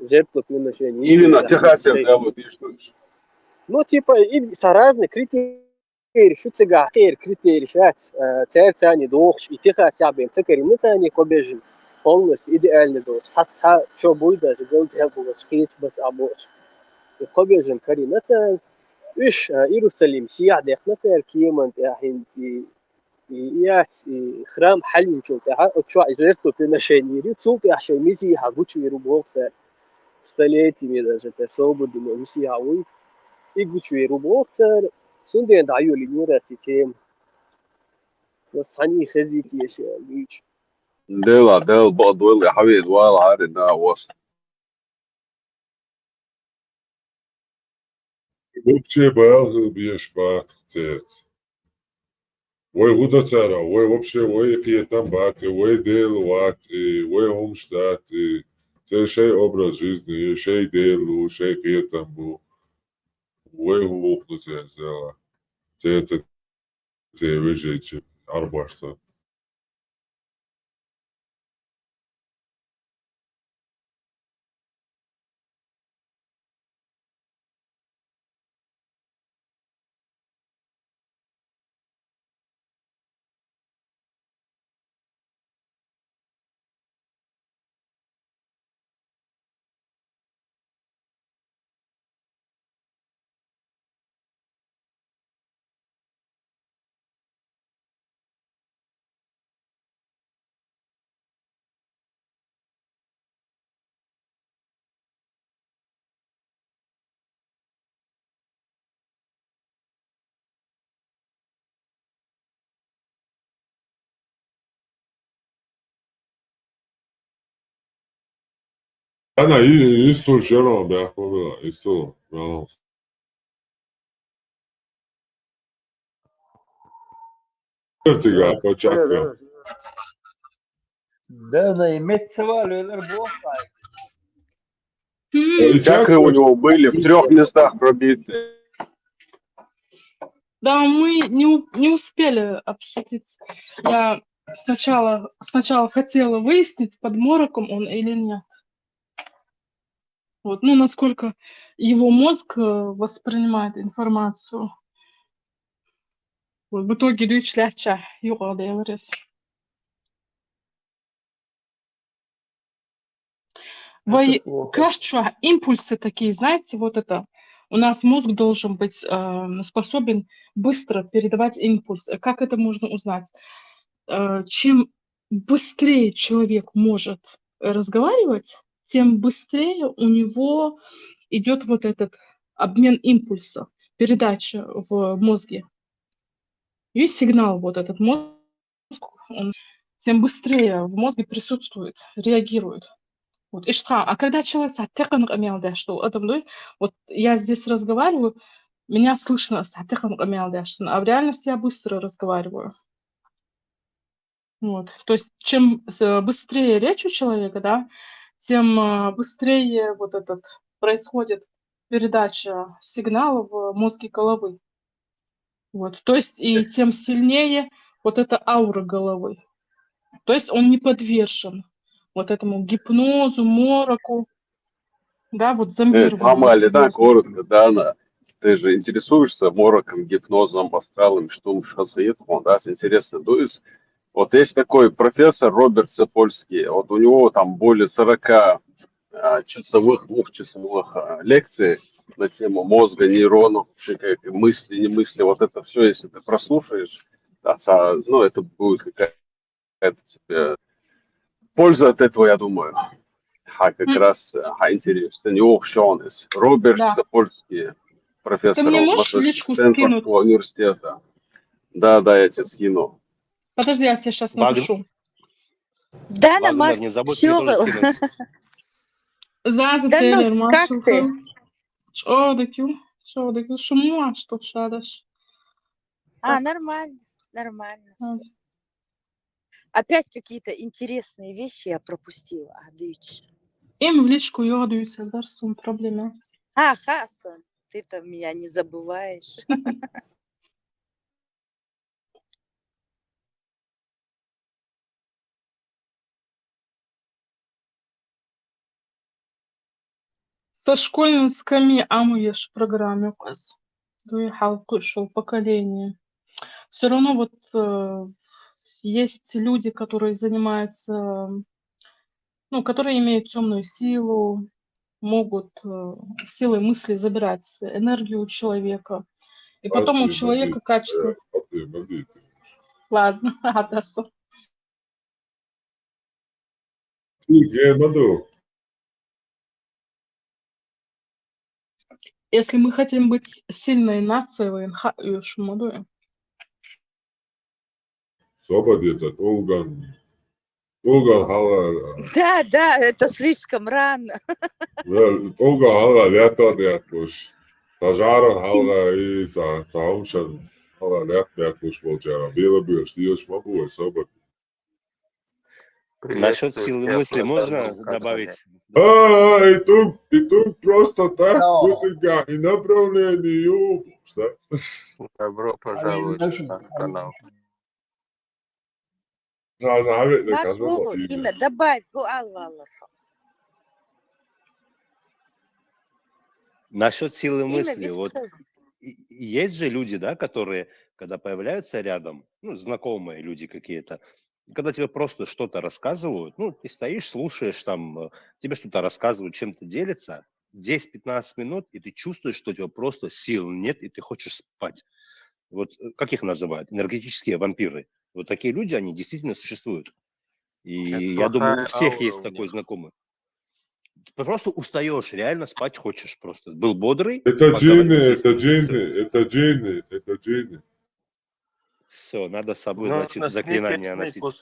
زيرتو كلنا شيء Именно Техасия делают, и что ж. Ну, типа, и разные критерии, что цыга, критерии, сейчас, церцани, дохш, и тихо сябем, цикари, мы цани кобежим, полностью идеальный дохш, что будет даже, голд было, скрыть бас обоч, и кобежим, кари, нацан, إيش إيروساليم سياح ديخنا تير كيمان تاعهنتي يات خرام حل نشوف تاعها أتشوا إزرتو تنا شينيري تصوت يا شيميسي هاقوش يروبوك تاع استليتي ميدا جت صوب الدنيا ميسي هاوي يقوش يروبوك تاع سندين دعيو ليورا في كيم بس هني خزيتي يا شيخ بيش ديل بقدول يا حبيبي والله عارف إنها وصل вообще боялся бьешь бацет ой гуда цара ой вообще ой какие там баты ой дел ват ой умштат це шей образ жизни шей делу шей какие там был ой глухну це взяла це выжечь арбашта Ana isto želimo da isto Hercegā pačakā. Да, на иметь валюлер бухать. И Чакры у него были в 3 местах пробиты. Да, мы не успели обсудить. Я сначала хотела выяснить, под мороком он или нет. Вот, ну, насколько его мозг воспринимает информацию. Вот, в итоге речь легче юралдейлерис. Вы кажется, импульсы такие, знаете, вот это. У нас мозг должен быть способен быстро передавать импульс. Как это можно узнать? Чем быстрее человек может разговаривать, тем быстрее у него идет вот этот обмен импульсов, передача в мозге. Есть сигнал, вот этот мозг, он тем быстрее в мозге присутствует, реагирует. Вот, а когда человек что вот я здесь разговариваю, меня слышно, а в реальности я быстро разговариваю. Вот. То есть чем быстрее речь у человека, да, тем быстрее вот этот происходит передача сигнала в мозге головы. Вот. То есть и тем сильнее вот эта аура головы. То есть он не подвержен вот этому гипнозу, мороку, да, вот зомбированию. Амали, да, коротко, да, ты же интересуешься мороком, гипнозом, астралом, что да, интересно. То есть вот есть такой профессор Роберт Сапольский, вот у него там более 40 часовых, двухчасовых лекций на тему мозга, нейронов, мысли, не мысли, вот это все, если ты прослушаешь, ну, это будет какая-то тебе польза от этого, я думаю. Как раз интересно, не общался. Роберт Сапольский, профессор Стэнфордского университета. Да, я тебе скину. Подожди, я тебе сейчас напишу. Да, Вагнер, не забудь мне тоже скинуть. Заза как ты? Что шадаш? Нормально, нормально. Опять какие-то интересные вещи я пропустила. Адыч. Им в личку йодуются, да, сум проблемы. Хасон, ты-то меня не забываешь. Со школьниками амуешь программе указ. Шел поколение. Все равно вот есть люди, которые занимаются, ну, которые имеют темную силу, могут силой мысли забирать энергию у человека. И потом у человека качество... Ладно, Адаса. Если мы хотим быть сильной нацией, Да, это слишком рано. Насчет силы мысли можно добавить? И тут просто так, и направление, Добро пожаловать на канал. Наш Вову, Инна, добавь Гуалвалар. Насчет силы мысли, вот есть же люди, да, которые, когда появляются рядом, ну, знакомые люди какие-то, когда тебе просто что-то рассказывают, ну, ты стоишь, слушаешь, там, тебе что-то рассказывают, чем-то делятся, 10-15 минут, и ты чувствуешь, что у тебя просто сил нет, и ты хочешь спать. Вот как их называют? Энергетические вампиры. Вот такие люди, они действительно существуют. И я думаю, у всех есть такой знакомый. Ты просто устаешь, реально спать хочешь просто. Был бодрый. Это джинны. Все, надо с собой, значит, заклинание носить. В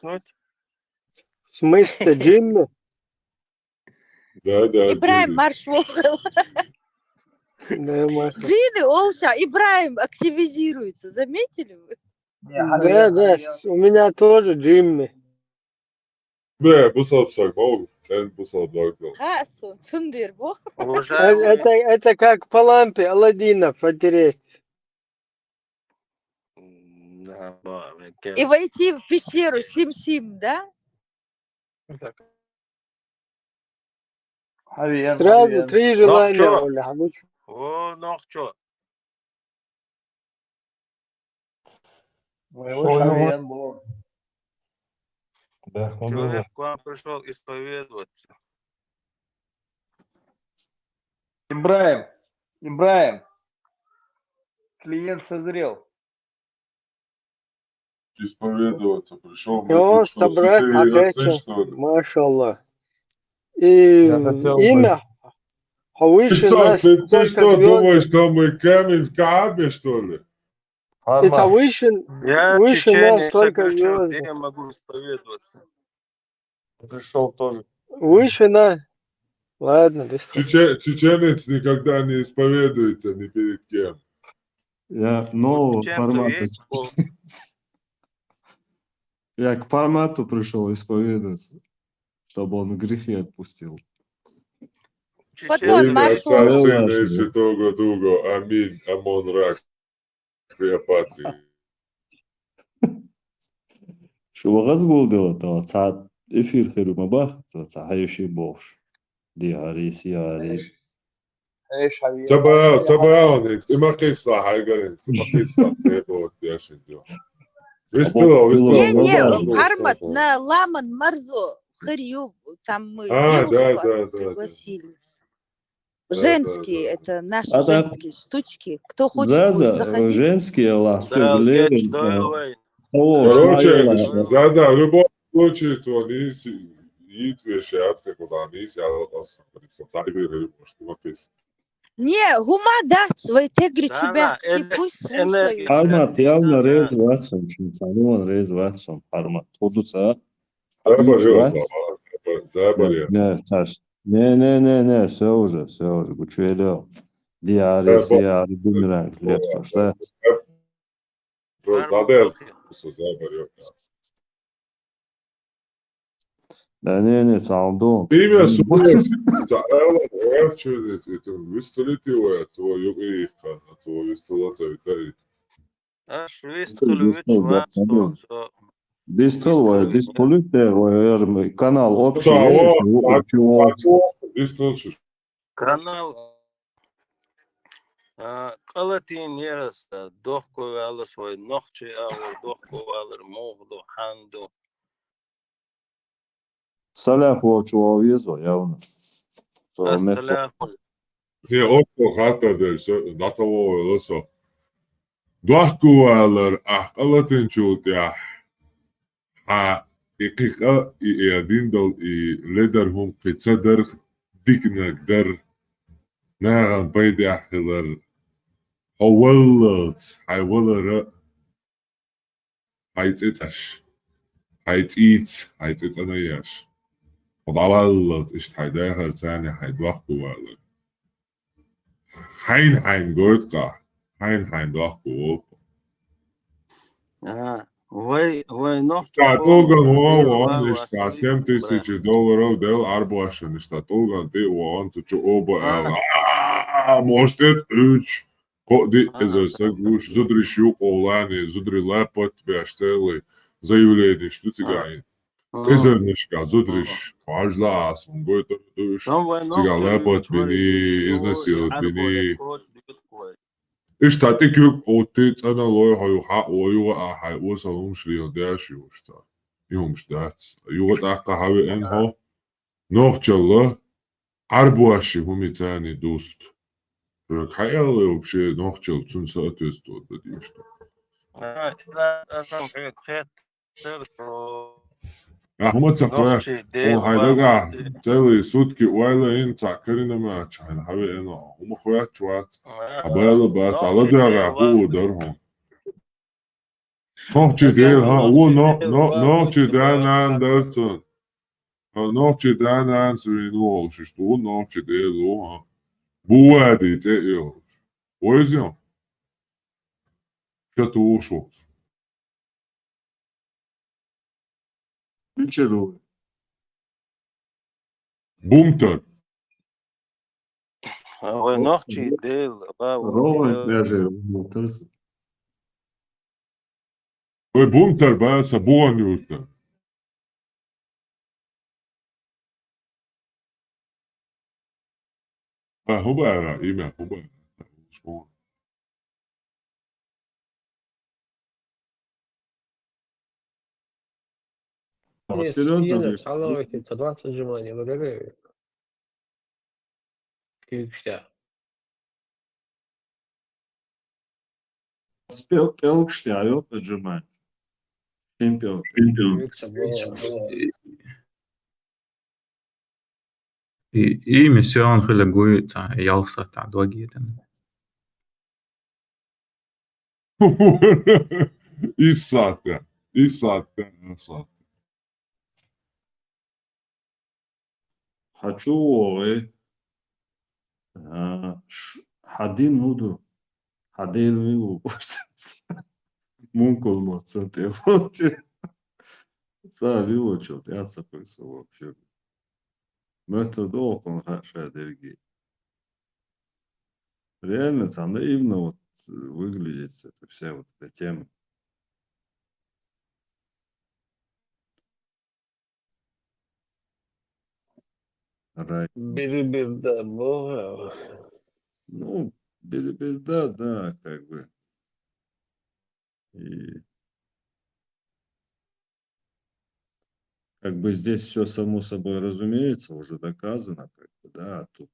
смысле, джинны? Да. Ибраим Маршвогл. Джинны, Олша, Ибраим активизируется. Заметили вы? Да, у меня тоже Джимми. Да, бусалцак, мол, бусалцак. Хасун, сундир, бо. Уважаемый, Это как по лампе Аладдина потереть. да, И войти в пещеру Сим-Сим, да? Сразу 3 желания, Нохчо, Оля. о, нохчо. Что Да, Человек к вам пришел исповедоваться. Ибраим, клиент созрел. Исповедоваться пришел, мы Его тут что, собрать святые отцы, ответил, что ли? машаллах. И Я хотел бы... имя Ты выше что, нас ты столько что, звезд. думаешь, что мы камень в Каабе, что ли? Это Арман, выше Я нас чеченец, столько согрешил, где звезд. я могу исповедоваться? пришел тоже. Выше нас. Ладно, без Чеченец никогда не исповедуется ни перед кем. Я У нового чеченцев формата. есть пол. Я к формату пришел исповедоваться, чтобы он грехи отпустил. Фотон, Во имя Отца, маршал. Сына и Святого Духа. Аминь. Амон Рак. Клеопатрии. شو غزبول دو ساعات إفير خير ما باخ ساعة هايشي بوش دي هاري سياري ايش حبيبي Цабаонец, има кисла, хайгаренц, има кисла. Ебот, я шедю. Вистило. Не, Армат на Ламан Марзо, Харью, там мы девушку пригласили. Женские, это наши женские штучки. Кто хочет, будет Заза, заходить. женские ла, все Да, глерин. Короче, да, в любом случае, то они вещат, как вот они может, има кисла. Не, гума дать свои тегри Да, тебя, да, пусть слушают. Армат явно рез ватсон, чинцануан рез ватсон, Армат. Ходуца, Абиш ватс. Не, Саш. Не, все уже, гучуэлео. Диари, сиари, бумеранг, лепсо, что? Да не, саундон. Имя вистолітіває твою іхка, твою вистолотові. Аш вистолович ватсон. Дистол, канал общий. Канал Калатин Ераста, Дохко Алла свой Нохчи Алла, Дохко Алла Могду, Ханду. Салях волчуовезо, явно. Ассалям. Не, отко хатадel, на того лосо. Дохко Алла, Калатин чултя. А икика и адиндал и ледерхум пицадер дикнагдер. Наган байдяхилер. Ховаллац, хайвалара. Хайцицаш. Хайцицанаяш. Ховаллац, ишт хайдахар цани хайдвахку валла. Хайн гойдка. Хайн дохку. Вой Нохчи. Штатулган вон, ишта $7000 дел арбуашен. Штатулган ты вон, цучу оба. Может, 3. Коди ezersak зудришью колани, зудри лапот бештели, заявление, что цыгане. Ezernишка, зудриш, важлас, он будет душ, цыга лапот бини, изнасилует бини. И штаты кюк оты цена лой хаю ха ою хай осалум шлио дэши ушта. Юм штац. Югот ака хави энхо. Нохчалла арбуаши хумицани дуст. Хайаллы вообще нохчал цун соответствует, потому что. Хумацахва, он хайдага целые сутки уайла ин цакарина мач, хайн хави эно, хумахуя чуат, абайла бац, аладага ху дархом. Нохчи дел, нохчи данан дарцун. Нохчи данан свинул, что нохчи дел, бувadi те ел. Поезем. Что ты ушел? Ничего. Бунтер. אבל נוחצ'י דל, באו, Ровно даже мутился. Ой, бунтер, ба, сабуан юрта. هو بقى имя, هو بقى. Нет, Серьезно Вена, ли? салавати, 20 отжиманий, говорю. Күйікшті. Спел пелкшти, а yok отжимать. Чемпион. Күйікші бол. iyi missioon خيلا قوي تاع يالصة تاع دواقيتن İssaat'ta. İssaat'ta. Хочу حدين نودو حدين نودو ممكن ما تصدق Салют, я цепился вообще. Метод окон шадерги. Реально там наивно вот выглядит эта вся вот эта тема. Бери-бери-да, бога. Ну, бери-бери-да, да, как бы. И как бы здесь все само собой разумеется, уже доказано, как бы, да, тут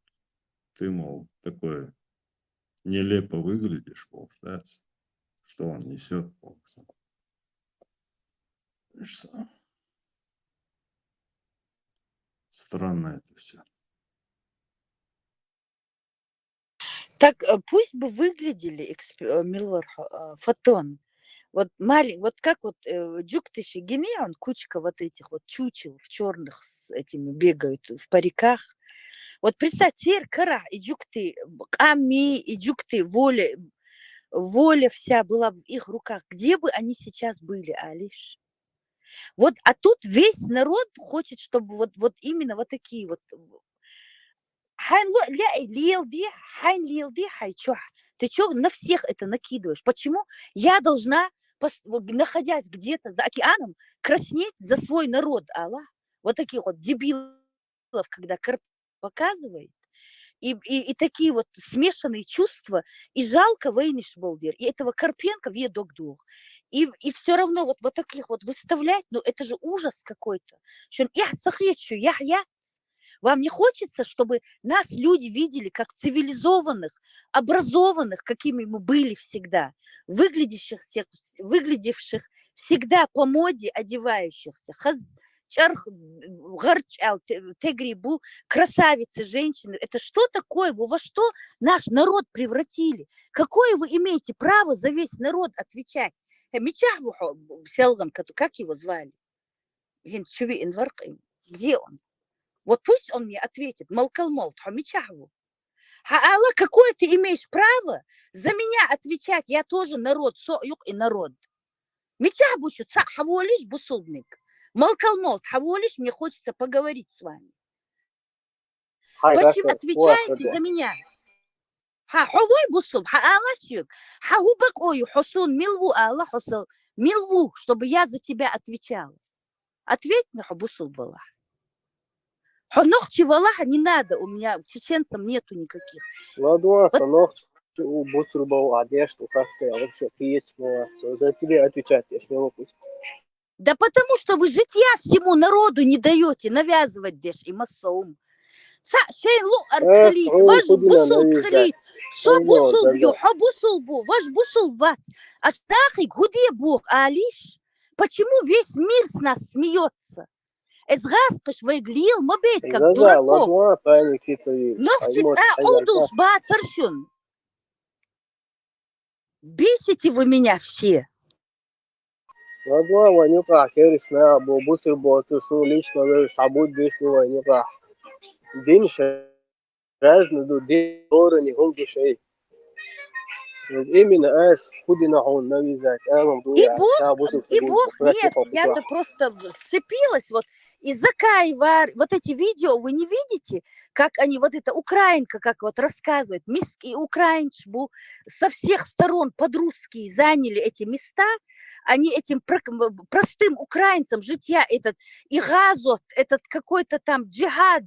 ты, мол, такое нелепо выглядишь, мол, да, что он несет, мол, сам. Странно это все. Так пусть бы выглядели Милвар Фотон. Вот маленький, вот как вот Джуктыши Гинеон, кучка вот этих вот чучел в черных с этими бегают в париках. Вот представь, теперь кара и Джукты, Ами и Джукты, воля вся была в их руках. Где бы они сейчас были, Алиш? Вот, а тут весь народ хочет, чтобы вот именно вот такие вот. Ты что на всех это накидываешь? Почему я должна, находясь где-то за океаном, краснеть за свой народ, Аллах? Вот таких вот дебилов, когда показывает. И такие вот смешанные чувства. И жалко Вейниш Болдер. И этого Карпенко ведок-дух. И все равно вот таких вот выставлять, ну это же ужас какой-то. Вам не хочется, чтобы нас люди видели как цивилизованных, образованных, какими мы были всегда, выглядевших всегда по моде, одевающихся, тегрибу, красавицы, женщины. Это что такое? Вы во что наш народ превратили? Какое вы имеете право за весь народ отвечать? Как его звали? Где он? Вот пусть он мне ответит. Малкалмолт, хамичахву. Аллах, какое ты имеешь право за меня отвечать? Я тоже народ, союк и народ. Мичахбучу, хаволиш бусулбник. Малкалмолт, хаволиш, мне хочется поговорить с вами. Почему отвечаете за меня? Хавой бусулб, хааласюк. Хавубак ою, хусун милву, Аллах, хусул милву, чтобы я за тебя отвечала. Ответь мне, хабусулб, Аллах. Ногти валаха не надо, у меня чеченцам нету никаких. За тебя отвечать, я ж не могу. Да потому что вы житья всему народу не даете навязывать деш и массоум. Ваш бусул тхалит, со бусул бью, ха бусул бу, ваш бусул вац. Астахи, гуде Бог, Алиш? Почему весь мир с нас смеется? Эзгаскаш выглил, мобит, как дураков. Нохчица аудус бацаршун. Бесите вы меня все. Ладно, Ванюка, кересна, бусул боту, лично сабут бесну Ванюка. День разный, день не гонки шей. именно эс худина он навязать, И Бог, нет, я-то просто сцепилась, вот, из-за Кайвар, вот эти видео, вы не видите, как они, вот эта украинка, как вот рассказывает, и украинчбу со всех сторон под-русские заняли эти места, они этим простым украинцам житья, этот и газот, этот какой-то там джихад,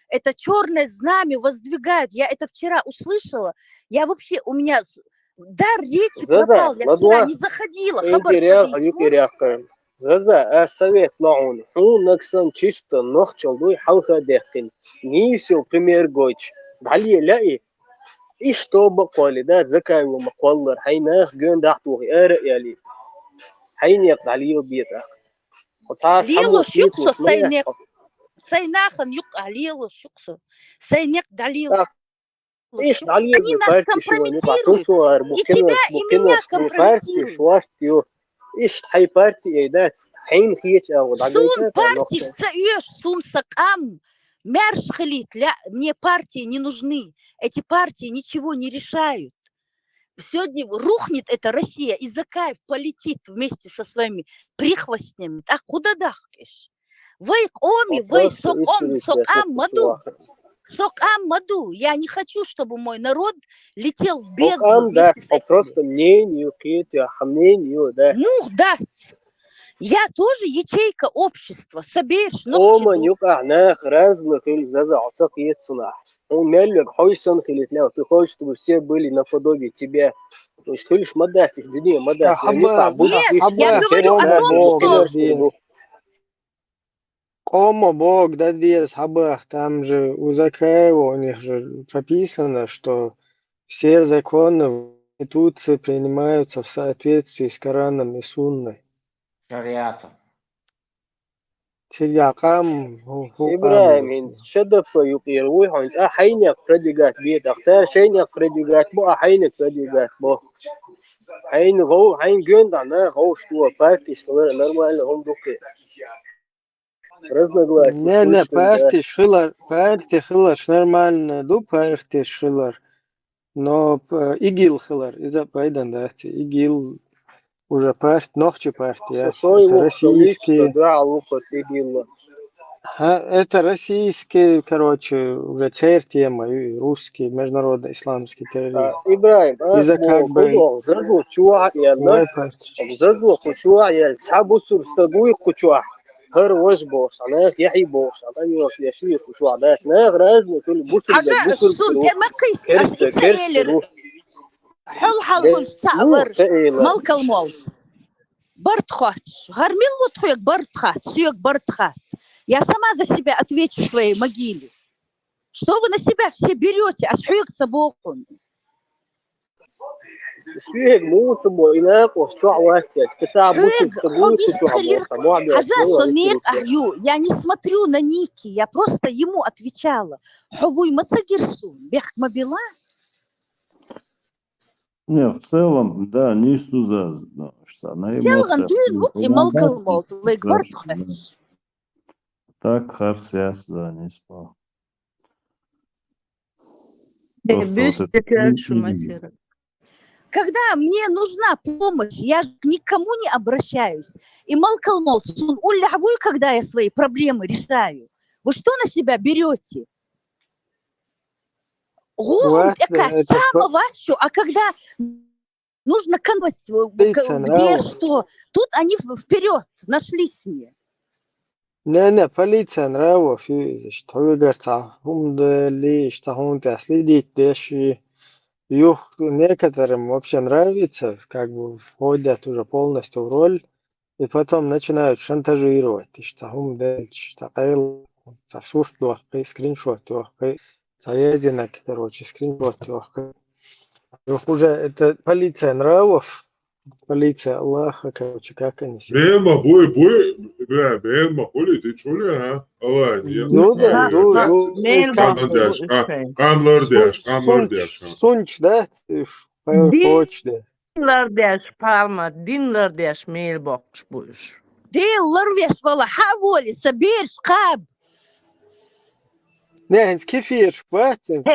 это черное знамя воздвигают. Я это вчера услышала, я вообще, у меня дар речи пропал, я вчера не заходила. زازا السويت لعون حون نكسن تشيست نخشل دوي حلقة داخل نيسيو بريمير جوتش بحالي لاقي إيش تو بقولي ده زكاي ومقولر حيناخ جون دعتو غيارق يالي حين يقضى عليه بيتا وصاص حمو شيكسو سيناخن يقع ليلو شيكسو سينيق دليل إيش عليه بفارتي شو نبعتوسو بكنا بفارتي شواستيو إيش حي بارتي إيدات حين خيش أو Сун партии вцаешь, сун сакам, мерш халит, мне партии не нужны. Эти партии ничего не решают. Сегодня рухнет эта Россия, и Закаев полетит вместе со своими прихвостнями. Так куда дахкешь? Вейк оми, вейк сокам маду. Сокам маду. Я не хочу, чтобы мой народ летел в бездну вместе с этими. Просто мнению, мнению, да. Ну, дать. Я тоже ячейка общества. Соберешь, Ома нюка нах разных или зазался кьецуна. Он мелек хойсон хилитлял. Ты хочешь, чтобы все были наподобие тебя. То есть ты лишь мадать, их дни мадать. Нет, я говорю о том, что... Кома Бог дадес хабах, там же у Закаева у них же прописано, что все законы Конституции принимаются в соответствии с Кораном и Сунной. Шариатом. إبراهيم شدف يقير ويحون أحينك فردقات بيت أختار شينك فردقات بو أحينك فردقات بو حين غو حين جند عنا غو شتوى بارتي شتوى نرمال هم دوكي Не, партии хилар, нормально, ду партии хилар, но ИГИЛ хилар, из-за пайдан, да, ИГИЛ уже партия, ногче партия, российские. Это российские, короче, уже тема, русский, международный исламский терроризм. إبراهيم إذا как бы زادوا شوع يلا زادوا خشوع يلا سحبوا سرستقوي خشوع هر وش بوش أنا يحي بوش أنا يوش يشوي خشوع ده أنا غرازنا كل بوسر ما قيس أسئلة حل صعبر ملك الموت Бартхач, гармил твоек Бартхат, сёк Бартхат. Я сама за себя отвечу в своей могиле. Что вы на себя все берете, а сёк собаку? سويق مو سبوا إناق وشوع واحد كتاب بوسر سبوا Я не смотрю на ники, я просто ему отвечала. Ховуй мацагирсу, бех мобила. Не, в целом, да, не стуза, на эмоциях. И малкалмол, так, харсяс, да, не спал. Когда мне нужна помощь, я же к никому не обращаюсь. И малкалмол, улявуй, когда я свои проблемы решаю. Вы что на себя берете? А когда нужно конвать, где что, тут они вперед нашлись мне. Не, полиция нравилась, что говорится, что он следит, некоторым вообще нравится, как бы входят уже полностью в роль, и потом начинают шантажировать, что он такой, скриншот, Заединок, короче, скриншот. Уже это полиция нравов, полиция Аллаха, короче, как они себя. Бема, бля, бема, хули, ты чули, а? Аллах, Камлардяш. Сунч, да? Почте. Dinlerdeş parma, dinlerdeş mail bakmış. Dinlerdeş valla havoli, sabir, şkab. Не, кефир, хватит.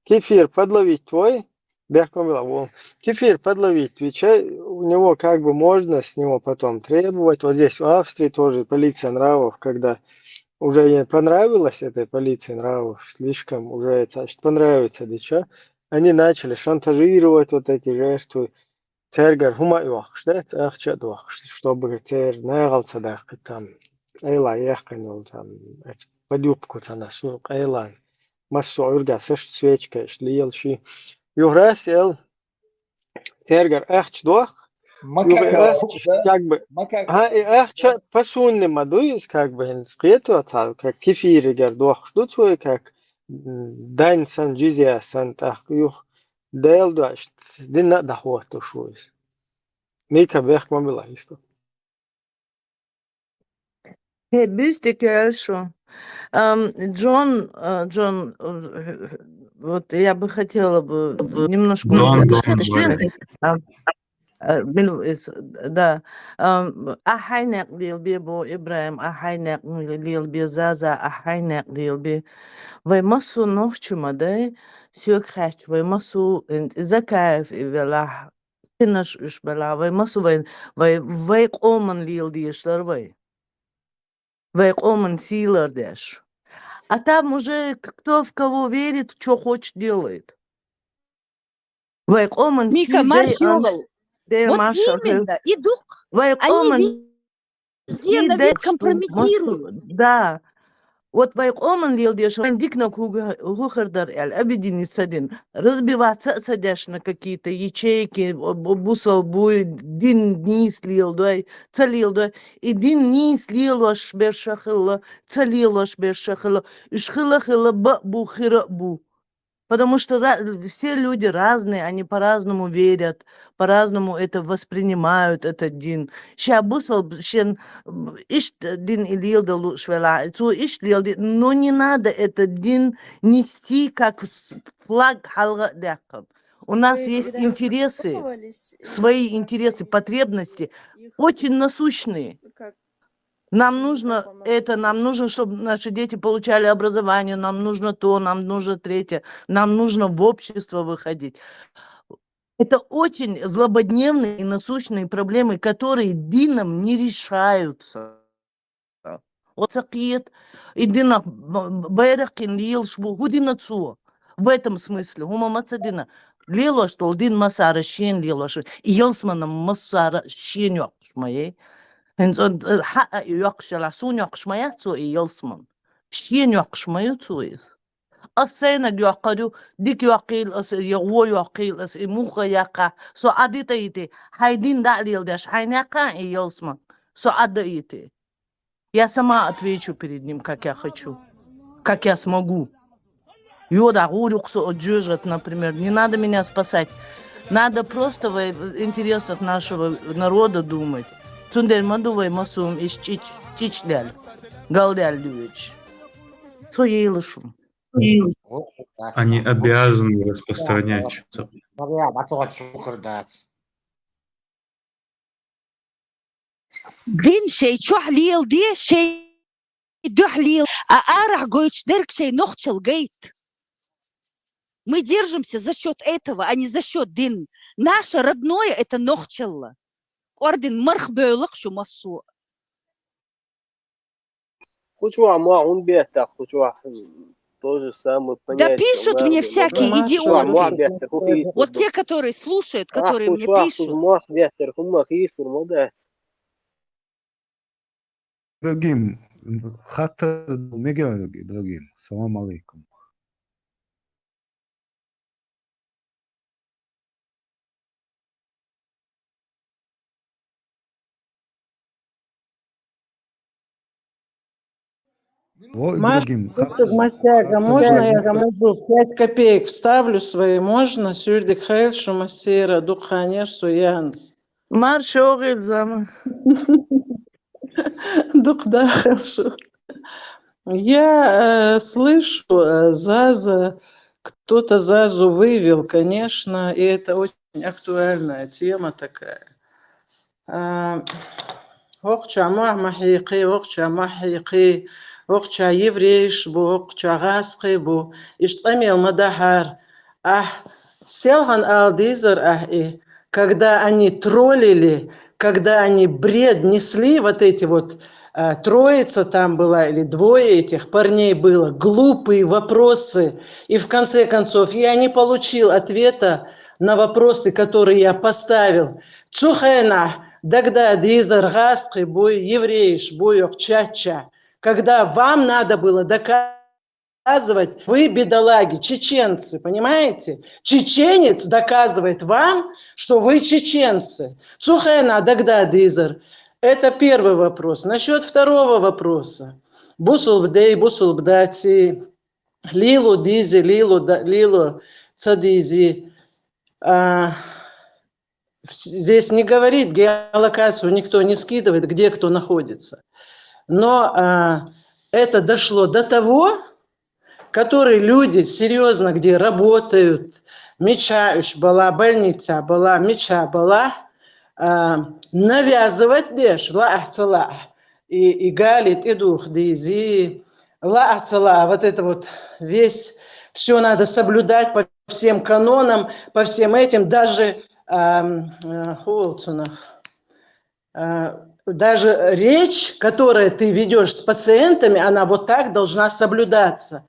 Кефир подловить твой? Бехмамилов, кефир подловить, отвечай, у него как бы можно с него потом требовать. Вот здесь в Австрии тоже полиция нравов, когда уже ей понравилось этой полиции нравов, слишком уже, значит, понравится, да чё, они начали шантажировать вот эти жертвы. Цергар хума юах, да, церчат юах, чтобы цер нагался, да, там, эйла ехканул, там, подюбку, там, насу, эйла, массу урга, сэш свечка, шлиел, ши. Юграс ел, цергар эхч дуах, эхч, как бы, эхча пасунный мадуис, как бы, инскрету, как кефиригер дуах, что твой, как дань сан джизия сан тах, юх, дейл дуаш, дина дахуату шуис. Mika Bergman isto. Büste Кельшу. Джон, вот я бы хотела бы немножко да. Ахайнек лилби бо Ибраим, ахайнек лилби Заза, ахайнек лилби. Вай масу нохчума, да? Сюкхач, вай масу закаев и велах. Тинаш уж бела, вай масу вай оман лилди шларвай. Вай оман силар деш. А там уже кто в кого верит, что хочет, делает. Вай оман Мика, маршевал. Вот Маша, именно, и дух, они везде на вид компрометируют. Да. Вот вайк оман лилдеш, вайн дикна хухардар эль, абидини садин, разбиваться садяш на какие-то ячейки, бусал буй, дин низ лилдой, цалилдой, и дин низ лилош бершахилла, цалилош бершахилла, ишхилла бу. Потому что все люди разные, они по-разному верят, по-разному это воспринимают, этот дин. Ща бусал, щен иш дин илил да лушвела, но не надо этот дин нести как флаг халга дякан. У нас есть интересы, свои интересы, потребности, очень насущные. Нам нужно это, нам нужно, чтобы наши дети получали образование, нам нужно то, нам нужно третье, нам нужно в общество выходить. Это очень злободневные и насущные проблемы, которые дином не решаются. Вот сакиет, и дина байракин лил шбу, гудина цуа. В этом смысле, хума мацадина, лило что дин масара щен лило что, и елсманом масара щен моей. حق يقش لسون يقش ما يحتو يلسمن شين يقش ما يتويز السنة يقرو ديك يقيل أس يغو يقيل أس موخ يقع سو عديت يتي هايدين داليل داش هايناقا يلسمن سو عديتي я сама отвечу перед ним, как я хочу, как я смогу. Йода гурюксу отжужат, например, не надо меня спасать, надо просто в интересах нашего народа думать. Тундер мадувай масум иш чичлял, галдял дюич. Со ейлышум. Они обязаны распространять что-то. دين شيء شحليل دي شيء دحليل أرح قويتش درك شيء نخشل جيت. Мы держимся за счет этого, а не за счет дин. Наше родное это нохчелла. Орден мархбейлок шумасу. Хучуа он бета, хучуа то же самое понятие. Да пишут мне всякие идиоты. Вот те, которые слушают, которые мне пишут. Дорогим, хата мегероги, дорогим. Салам алейкум. Масяга, можно я скажу? 5 копеек вставлю свои, можно? Сюрдик хайл шумасера, духанеш суянс. Марш огильзам. Дух, да, хорошо. Я слышу, Заза, кто-то Зазу вывел, конечно, и это очень актуальная тема такая. Окча махмахиqi, окча махиqи, окча еврейш бу, окча гаски бу, иштамил мадахар, Селган Алдизер, когда они троллили, когда они бред несли, вот эти вот троица там была, или двое этих парней было, глупые вопросы. И в конце концов я не получил ответа на вопросы, которые я поставил. Цухена, дагда дизер гаски буй евреиш буйок чача. Когда вам надо было доказывать, вы бедолаги, чеченцы, понимаете? Чеченец доказывает вам, что вы чеченцы. Цухена, дагда дизер. Это первый вопрос. Насчет второго вопроса. Бусулбдей, бусулбдати, лилу дизи, лилу цадизи. Здесь не говорит геолокацию, никто не скидывает, где кто находится. Но это дошло до того, которые люди серьезно, где работают, мечаешь была, больница была, меча была, навязывать деш, ла-ахцала, и галит, и дух, дизи, ла-ахцала, вот это вот весь, все надо соблюдать по всем канонам, по всем этим, даже даже речь, которую ты ведешь с пациентами, она вот так должна соблюдаться.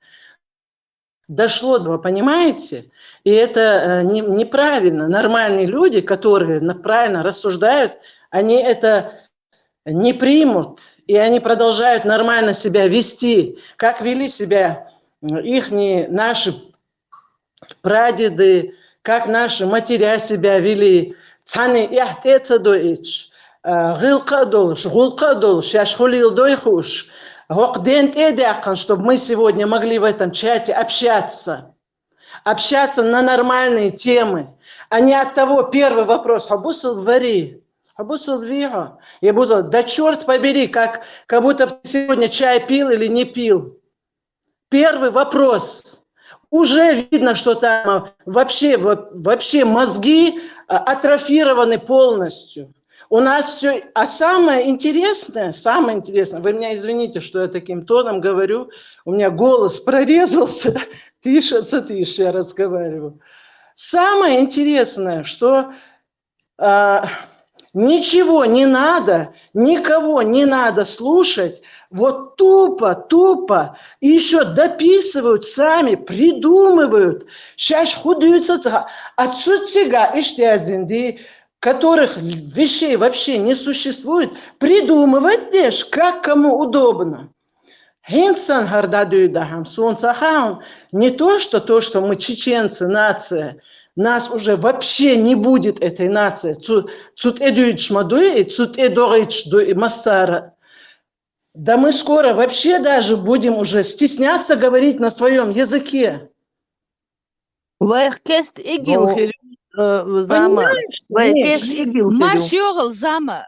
Дошло до, понимаете? И это неправильно. Нормальные люди, которые правильно рассуждают, они это не примут. И они продолжают нормально себя вести, как вели себя наши прадеды, как наши матеря себя вели. Цаны яхтеца доич, гилкадолш, гулкадолш, яшхулил дойхуш. Чтобы мы сегодня могли в этом чате общаться на нормальные темы, а не от того первый вопрос. Абусул вари, абусул вига. Я буду, да черт побери, как будто ты сегодня чай пил или не пил. Первый вопрос. Уже видно, что там вообще мозги атрофированы полностью. У нас все, а самое интересное, вы меня извините, что я таким тоном говорю, у меня голос прорезался, тише я разговариваю. Самое интересное, что ничего не надо, никого не надо слушать, вот тупо, и еще дописывают сами, придумывают, сейчас худаются, отсутствия иштязинди, которых вещей вообще не существует, придумывать деш, как кому удобно. Не то, что мы чеченцы, нация, нас уже вообще не будет этой нации. Да мы скоро вообще даже будем уже стесняться говорить на своем языке. Маршёгл, Зама,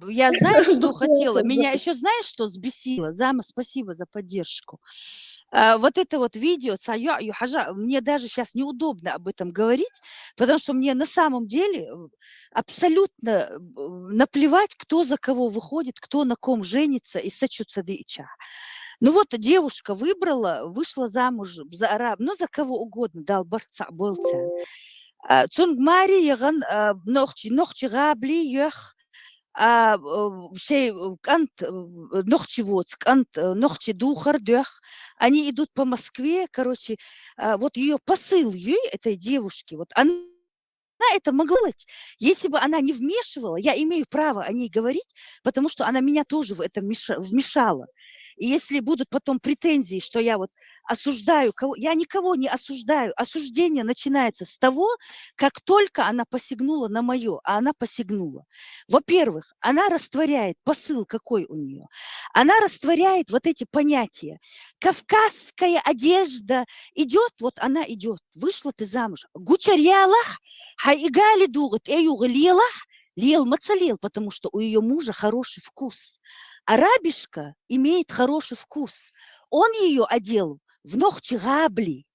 я знаю, что хотела. Меня еще знаешь, что взбесило? Зама, спасибо за поддержку. Вот это вот видео, мне даже сейчас неудобно об этом говорить, потому что мне на самом деле абсолютно наплевать, кто за кого выходит, кто на ком женится и сачутся дича. Ну вот девушка вышла замуж за араб, за кого угодно, дал борца, болца. Цунгмари яган нохчи габли ях нохчи духар дях. Они идут по Москве, короче, вот ее посыл этой девушки, вот она это могла быть. Если бы она не вмешивала, я имею право о ней говорить, потому что она меня тоже в это вмешала. И если будут потом претензии, что я вот осуждаю кого, я никого не осуждаю. Осуждение начинается с того, как только она посягнула на мое, а она посягнула. Во-первых, она растворяет посыл, какой у нее. Она растворяет вот эти понятия. Кавказская одежда идет, вот она идет. Вышла ты замуж. Гучарьялах, хайгали дугат, эюгалилах, лел мацалел, потому что у ее мужа хороший вкус. Арабишка имеет хороший вкус. Он ее одел в ногчи габли,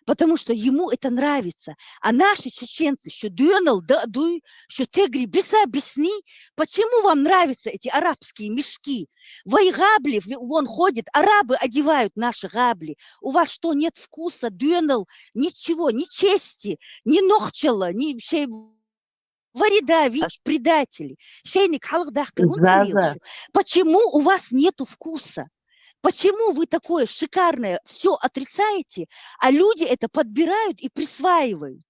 потому что ему это нравится. А наши чеченцы, что дюнал, да, дуй, что тегри, биса, объясни, почему вам нравятся эти арабские мешки? Вы габли, вон ходит, арабы одевают наши габли. У вас что, нет вкуса, дюнал, ничего, ни чести, ни нохчела, ни вообще варида, предатели. Шейник халхдах, Заза. почему у вас нету вкуса? Почему вы такое шикарное все отрицаете, а люди это подбирают и присваивают?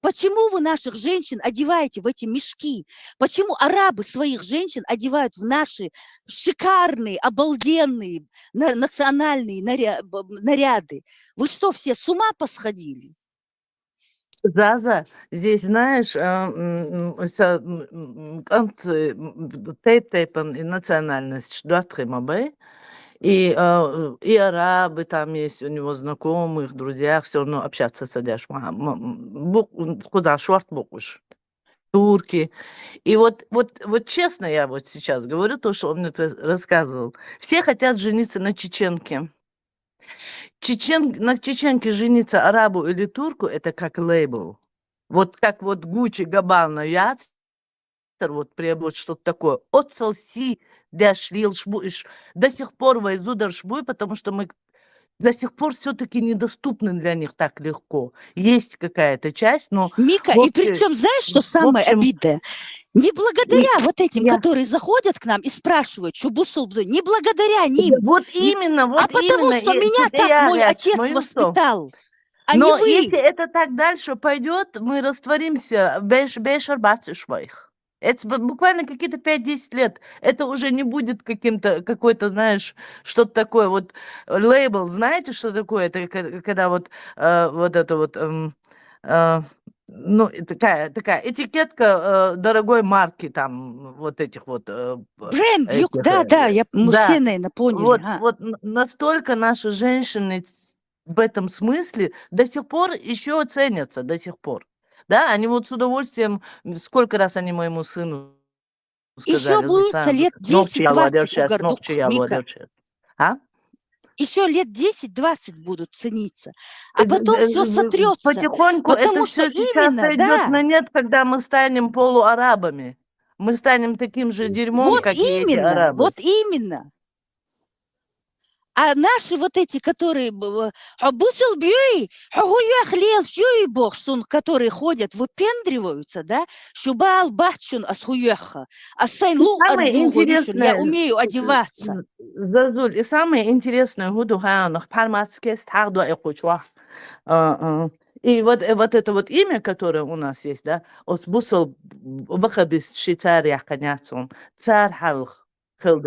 Почему вы наших женщин одеваете в эти мешки? Почему арабы своих женщин одевают в наши шикарные, обалденные, национальные наряды? Вы что, все с ума посходили? Заза, здесь, знаешь, тейп-тейпан и национальность, и арабы там есть, у него знакомых, друзьях, все равно общаться садишь. Куда шварт букуш? Турки. И вот честно я вот сейчас говорю то, что он мне рассказывал. Все хотят жениться на чеченке. На чеченке жениться арабу или турку – это как лейбл. Вот как вот Гуччи, Габбана, Яц, вот приобрет что-то такое. Отцелси, дяшлил, шбуиш. До сих пор войзудар шбуй, потому что мы до сих пор все-таки недоступны для них так легко. Есть какая-то часть, но... Мика, и причем знаешь, что самое обидное? Не благодаря вот этим, которые заходят к нам и спрашивают, что бусулбду, не благодаря ним. Вот именно, вот а потому именно. что меня так мой отец воспитал, а но не вы. если это так дальше пойдет, мы растворимся. Это буквально какие-то 5-10 лет. Это уже не будет какой-то, знаешь, что-то такое. Вот лейбл, знаете, что такое? Это когда вот это вот... ну, такая этикетка дорогой марки, там, вот этих вот... Бренд, да, мы все, наверное, поняли. Вот настолько наши женщины в этом смысле до сих пор еще ценятся, до сих пор. Да, они вот с удовольствием, сколько раз они моему сыну сказали. Еще будет лет 10-20 Мика. А? Еще лет 10-20 будут цениться, а потом все сотрется. Потихоньку потому это что все сейчас именно, идет на нет, когда мы станем полуарабами. Мы станем таким же дерьмом, вот как и эти именно, арабы. вот именно. А наши вот эти, которые, которые ходят, выпендриваются, да, шубал бахчун асхуеха, асайнлу я умею одеваться. Зазуль, и самое интересное, и вот это вот имя, которое у нас есть, да, Осбусл Бахабис Швейцария, конечно, царь Халх. Они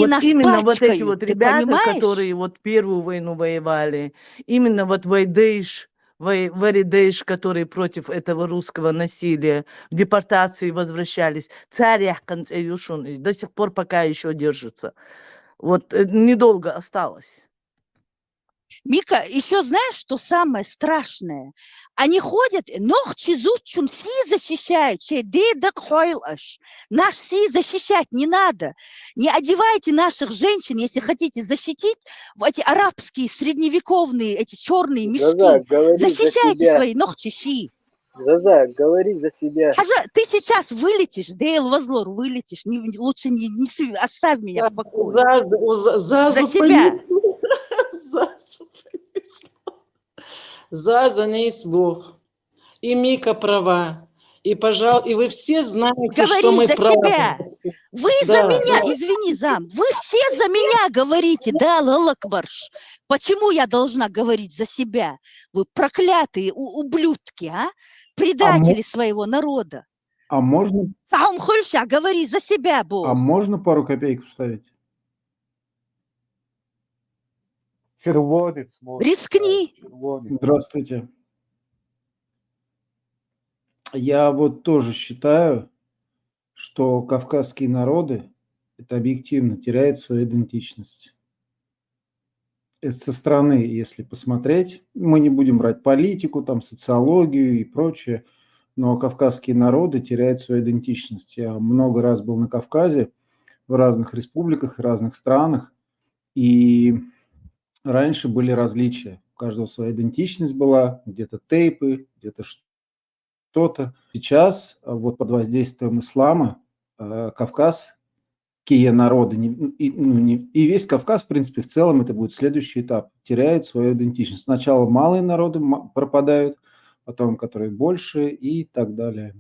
нас именно пачкают, вот эти вот ты ребята, понимаешь? которые вот Первую войну воевали, именно вот Варидейш, которые против этого русского насилия, в депортации возвращались, царь Яхканцеюшун до сих пор пока еще держится. Вот недолго осталось. Мика, еще знаешь, что самое страшное? Они ходят, нох чизучум си защищают, наш си защищать не надо. Не одевайте наших женщин, если хотите защитить, в эти арабские средневековные, эти черные мешки. Защищайте свои нохчищи. Заза, говори за себя. Ты сейчас вылетишь, Дейл Вазлор, вылетишь. Лучше не оставь меня в покое. За себя. Заза не из Бог. И Мика права. И, пожалуй, и вы все знаете, говори что мы за правы. себя. Вы за меня, извини, зам, вы все за меня говорите, да, Лалакбарш. Почему я должна говорить за себя? Вы проклятые ублюдки, а? Предатели своего народа. А можно... Сам Хольша, говори за себя, Бог. А можно пару копеек вставить? Рискни. Здравствуйте. Я вот тоже считаю, что кавказские народы, это объективно, теряют свою идентичность. Это со стороны, если посмотреть, мы не будем брать политику, там, социологию и прочее, но кавказские народы теряют свою идентичность. Я много раз был на Кавказе, в разных республиках, в разных странах, и раньше были различия. У каждого своя идентичность была, где-то тейпы, где-то что-то. Сейчас вот под воздействием ислама кавказские народы и весь Кавказ, в принципе, в целом это будет следующий этап, теряют свою идентичность. Сначала малые народы пропадают, потом которые больше и так далее.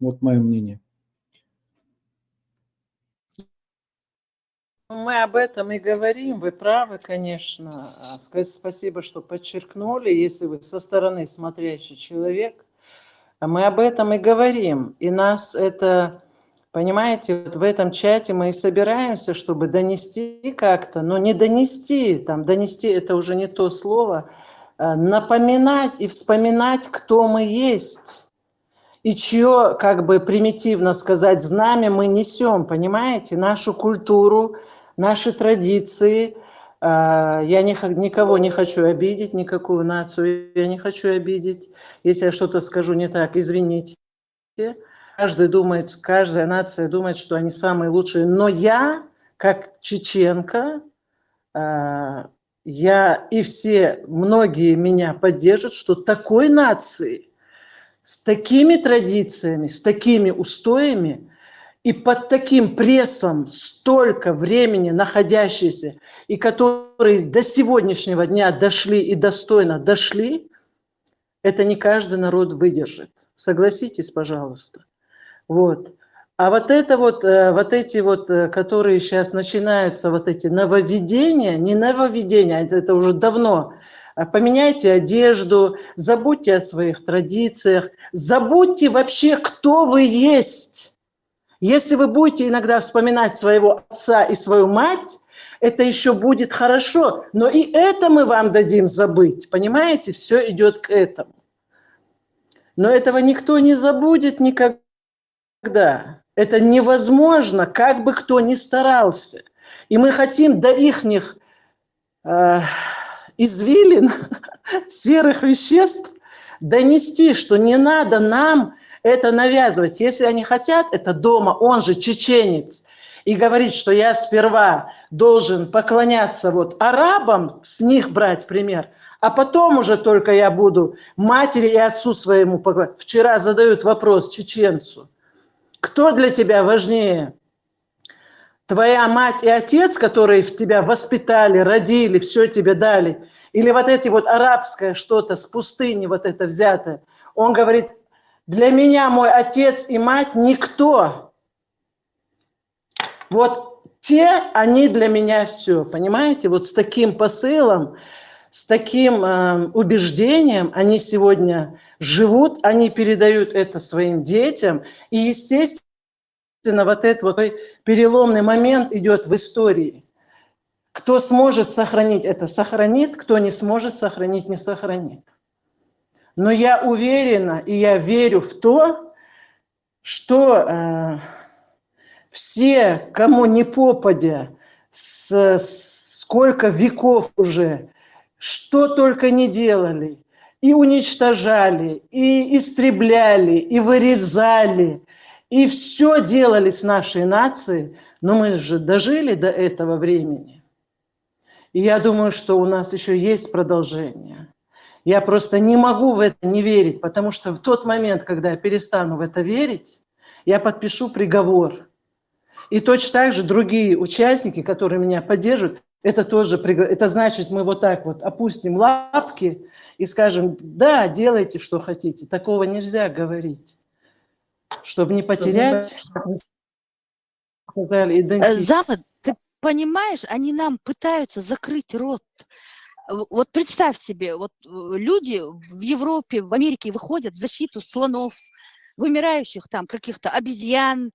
Вот мое мнение. Мы об этом и говорим, вы правы, конечно. Спасибо, что подчеркнули, если вы со стороны смотрящий человек. Мы об этом и говорим. И нас это, понимаете, вот в этом чате мы и собираемся, чтобы донести как-то, но не донести, там донести это уже не то слово, напоминать и вспоминать, кто мы есть. И чье, как бы примитивно сказать, знамя мы несем, понимаете? Нашу культуру, наши традиции. Я никого не хочу обидеть, никакую нацию я не хочу обидеть. Если я что-то скажу не так, извините. Каждая нация думает, что они самые лучшие. Но я, как чеченка, я и многие меня поддержат, что такой нации, с такими традициями, с такими устоями и под таким прессом столько времени находящиеся, и которые до сегодняшнего дня дошли и достойно дошли, это не каждый народ выдержит. Согласитесь, пожалуйста. Вот. А вот эти, которые сейчас начинаются, вот эти нововведения, не нововведения, это уже давно. Поменяйте одежду, забудьте о своих традициях, забудьте вообще, кто вы есть. Если вы будете иногда вспоминать своего отца и свою мать, это еще будет хорошо, но и это мы вам дадим забыть, понимаете? Все идет к этому. Но этого никто не забудет никогда. Это невозможно, как бы кто ни старался. И мы хотим до ихних извилин, серых веществ донести, что не надо нам это навязывать. Если они хотят, это дома, он же чеченец, и говорит, что я сперва должен поклоняться арабам, с них брать пример, а потом уже только я буду матери и отцу своему поклоняться. Вчера задают вопрос чеченцу: кто для тебя важнее? Твоя мать и отец, которые тебя воспитали, родили, все тебе дали? Или вот эти арабское что-то с пустыни это взятое? Он говорит: для меня мой отец и мать никто. Те, они для меня все. Понимаете? С таким посылом, с таким убеждением они сегодня живут, они передают это своим детям. И, естественно, этот переломный момент идет в истории. Кто сможет сохранить это, сохранит, кто не сможет сохранить, не сохранит. Но я уверена и я верю в то, что все, кому не попадя, сколько веков уже, что только не делали, и уничтожали, и истребляли, и вырезали, и все делали с нашей нацией, но мы же дожили до этого времени. И я думаю, что у нас еще есть продолжение. Я просто не могу в это не верить, потому что в тот момент, когда я перестану в это верить, я подпишу приговор. И точно так же другие участники, которые меня поддерживают, это тоже приговор. Это значит, мы опустим лапки и скажем: да, делайте, что хотите. Такого нельзя говорить. Чтобы не потерять, как мы сказали, идентичность. Запад, ты понимаешь, они нам пытаются закрыть рот. Вот представь себе, люди в Европе, в Америке выходят в защиту слонов, вымирающих там каких-то обезьян,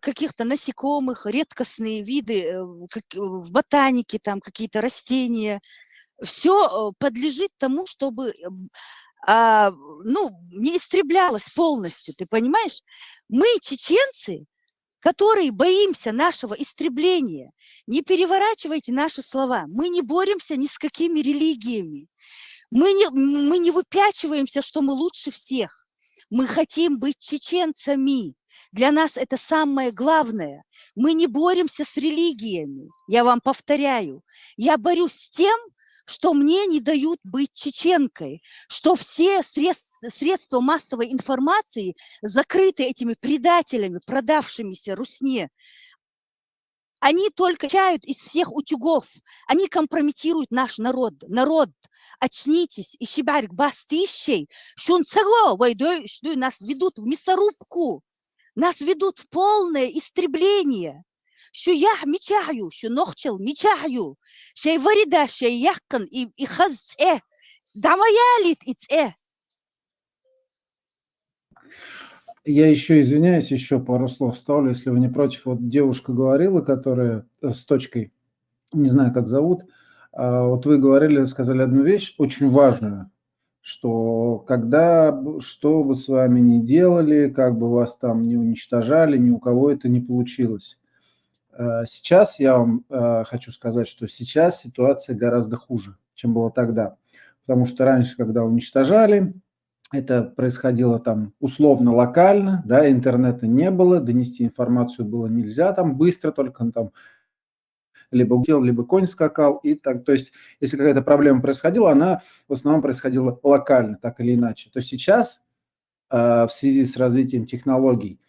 каких-то насекомых, редкостные виды в ботанике, там какие-то растения. Все подлежит тому, чтобы не истреблялось полностью, ты понимаешь? Мы, чеченцы, которые боимся нашего истребления, не переворачивайте наши слова. Мы не боремся ни с какими религиями. Мы не выпячиваемся, что мы лучше всех. Мы хотим быть чеченцами. Для нас это самое главное. Мы не боремся с религиями. Я вам повторяю. Я борюсь с тем, что мне не дают быть чеченкой, что все средства массовой информации закрыты этими предателями, продавшимися Русне. Они только чают из всех утюгов. Они компрометируют наш народ. Народ, очнитесь, и щебарик бастищей, шунцаго, войдой, что нас ведут в мясорубку. Нас ведут в полное истребление. Что я мечаю, что нохчел мечаю, что я варида, что я яхкан и хаз дамаялит ице. Я еще извиняюсь, еще пару слов вставлю, если вы не против. Вот девушка говорила, которая с точкой, не знаю, как зовут, вот вы говорили, сказали одну вещь очень важную, что когда, что бы с вами ни делали, как бы вас там не уничтожали, ни у кого это не получилось. Сейчас я вам хочу сказать, что сейчас ситуация гораздо хуже, чем было тогда. Потому что раньше, когда уничтожали, это происходило там условно локально, да, интернета не было, донести информацию было нельзя там быстро, только там либо утел, либо конь скакал. И так, то есть, если какая-то проблема происходила, она в основном происходила локально, так или иначе. То сейчас в связи с развитием технологий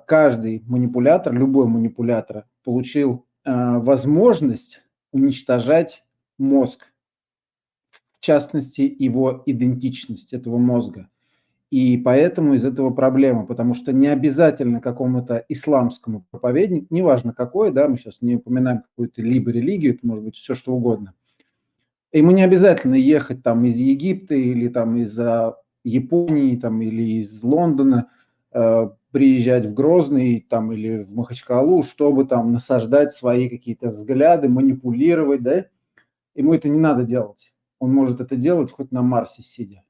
каждый манипулятор, любой манипулятор получил возможность уничтожать мозг, в частности, его идентичность этого мозга. И поэтому из этого проблема, потому что не обязательно какому-то исламскому проповеднику, неважно какой, да, мы сейчас не упоминаем какую-то либо религию, это может быть все что угодно. Ему не обязательно ехать там из Египта или там из Японии там, или из Лондона, приезжать в Грозный там, или в Махачкалу, чтобы там насаждать свои какие-то взгляды, манипулировать, да? Ему это не надо делать. Он может это делать хоть на Марсе сидя.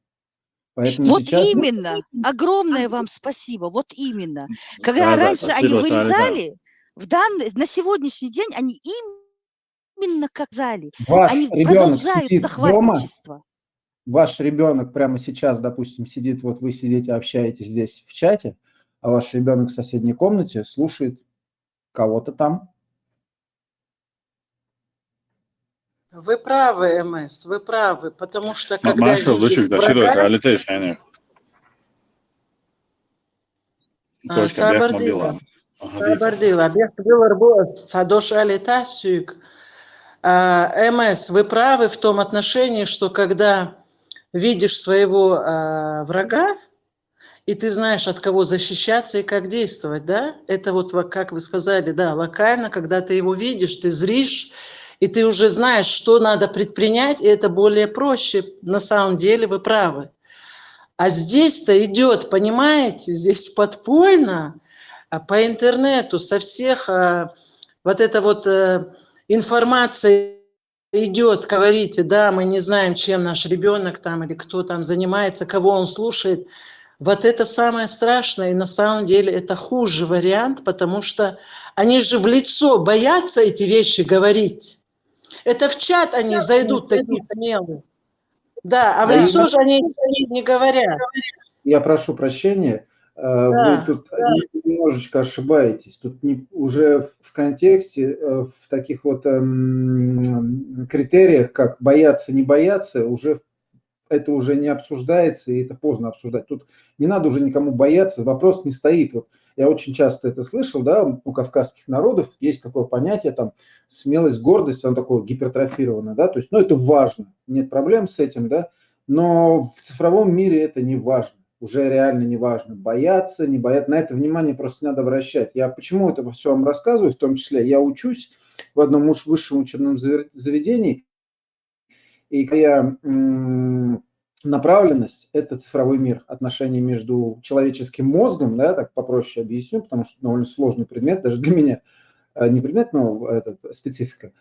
Поэтому Вот сейчас... именно. Огромное вам спасибо. Вот именно. Когда раньше они вырезали, на сегодняшний день они именно как зали. Ваш Они ребенок продолжают сидит захватничество. дома, ваш ребенок прямо сейчас, допустим, сидит, вот вы сидите, общаетесь здесь в чате, а ваш ребенок в соседней комнате слушает кого-то там. Вы правы, МС, вы правы, потому что когда Marshall, видишь da šito врага, realitāte šajā. Сабардила, Цадош Алитасюк. МС, вы правы в том отношении, что когда видишь своего врага, и ты знаешь, от кого защищаться и как действовать, да? Это вот, как вы сказали, да, локально, когда ты его видишь, ты зришь, и ты уже знаешь, что надо предпринять, и это более проще. На самом деле вы правы. А здесь-то идет, понимаете, здесь подпольно, по интернету, со всех вот эта вот информация идет, говорите, да, мы не знаем, чем наш ребенок там или кто там занимается, кого он слушает. Вот это самое страшное, и на самом деле это хуже вариант, потому что они же в лицо боятся эти вещи говорить. Это в чат они зайдут такие смелые. Да, а в лицо же они не говорят. Я прошу прощения, вы тут немножечко ошибаетесь. Тут уже в контексте, в таких вот критериях, как бояться, не бояться, уже это уже не обсуждается, и это поздно обсуждать. Тут не надо уже никому бояться, вопрос не стоит. Вот я очень часто это слышал, да, у кавказских народов есть такое понятие, там, смелость, гордость, оно такое гипертрофированное, да, то есть, ну, это важно, нет проблем с этим, да, но в цифровом мире это не важно, уже реально не важно, бояться, не бояться, на это внимание просто надо обращать. Я почему это все вам рассказываю, в том числе, я учусь в одном высшем учебном заведении, и я направленность – это цифровой мир, отношения между человеческим мозгом, да, так попроще объясню, потому что довольно сложный предмет, даже для меня, не предмет, но это специфика.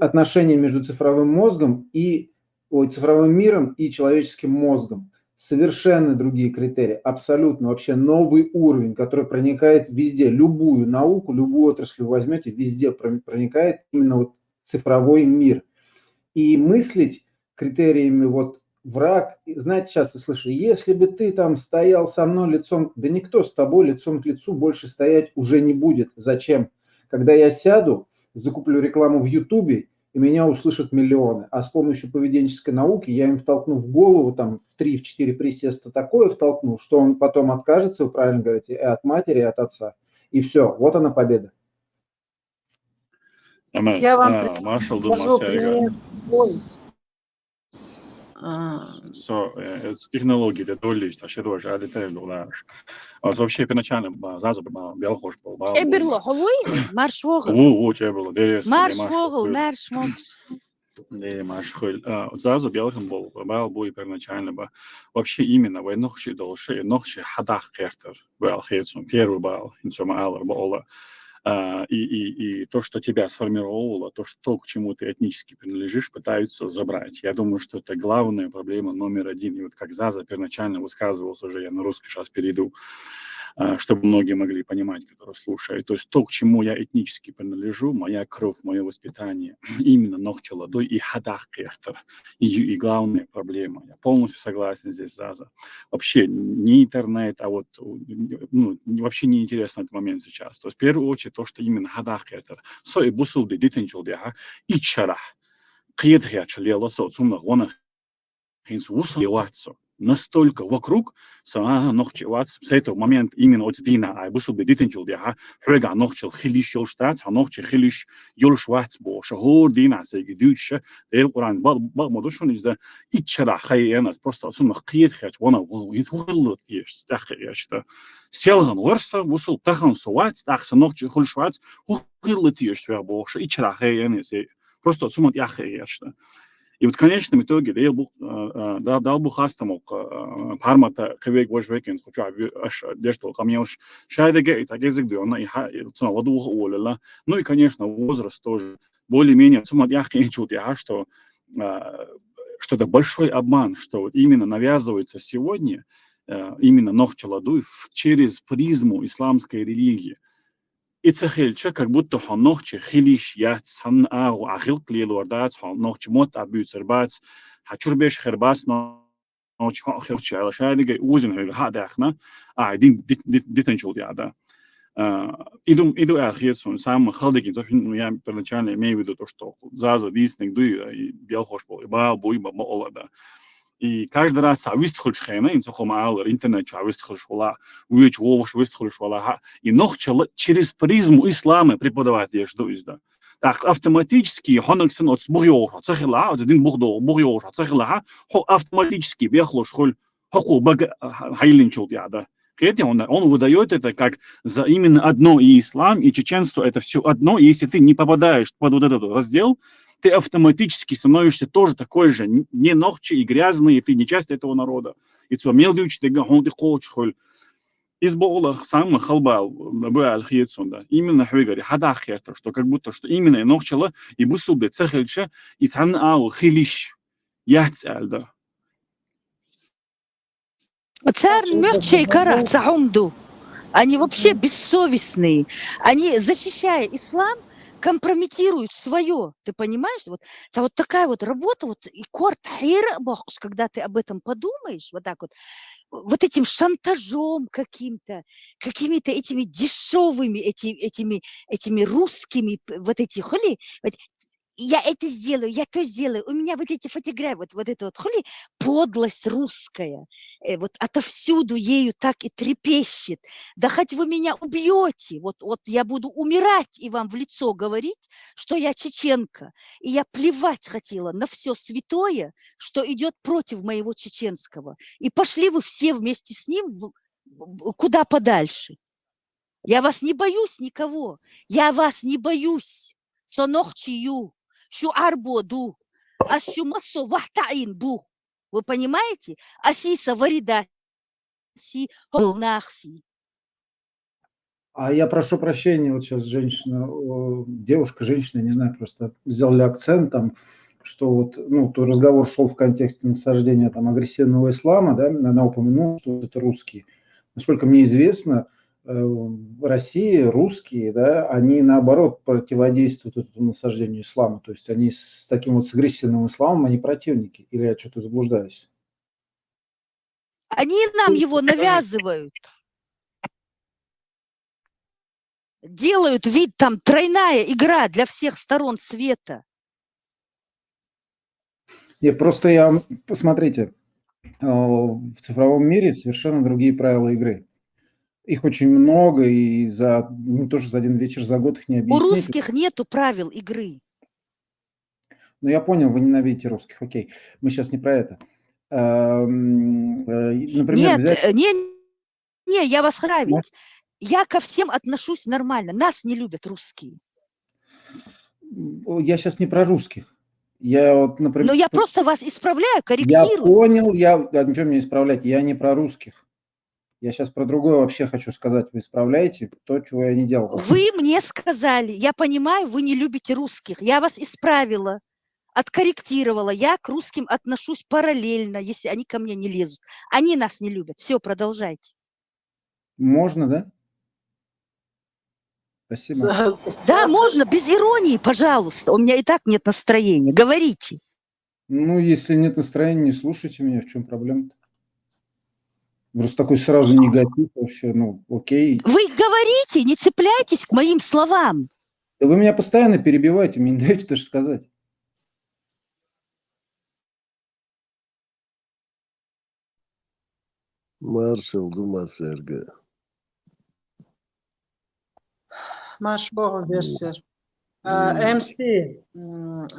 Отношения между цифровым мозгом и цифровым миром и человеческим мозгом. Совершенно другие критерии, абсолютно вообще новый уровень, который проникает везде, любую науку, любую отрасль вы возьмете, везде проникает именно вот цифровой мир. И мыслить критериями вот враг, знаете, часто слышу, если бы ты там стоял со мной лицом, да никто с тобой лицом к лицу больше стоять уже не будет. Зачем? Когда я сяду, закуплю рекламу в Ютубе и меня услышат миллионы. А с помощью поведенческой науки я им втолкну в голову, там, в 3-4 присеста такое втолкну, что он потом откажется, вы правильно говорите, и от матери, и от отца. И все, вот она победа. Я вам предложу пример свой. Технологии доллись, а что же, а детали долларов. Вообще первоначально зазу белхош был. Эберло, ховой, маршвогл. Во, чеберло, дерес. Маршвогл, маршмокс. Не, маршхоль. Зазу белхом был, бой первоначально бы. Вообще именно в ночи долше, ночи хадах кертер, был хейцун, первый бал, инсома алар бола. И то, что тебя сформировало, то, к чему ты этнически принадлежишь, пытаются забрать. Я думаю, что это главная проблема номер один. И вот как Заза первоначально высказывался, уже я на русский сейчас перейду, чтобы многие могли понимать, которые слушают. То есть то, к чему я этнически принадлежу, моя кровь, мое воспитание, именно ногти ладой и хадах кертер. И главная проблема. Я полностью согласен здесь, Заза. Вообще не интернет, а вот вообще не интересно этот момент сейчас. То есть в первую очередь то, что именно хадах кертер. Со и бусул де дитенчул деха и чарах. Кьетхя чалела со цумна гона хинс усу еватсо. Настолько вокруг, что ногчи ватс с этого момента именно от дина, а бусул де дитенчул деха хрега ногчил хилиш йолштат, а ногчи хилиш йолш ватс бо, шагор дина сейги дюча, эл Куран баг модушун изда и чарах хайенас просто цумна кьетхя вона инс вурлот еш стахя что селган ворса бусул тахан суватс, тахса ногчи хилиш ватс вурлот еш свя бо, и чарах хайенас просто цумат яхя что. И вот в конечном итоге дал бы хастамок пармата квек вожвекен скуча аж дешто камьёш шайдеге и так язык дуёна и цена ладуха улела. Ну и конечно возраст тоже более-менее сумат яхин чут я что это большой обман, что вот именно навязывается сегодня именно нохчаладуй через призму исламской религии. И цехельча как будто ханохче хилиш я цан агу ахил клил вардат ханохче мот абюцербац хачурбеш хербас нохче ханохче алашадиге узин хел хадахна дитенчул яда. Иду архиетсон сам халдеги то я первоначально имею в виду то, что Заза дисник дуй и белхош бол ба бой ба молода. И каждый раз выстхольш хена инсохома алер интернет выстхольш вала уич волш выстхольш вала и нохчал через призму ислама преподавать я что изда. Так автоматически хонаксен от сбуйор цахила один бугдо буйор цахила автоматически бехлош холь хоху бага хайлинчул яда. Он выдает это как за именно одно и ислам, и чеченство это все одно, и если ты не попадаешь под вот этот раздел, ты автоматически становишься тоже такой же, не ногчи и грязный, и ты не часть этого народа. И то мелдуч ты гахон ты хочешь холь. Из бола сам халбал бал хиетсунда. Именно хвигари хадахертер, что как будто что именно ногчала и бусубе цехельча и цан ау хилиш яцальда. Царь мягче и карах цахумду. Они вообще бессовестные. Они, защищая ислам, компрометируют свое. Ты понимаешь? Вот такая вот работа, вот и корт хайра, когда ты об этом подумаешь, вот так вот этим шантажом каким-то, какими-то этими дешевыми, этими русскими, вот эти холи, я это сделаю, я то сделаю, у меня вот эти фотографии, вот это вот холи, подлость русская, вот отовсюду ею так и трепещет. Да хоть вы меня убьете, вот я буду умирать и вам в лицо говорить, что я чеченка. И я плевать хотела на все святое, что идет против моего чеченского. И пошли вы все вместе с ним куда подальше. Я вас не боюсь никого, я вас не боюсь. Сонохчию. Шуар боду, ашу массо вахтаин бу. Вы понимаете? Асиса варида си холнахси. А я прошу прощения, вот сейчас девушка, женщина, не знаю, просто сделали акцент там, что вот, то разговор шел в контексте насаждения там агрессивного ислама, да, она упомянула, что это русские. Насколько мне известно, в России русские, да, они наоборот противодействуют этому насаждению ислама, то есть они с таким с агрессивным исламом, они противники, или я что-то заблуждаюсь? Они нам его навязывают. Делают вид, там тройная игра для всех сторон света. Нет, просто посмотрите, в цифровом мире совершенно другие правила игры. Их очень много, и тоже за один вечер, за год их не У объяснить. русских нету правил игры. Ну, я понял, вы ненавидите русских, окей. Мы сейчас не про это. Например, Не, я вас хравить. Я ко всем отношусь нормально. Нас не любят русские. Я сейчас не про русских. Например, Но я просто вас исправляю, я корректирую. понял, ничего мне исправлять, я не про русских. Я сейчас про другое вообще хочу сказать. Вы исправляете то, чего я не делал. Вы мне сказали, я понимаю, вы не любите русских. Я вас исправила, откорректировала. Я к русским отношусь параллельно, если они ко мне не лезут. Они нас не любят. Все, продолжайте. Можно, да? Спасибо. Да, можно, без иронии, пожалуйста. У меня и так нет настроения. Говорите. Ну, если нет настроения, не слушайте меня. В чем проблема-то? Просто такой сразу негатив вообще, окей. Вы говорите, не цепляйтесь к моим словам. Да вы меня постоянно перебиваете, мне не даете даже сказать. Маршал Дума Серге. Маш Богу, Берсер. МС,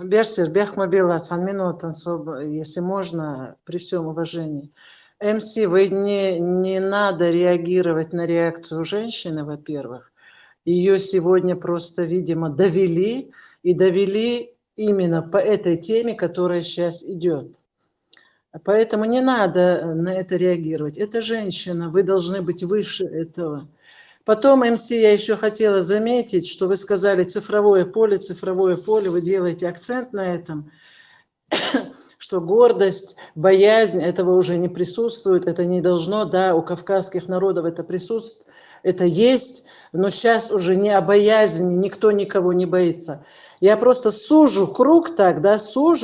Берсер, Бехмобилац, минуту, если можно, при всем уважении. МС, вы не надо реагировать на реакцию женщины, во-первых. Ее сегодня просто, видимо, довели именно по этой теме, которая сейчас идет. Поэтому не надо на это реагировать. Это женщина, вы должны быть выше этого. Потом, МС, я еще хотела заметить, что вы сказали цифровое поле, вы делаете акцент на этом, что гордость, боязнь, этого уже не присутствует, это не должно, да, у кавказских народов это присутствует, это есть, но сейчас уже не о боязни, никто никого не боится. Я просто сужу круг так, да,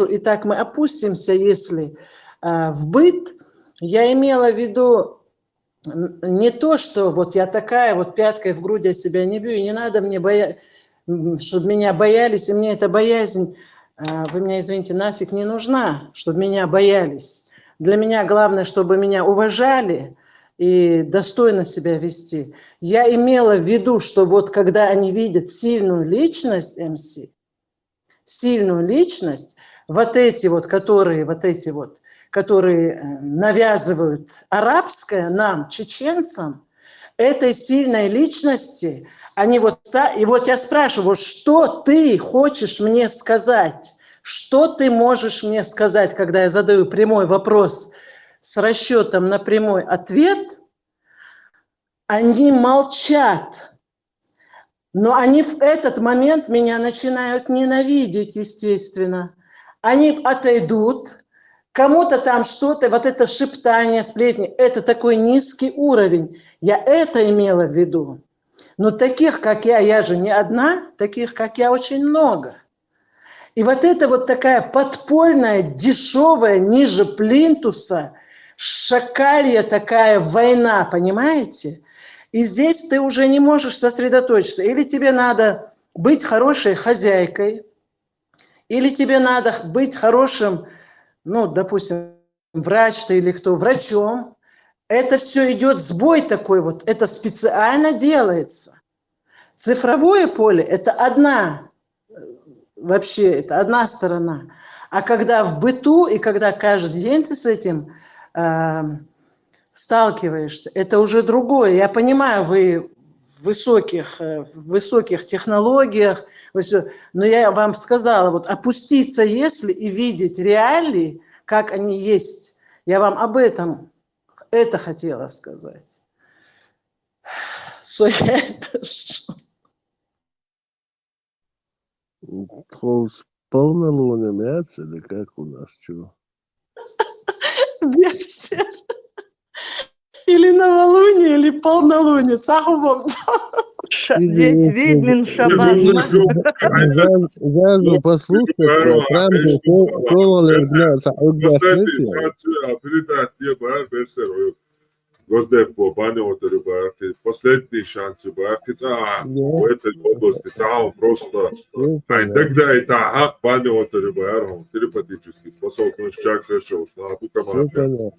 и так мы опустимся, если в быт. Я имела в виду не то, что вот я такая, вот пяткой в грудь я себя не бью, и не надо мне чтобы меня боялись, и мне эта боязнь, вы меня извините, нафиг не нужна, чтобы меня боялись. Для меня главное, чтобы меня уважали и достойно себя вести. Я имела в виду, что вот когда они видят сильную личность, МС, сильную личность, которые навязывают арабское нам, чеченцам, этой сильной личности, и вот я спрашиваю, что ты хочешь мне сказать? Что ты можешь мне сказать, когда я задаю прямой вопрос с расчетом на прямой ответ? Они молчат. Но они в этот момент меня начинают ненавидеть, естественно. Они отойдут, кому-то там что-то, вот это шептание, сплетни, это такой низкий уровень. Я это имела в виду. Но таких, как я же не одна, таких, как я, очень много. И вот это вот такая подпольная, дешевая, ниже плинтуса, шакалья такая война, понимаете? И здесь ты уже не можешь сосредоточиться. Или тебе надо быть хорошей хозяйкой, или тебе надо быть хорошим, допустим, врач ты или кто, врачом. Это все идет сбой такой вот, это специально делается. Цифровое поле – это одна сторона. А когда в быту и когда каждый день ты с этим сталкиваешься, это уже другое. Я понимаю, вы в высоких технологиях, но я вам сказала, вот опуститься, если и видеть реалии, как они есть, я вам об этом это хотела сказать. Полнолуние мясо или как у нас, что? Или новолуние, или полнолуние. Здесь ведьмин шаббат. Зазу послушать, правда, кололер мясо, Госдепо, баниоторы, последние шансы, в этой области, просто тогда это баниоторы, телепатически способность человек решил, что она будет Все понятно.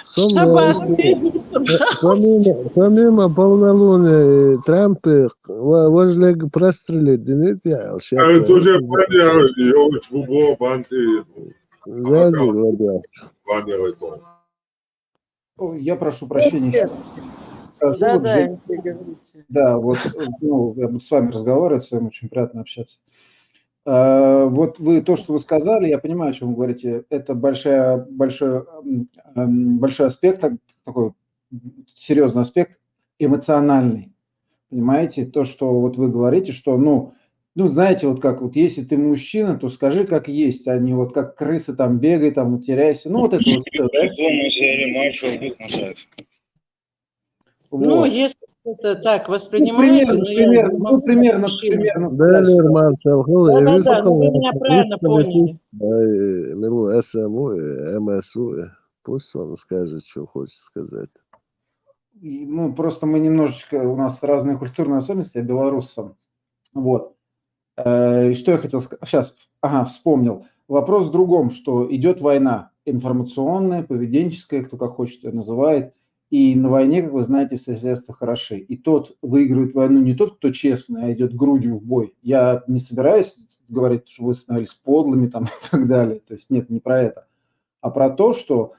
Шабаш, Помимо, собрался. помимо полнолуния Трамп возле прострелить динитя, это уже баня, банты, Зази, вода. Я прошу прощения, еще скажу, Да, вот, да, Жень, Алексей, говорите. да, вот, ну, я буду с вами разговаривать, с вами очень приятно общаться. Вот вы, то, что вы сказали, я понимаю, о чем вы говорите, это большой аспект, такой серьезный аспект, эмоциональный, понимаете, то, что вот вы говорите, что, ну, знаете, вот как вот, если ты мужчина, то скажи, как есть, а не вот как крыса там бегай, там, теряйся, ну, вот это вот все, да? Ну, Вот. если это так Ну, воспринимаете, но я примерно, могу примерно Далее туда-сюда. Маршал Да-да-да, но вы меня правильно поняли. Милу СМУ, МСУ, пусть он скажет, что хочет сказать. Ну, просто мы немножечко, у нас разные культурные особенности, я белорус сам. Вот. И что я хотел сказать? Сейчас, вспомнил. Вопрос в другом, что идет война информационная, поведенческая, кто как хочет ее называет. И на войне, как вы знаете, все средства хороши. И тот выигрывает войну не тот, кто честный, а идет грудью в бой. Я не собираюсь говорить, что вы становились подлыми там, и так далее. То есть нет, не про это. А про то, что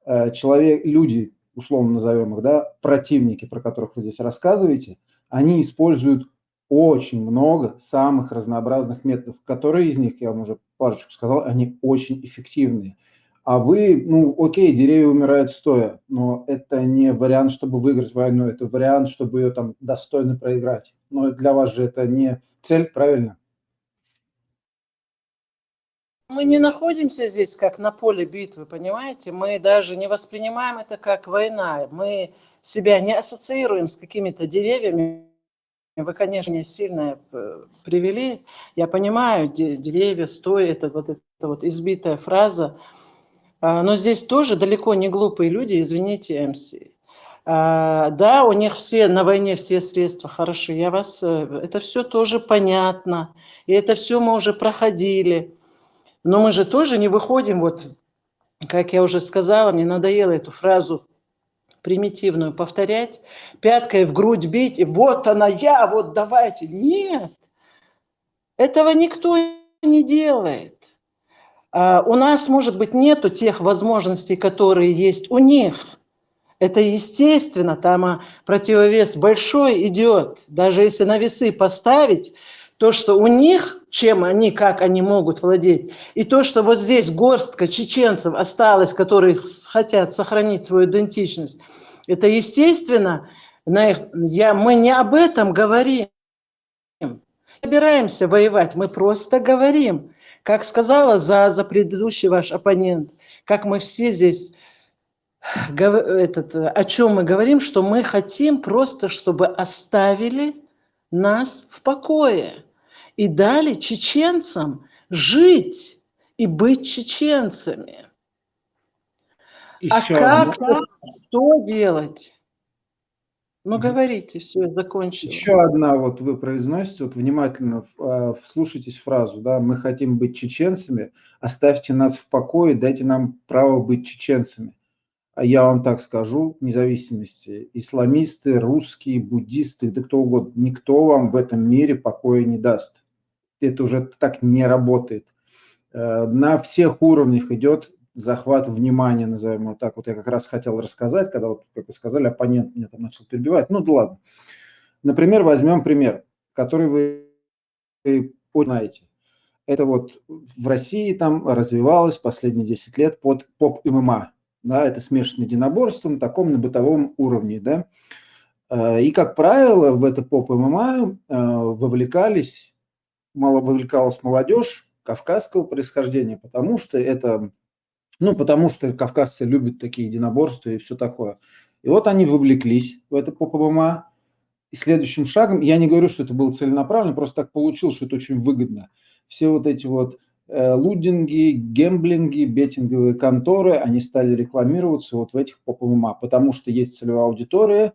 люди, условно назовем их, да, противники, про которых вы здесь рассказываете, они используют очень много самых разнообразных методов, которые из них, я вам уже парочку сказал, они очень эффективные. А вы, окей, деревья умирают стоя, но это не вариант, чтобы выиграть войну, это вариант, чтобы ее там достойно проиграть. Но для вас же это не цель, правильно? Мы не находимся здесь как на поле битвы, понимаете? Мы даже не воспринимаем это как война. Мы себя не ассоциируем с какими-то деревьями. Вы, конечно, сильно привели. Я понимаю, деревья, стой, это вот избитая фраза. Но здесь тоже далеко не глупые люди, извините, МС. Да, у них все на войне все средства хороши. Это все тоже понятно. И это все мы уже проходили. Но мы же тоже не выходим, вот, как я уже сказала, мне надоело эту фразу примитивную повторять, пяткой в грудь бить, и вот она я, вот давайте. Нет, этого никто не делает. У нас, может быть, нету тех возможностей, которые есть у них. Это естественно, там противовес большой идет. Даже если на весы поставить, то, что у них, как они могут владеть, и то, что вот здесь горстка чеченцев осталась, которые хотят сохранить свою идентичность, это естественно, мы не об этом говорим. Не собираемся воевать, мы просто говорим. Как сказала за предыдущий ваш оппонент, как мы все здесь, о чем мы говорим, что мы хотим просто, чтобы оставили нас в покое и дали чеченцам жить и быть чеченцами. Что делать? Ну, говорите, все, я закончила. Еще одна, вот вы произносите, вот внимательно вслушайтесь в фразу, да, мы хотим быть чеченцами, оставьте нас в покое, дайте нам право быть чеченцами. А я вам так скажу, вне зависимости, исламисты, русские, буддисты, да кто угодно, никто вам в этом мире покоя не даст. Это уже так не работает. На всех уровнях идет захват внимания, назовем его так. Вот я как раз хотел рассказать, когда, вот, как вы сказали, оппонент меня там начал перебивать. Ну да ладно. Например, возьмем пример, который вы знаете. Это вот в России там развивалось последние 10 лет под поп-ММА. Да, это смешанное единоборство на таком, на бытовом уровне, да. И, как правило, в это поп-ММА вовлекалась молодежь кавказского происхождения, потому что кавказцы любят такие единоборства и все такое. И вот они вовлеклись в это поп-ММА. И следующим шагом, я не говорю, что это было целенаправленно, просто так получилось, что это очень выгодно. Все вот эти вот лудинги, гемблинги, беттинговые конторы, они стали рекламироваться вот в этих поп-ММА, потому что есть целевая аудитория,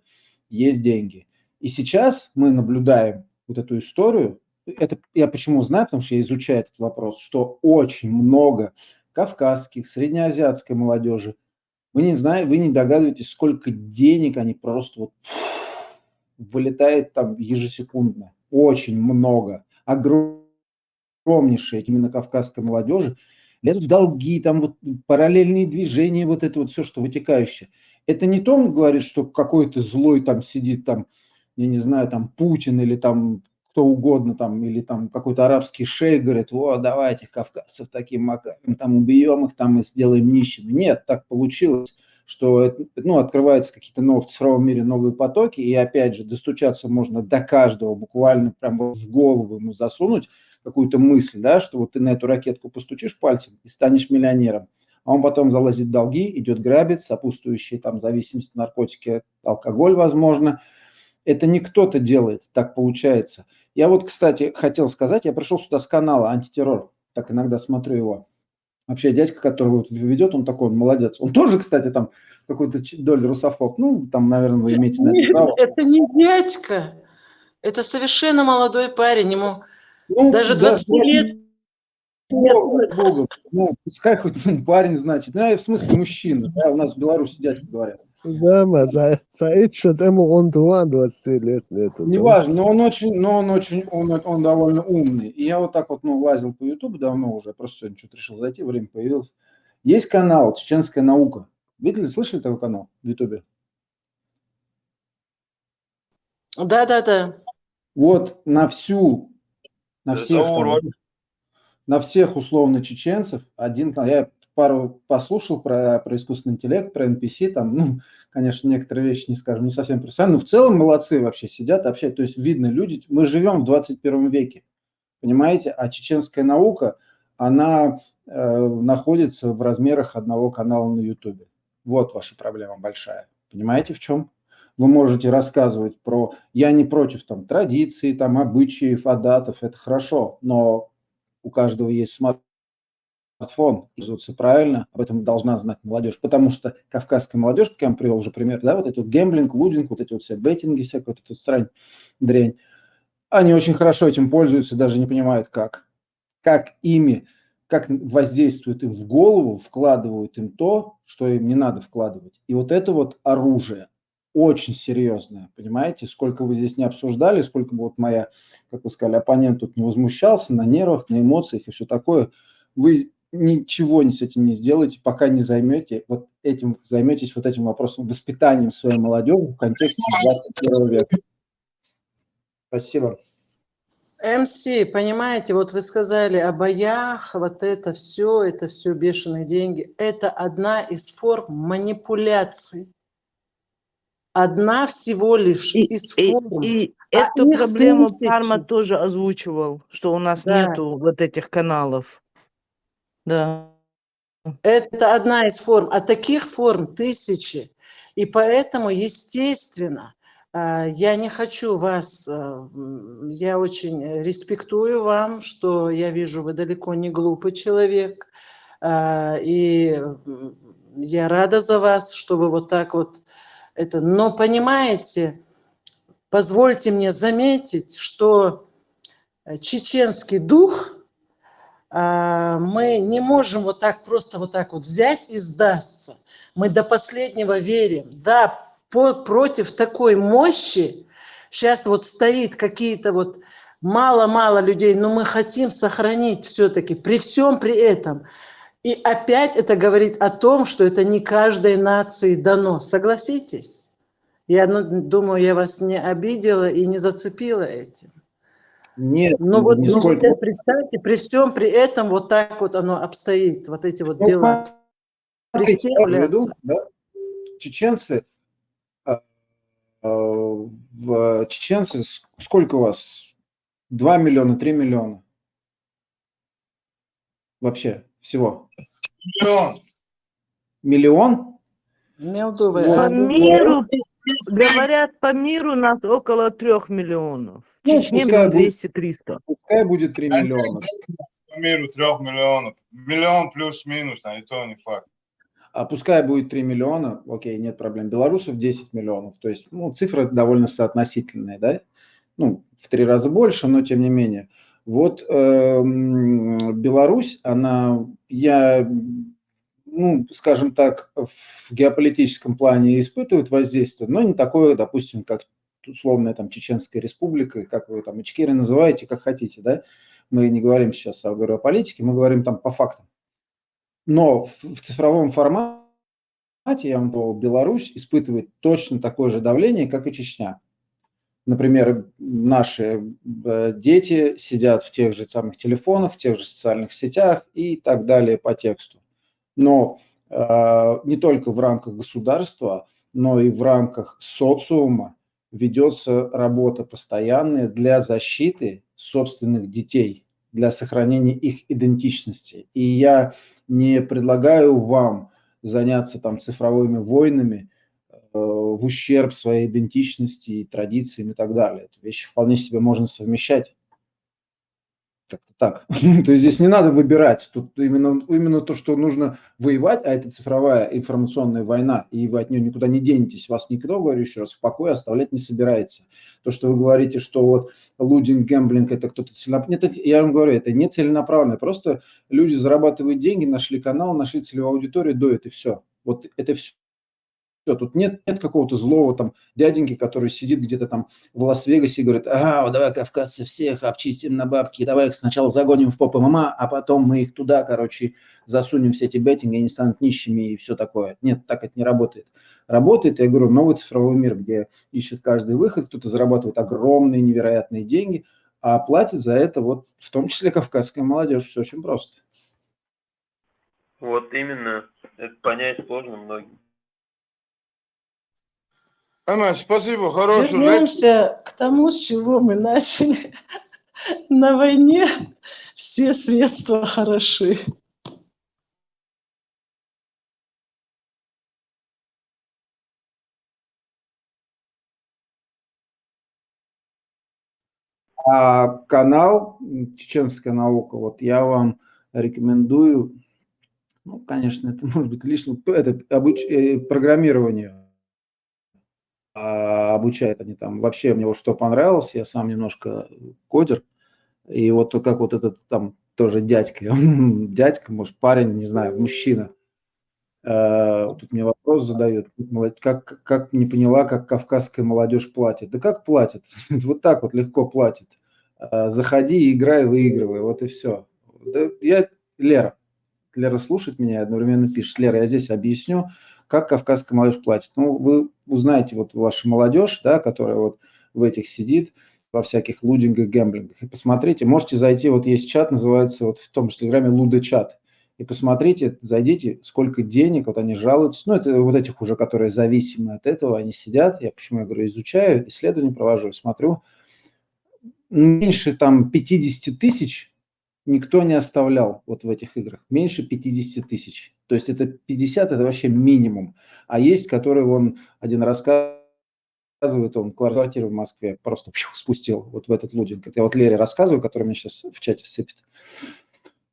есть деньги. И сейчас мы наблюдаем вот эту историю. Это я почему знаю, потому что я изучаю этот вопрос, что очень много кавказских, среднеазиатской молодежи. Вы не знаете, вы не догадываетесь, сколько денег они просто вот вылетает там ежесекундно. Очень много. Огромнейшая именно кавказской молодежи лезут в долги, там вот параллельные движения, вот это вот все, что вытекающее. Это не то, он говорит, что какой-то злой там сидит, там, я не знаю, там Путин или там кто угодно, там, или там какой-то арабский шейх говорит, вот, давайте кавказцев таким макаром, там убьем их, там и сделаем нищими. Нет, так получилось, что ну, открываются какие-то в цифровом мире новые потоки, и опять же достучаться можно до каждого, буквально прям вот в голову ему засунуть какую-то мысль, да, что вот ты на эту ракетку постучишь пальцем и станешь миллионером, а он потом залазит в долги, идет грабить, сопутствующие там зависимости, наркотики, алкоголь, возможно. Это не кто-то делает, так получается. Я вот, кстати, хотел сказать, я пришел сюда с канала «Антитеррор», так иногда смотрю его. Вообще дядька, который вот ведет, он такой, он молодец. Он тоже, кстати, там какой-то долю русофоб. Ну, там, наверное, вы имеете на это право. Это не дядька. Это совершенно молодой парень. Ему Ну, даже да, 20 лет. Богу. Ну, пускай хоть парень, значит. Ну, в смысле мужчина. Да, у нас в Беларуси дядька говорят. Да, Саид что-то ему он 20 лет нету. Неважно, но он довольно умный. И я вот так вот, ну, лазил по Ютубу давно уже, просто сегодня что-то решил зайти, время появилось. Есть канал «Чеченская наука». Видели, слышали такой канал в Ютубе? Да. Вот на всех условно чеченцев один канал. Я пару послушал про искусственный интеллект, про NPC, там, ну, конечно, некоторые вещи не скажем, не совсем профессионально, но в целом молодцы вообще сидят, общаются. То есть видно, люди, мы живем в 21 веке, понимаете, а чеченская наука, она находится в размерах одного канала на Ютубе. Вот ваша проблема большая. Понимаете, в чем? Вы можете рассказывать про... Я не против там традиций, там обычаев, адатов, это хорошо, но у каждого есть смартфон, пользоваться правильно, об этом должна знать молодежь, потому что кавказская молодежь, как я вам привел уже пример, да, вот этот вот гэмблинг, лудинг, вот эти вот все беттинги, всякая вот эта вот срань, дрянь, они очень хорошо этим пользуются, даже не понимают, как воздействуют им в голову, вкладывают им то, что им не надо вкладывать. И вот это вот оружие очень серьезное, понимаете, сколько вы здесь не обсуждали, сколько бы вот моя, как вы сказали, оппонент тут не возмущался на нервах, на эмоциях и все такое, вы ничего с этим не сделаете, пока не займетесь вот этим вопросом, воспитанием своей молодежи в контексте 21 века. Спасибо. МС, понимаете, вот вы сказали о боях, вот это все бешеные деньги. Это одна из форм манипуляций. Одна всего лишь из форм. И эту проблему Парма тоже озвучивал, что у нас нету вот этих каналов. Да. Это одна из форм, а таких форм тысячи. И поэтому, естественно, я не хочу вас, я очень респектую вам, что я вижу, вы далеко не глупый человек, и я рада за вас, что вы вот так вот это. Но понимаете, позвольте мне заметить, что чеченский дух мы не можем вот так просто вот так вот взять и сдаться. Мы до последнего верим. Да, против такой мощи сейчас вот стоит какие-то вот мало-мало людей, но мы хотим сохранить все-таки при всем при этом. И опять это говорит о том, что это не каждой нации дано. Согласитесь? Я думаю, я вас не обидела и не зацепила этим. Нет, но вот представьте, при всем при этом вот так вот оно обстоит, вот эти вот дела. Чеченцы, сколько у вас? 2 миллиона, 3 миллиона? Вообще всего? Миллион? По миру, говорят, по миру нас около 3 миллионов. В Чечне 200-300. Пускай будет 3 миллиона. миру 3 миллионов. Миллион плюс-минус, а и то не факт. А пускай будет 3 миллиона, окей, нет проблем. Белорусов 10 миллионов. То есть, ну, цифры довольно соотносительные, да? Ну, в 3 раза больше, но тем не менее. Вот Беларусь, она, ну, скажем так, в геополитическом плане испытывает воздействие, но не такое, допустим, как условная там Чеченская республика, как вы там Ичкерия называете, как хотите, да? Мы не говорим сейчас о политике, мы говорим там по фактам. Но в цифровом формате, я вам говорю, Беларусь испытывает точно такое же давление, как и Чечня. Например, наши дети сидят в тех же самых телефонах, в тех же социальных сетях и так далее по тексту. Но не только в рамках государства, но и в рамках социума ведется работа постоянная для защиты собственных детей, для сохранения их идентичности. И я не предлагаю вам заняться там цифровыми войнами в ущерб своей идентичности, традициям и так далее. Эти вещи вполне себе можно совмещать. Как-то так. То есть здесь не надо выбирать. Тут именно то, что нужно воевать, а это цифровая информационная война, и вы от нее никуда не денетесь. Вас никто, говорю еще раз, в покое оставлять не собирается. То, что вы говорите, что вот лудинг, гэмблинг, это кто-то целенаправленно. Я вам говорю, это не целенаправленно. Просто люди зарабатывают деньги, нашли канал, нашли целевую аудиторию, дуют, и все. Вот это все. Тут нет какого-то злого там дяденьки, который сидит где-то там в Лас-Вегасе и говорит: ага, вот давай кавказцы всех обчистим на бабки, давай их сначала загоним в попу ММА, а потом мы их туда, короче, засунем все эти беттинги, они станут нищими и все такое. Нет, так это не работает. Работает, я говорю, новый цифровой мир, где ищет каждый выход, кто-то зарабатывает огромные невероятные деньги, а платит за это вот в том числе кавказская молодежь. Все очень просто. Вот именно. Это понять сложно многим. Спасибо, хорошего. Вернемся к тому, с чего мы начали. На войне все средства хороши. А канал «Чеченская наука», вот я вам рекомендую, ну, конечно, это может быть лишним, это программирование обучают они там. Вообще мне вот что понравилось, я сам немножко кодер, и вот как вот этот там тоже дядька, дядька, может, парень, не знаю, мужчина, тут мне вопрос задают, как не поняла, как кавказская молодежь платит. Да как платит? Вот так вот легко платит. Заходи, играй, выигрывай, вот и все. Лера слушает меня и одновременно пишет: Лера, я здесь объясню, как кавказская молодежь платит. Ну, вы узнаете вот вашу молодежь, да, которая вот в этих сидит, во всяких лудингах, гэмблингах, и посмотрите, можете зайти, вот есть чат, называется вот в том же Телеграме Луда-чат, и посмотрите, зайдите, сколько денег, вот они жалуются, ну, это вот этих уже, которые зависимы от этого, они сидят, я почему я говорю, изучаю, исследования провожу, смотрю, меньше там 50 тысяч никто не оставлял вот в этих играх. Меньше 50 тысяч. То есть это 50, это вообще минимум. А есть, которые он один рассказывает, он квартиру в Москве просто спустил вот в этот лудинг. Это я вот Лере рассказываю, который мне сейчас в чате сыпет.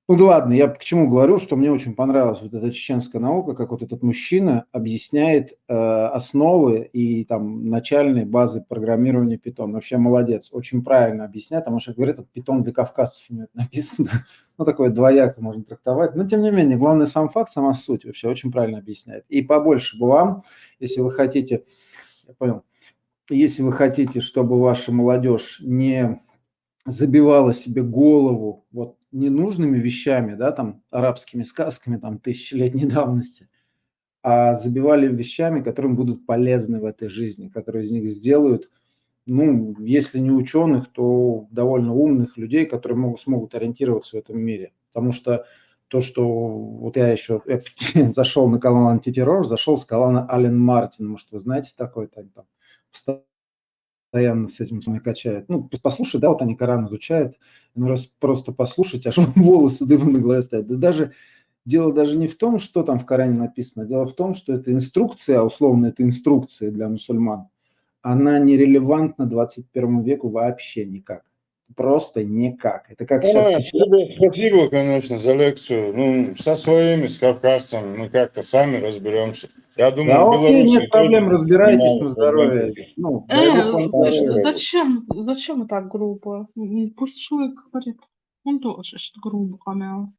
Ну да ладно, я к чему говорю, что мне очень понравилась вот эта чеченская наука, как вот этот мужчина объясняет основы и там начальные базы программирования Python. Вообще молодец, очень правильно объясняет, потому что, говорит, это Python для кавказцев у него написано. Ну такое двояко можно трактовать. Но тем не менее, главный сам факт, сама суть вообще очень правильно объясняет. И побольше бы вам, если вы хотите, я понял, если вы хотите, чтобы ваша молодежь не забивала себе голову вот ненужными вещами, да, там, арабскими сказками, там, тысячелетней давности, а забивали вещами, которым будут полезны в этой жизни, которые из них сделают, ну, если не ученых, то довольно умных людей, которые смогут ориентироваться в этом мире. Потому что то, что вот я зашел на канал Антитеррор, зашел с канала Ален Мартин, может, вы знаете такой, там постоянно с этим качает. Ну, послушай, да, вот они Коран изучают, ну, раз просто послушать, аж волосы дыбом на голове стоят. Да дело даже не в том, что там в Коране написано, дело в том, что это инструкция, условно, это инструкция для мусульман, она нерелевантна 21 веку вообще никак. просто никак. Это как сейчас Тебе спасибо, конечно, за лекцию. Ну, со своими, с кавказцами, мы как-то сами разберемся. Я Да думаю, окей, нет белорусские проблем, тоже разбирайтесь на понимают здоровье. проблему. Ну, дай бог вам Слышь, здоровья. зачем вы так грубо? Пусть человек говорит. Он тоже что грубо, Камил.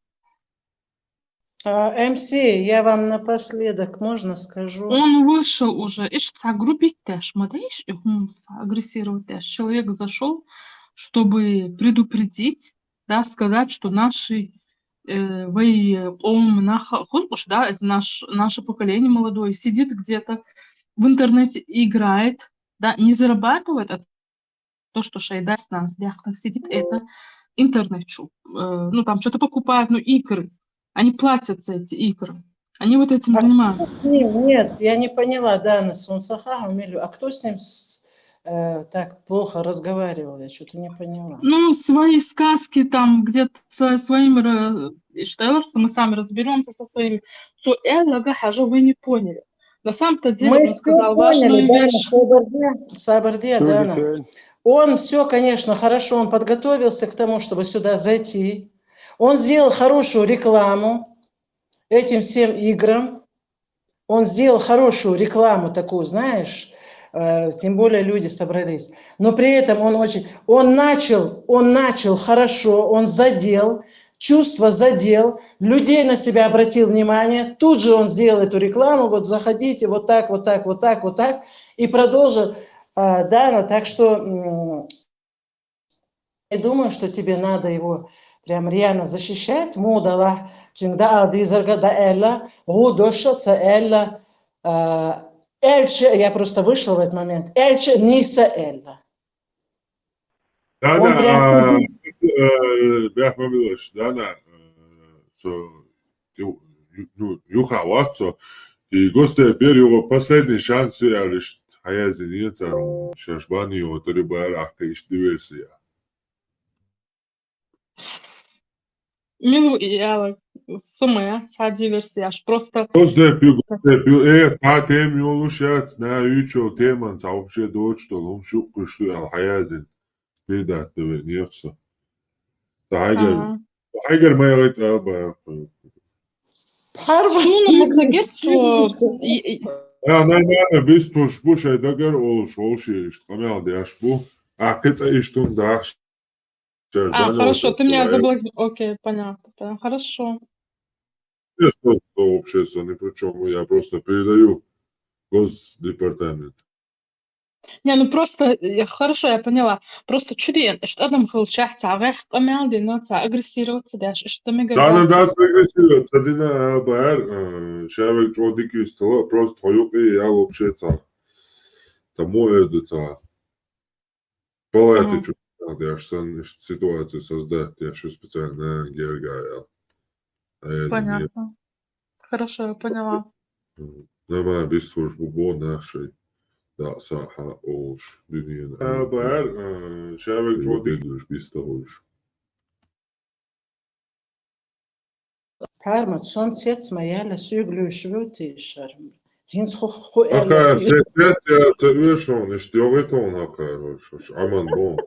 МС, я вам напоследок, можно скажу? Он вышел уже. Ишь, грубить też, мадейш, и агрессировать też. Человек зашел, чтобы предупредить, да, сказать, что наши да, это наше поколение молодое, сидит где-то в интернете, играет, да, не зарабатывает, а то, что шайда с нас, сидит, это интернет, ну, там что-то покупают, ну, игры. Они платят за эти игры. Они вот этим занимаются. Кто с ним? Нет, я не поняла, Дана Сунцаха, а кто с ним так плохо разговаривал? Я что-то не поняла. Ну, свои сказки там где-то со своими, что мы сами разберемся со своими. Что вы не поняли. На самом-то деле Мы он все сказал поняли, важную Дана, вещь. Сабардия, Дана. Он все, конечно, хорошо, он подготовился к тому, чтобы сюда зайти. Он сделал хорошую рекламу этим всем играм. Он сделал хорошую рекламу такую, знаешь, тем более люди собрались. Но при этом он начал хорошо, он задел, чувства задел, людей на себя обратил внимание. Тут же он сделал эту рекламу, вот заходите, вот так, вот так, вот так, вот так. И продолжил, Дана, так что я думаю, что тебе надо его прям реально защищать. Мудала, чингда адизарга да элла, гудошаца элла. Эльче, я просто вышла в этот момент. Эльче Ниса Элла. Он прям... Бяхма Милош, Дана, Юха Ватсо, и гости теперь его последний шанс, я лишь Хаязин Яцару, Шашбани, вот Рибар, Ахтиш, диверсия. Милу я сумма, диверсия, аж просто... Гости тем Юлушац, на Ючо, Теман, вообще дочь, что он шукку, что я Хаязин, Вида, ты вернешься. Хайгер моя это нормально, без туш, это гор олш, камел дяшбу, а это и что да. Хорошо, ты меня заблокировал. Окей, понятно. Хорошо. Я что общество, ни при чем, я просто передаю Госдепартамент. Не, ну просто, хорошо, я поняла. Просто чуден, что там хлчах цавех, камел, дина, агрессироваться, да, что мы Тана да агрессироваться, дина, бар, человек чудики стола, просто хуёк, и я вообще ца. Тому это палаты чудо, я ж ситуацию создать, я что специально гергая. Понятно. Хорошо, я поняла. Нормально, без службы бо нашей. Да, саха, олш, дünien. Бар, человек чудик, без того ж. Parma, son sets majala syglösvöti skärm. Hins ho Hakar, set ja öšon, ist jo veton hakar, aman bon.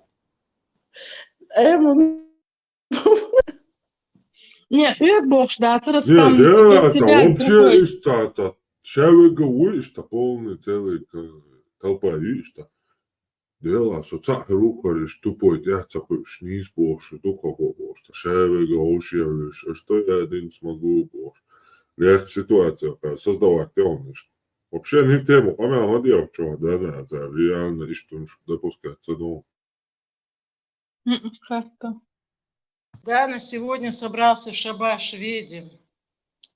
Не, як бог ждать, раз Не, там да, себя вообще ist ta человек говорит, полный целый толпа, видишь, дела, соца рухариш, тупой, тяцахуй, шниз больше, духово больше, человек говорит, что я один смогу больше. Легче ситуация, создавать темность. Вообще не в тему, помимо модел, что, да, это реально, и что допускается, ну. Как-то. Да, на сегодня собрался шабаш ведьм.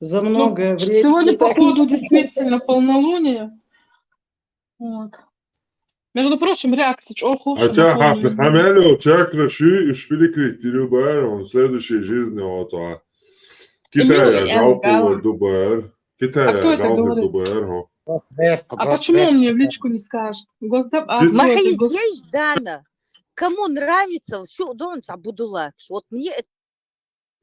За многое времени. Сегодня, походу, действительно полнолуние. Вот. Между прочим, реакция очень Хотя Хамелио чакра ши и шпиликрит Дубар, он в следующей жизни вот Китая жалко Дубар. Китая жалко Дубар. А почему он мне в личку не скажет? Госдеп... Есть, Дана. Кому нравится, что он Абудулак. Вот мне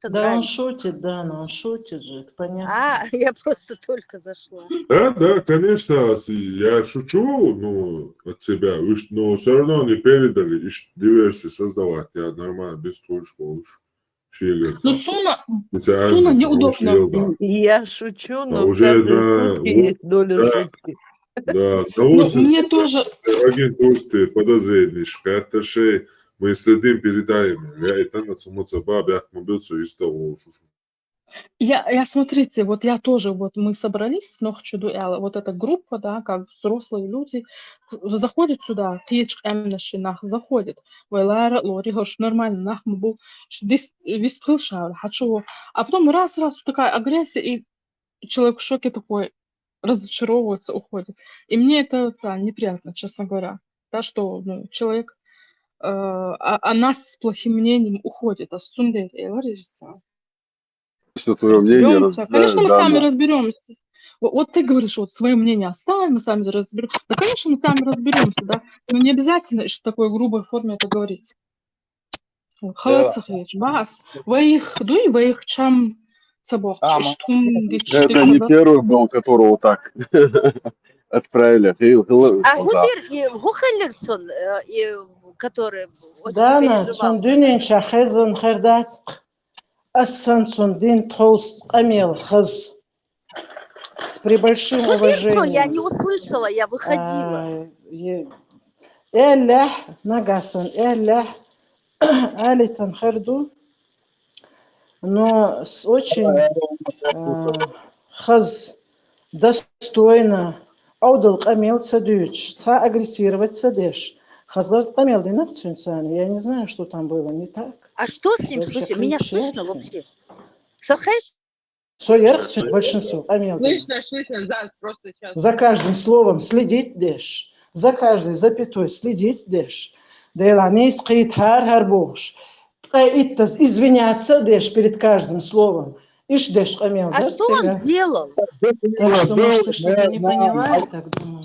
это Да, он нравится. шутит, Дана, он шутит же, это понятно. А, я просто только зашла. Да, конечно, я шучу, ну, от себя, но все равно не передали, диверсии создавать, я нормально, без школы. Ну, Суна неудобно. Я шучу, А но в уже каждой на, шутке есть доля да, шутки. да, Ну, мне тоже... агентурстве подозрительничка, это же мы следим передаем, я это на самоца бабе мобилцу из того. Я, смотрите, вот я тоже, вот мы собрались, вот эта группа, да, как взрослые люди, заходят сюда, заходит, вайлара, лори, гош, нормально, нахму был, а потом раз, вот такая агрессия, и человек в шоке такой, разочаровывается, уходит. И мне это неприятно, честно говоря, да, что ну, человек о нас с плохим мнением уходит, а сундет, Что твое мнение разберемся. Конечно, мы сами Дана. разберемся. Вот ты говоришь, вот свое мнение оставим, мы сами разберемся. Да, конечно, мы сами разберемся, да. Но не обязательно, что в такой грубой форме это говорить. Халатсах речь, бас. Ваих дуй, ваих чам цабох. Это не первый был, которого так отправили. А Гудир, Гухеллерсон, который очень Дана, переживал. цундунин шахезан хердацк. Ассан цундин тхоус амел хаз. С прибольшим Гудир, уважением. я не услышала, я выходила. Эллях, нагасан, эллях, алитан харду. Но с очень хаз достойно аудал камел цадюч, ца агрессировать цадеш. Хазбар камел динакцюнцани, я не знаю, что там было не так. А что с ним слышно? Меня слышно вообще? Сахеш? Соерхчет большинство камел. Слышно, просто сейчас. За каждым словом следить деш, за каждой запятой следить деш. Дейлани скрит харбош. Извиняться деш перед каждым словом. Ишь деш камел. А что он сделал? Так что, может, ты что-то не поняла, я так думаю.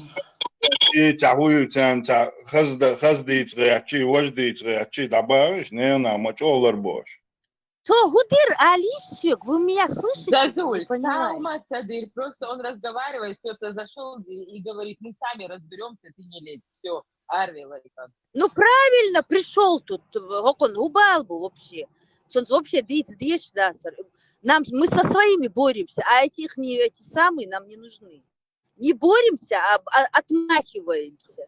То, Гудир, Алисик, вы меня слышите? Зазуль, Понимаю. Цадыр, просто он разговаривает, кто-то зашел и говорит, мы сами разберемся, ты не лезь. Все, Арви, лайка. Ну, правильно, пришел тут, он убал бы вообще. Он вообще здесь, да. Мы со своими боремся, а эти самые нам не нужны. Не боремся, а отмахиваемся.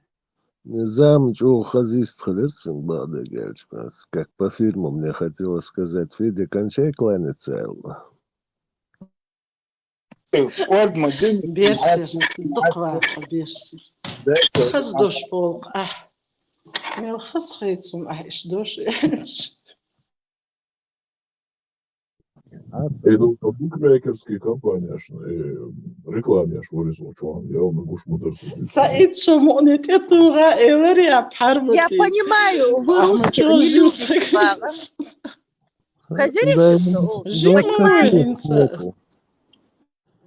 Замчу хазист халерцин бада гельчмас. Как по фильму мне хотелось сказать, Федя, кончай кланяться, Элла. Берсер, доква, берсер. Хаз дош полк, мел хаз хейцум, иш дош. Букмекерские компании, рекламе вырезал, что я могу шмудерство. Саид шумонит, это ура, эвария, пхарбати. Я понимаю, вы русские не любите бага.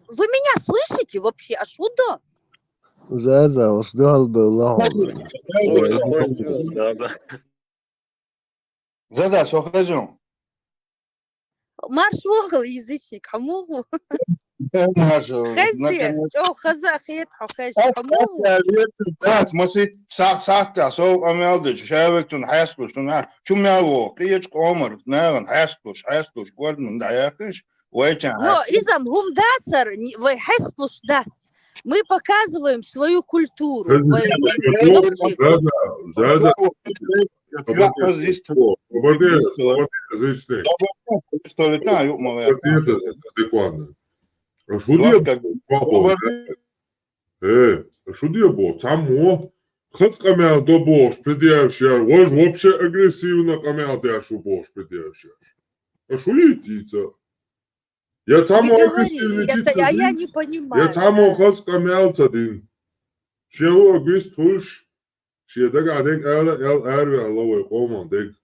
Вы меня слышите вообще? А что? Заза, уж дал бы лаун. Заза, что хочу? Марш вогл язычник, хамугу. Хазер, что хазах это хамугу. مسي ساعة سو أميالدش شابكتون حاسبوش تنا شو ميالو كيش قمر ناغن حاسبوش قول من دعياكش ويتشان. Но изам гумдацар, вы хестлуш дац. Мы показываем свою культуру. Шудебо, тамо, хацкамял до бош, предъявщар, вож вообще агрессивно камял дяшу бош предъявщар. А шо едица? Я тамо агрессивно дитца. А я не понимаю. Я тамо хацкамял цадин. Шеу агрест хуш, шедаг адек эл эрве аловой коман дек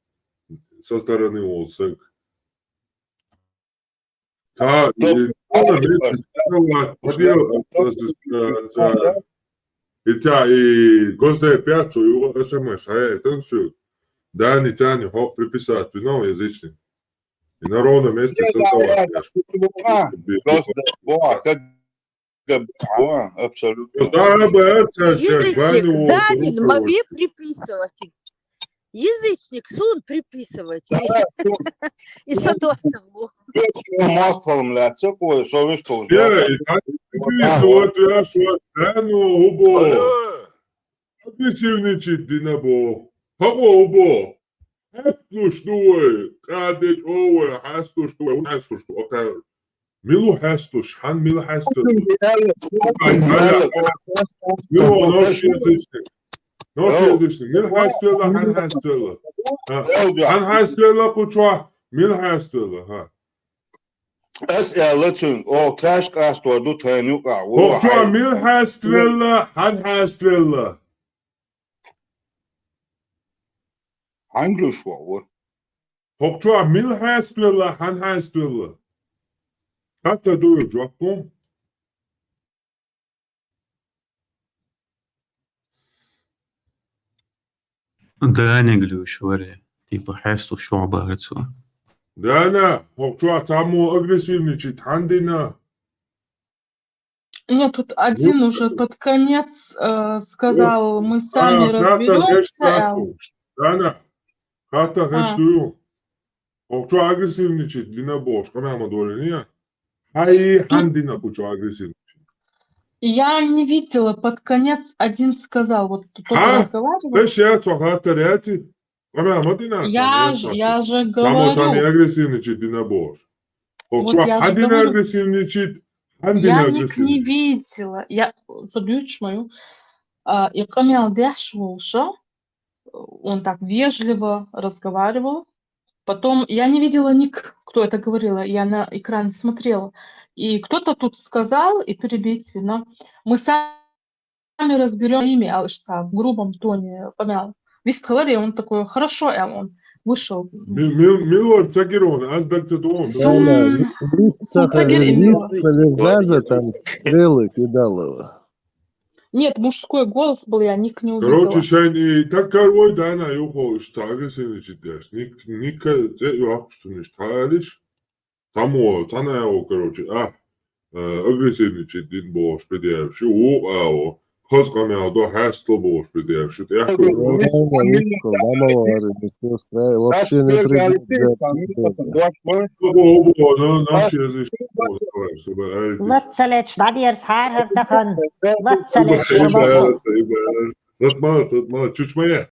со стороны олсек. Та, и госдает пятую его СМС, а это все. Да, не тянет, хоп, приписать, ну, язычник. И на ровном месте создавать. Абсолютно. Язычник, Данин, могли приписывать. Язычник, сон приписывать. И сатотному. Приписывать я что, Дану, убо. Агрессивничать, Динабо. Пого, убо. Хасту, что кадеч, ове, хасту, что хасту, что окей. Милу хастуш, хан милу хастуш. Милу нож язычник. Нож язычник. Мил хастула, хан хастула. Хан хастула, кучва. Мил хастула, ха. أسئلة أو كاش كاست ودو تانيو قاو Kучва, мил хастула, хан хастула. Hangi şu Kучва, мил хастула, хан хастула. Hatta doğru Japon. Да, не говорю, швари. Типа хасту шуба рецу. Да, Кучва, тому агрессивничать, хандина. Нет, тут один уже под конец сказал, мы сами разберемся. Да, hatta geçtiyor. Kучва агрессивничать, Дина Бош, камема доли не. Ай, хандина Кучва агрессивничать. Я не видела, под конец один сказал, вот кто-то разговаривал. Ты сейчас hatta реати. Камема Дина. Я же Само тани говорю. агрессивничать, Дина Бош. Вот Kучва я же хандина говорю. агрессивничать. Я ник не видела. Я задуешь мою. И камел дешвулша. Он так вежливо разговаривал. Потом я не видела ник, кто это говорил. Я на экран смотрела. И кто-то тут сказал, и перебить вина. Мы сами разберем имя Алышца в грубом тоне. Помял. Весь говорил, он такой, хорошо, он вышел. Милор Цагирон, аздакты дом. Газа там стрелы кидалова. Нет, мужской голос был, я ник не увидела. Короче, шайни, так корой дана юхо, что агрессивничать дашь. Ник, yok что не шталиш. Само, цана его, короче, агрессивничать дин бош, предъявши, о, خاص قمع до хастло бош, предъявши. Вообще не Tutma, çuçmaya.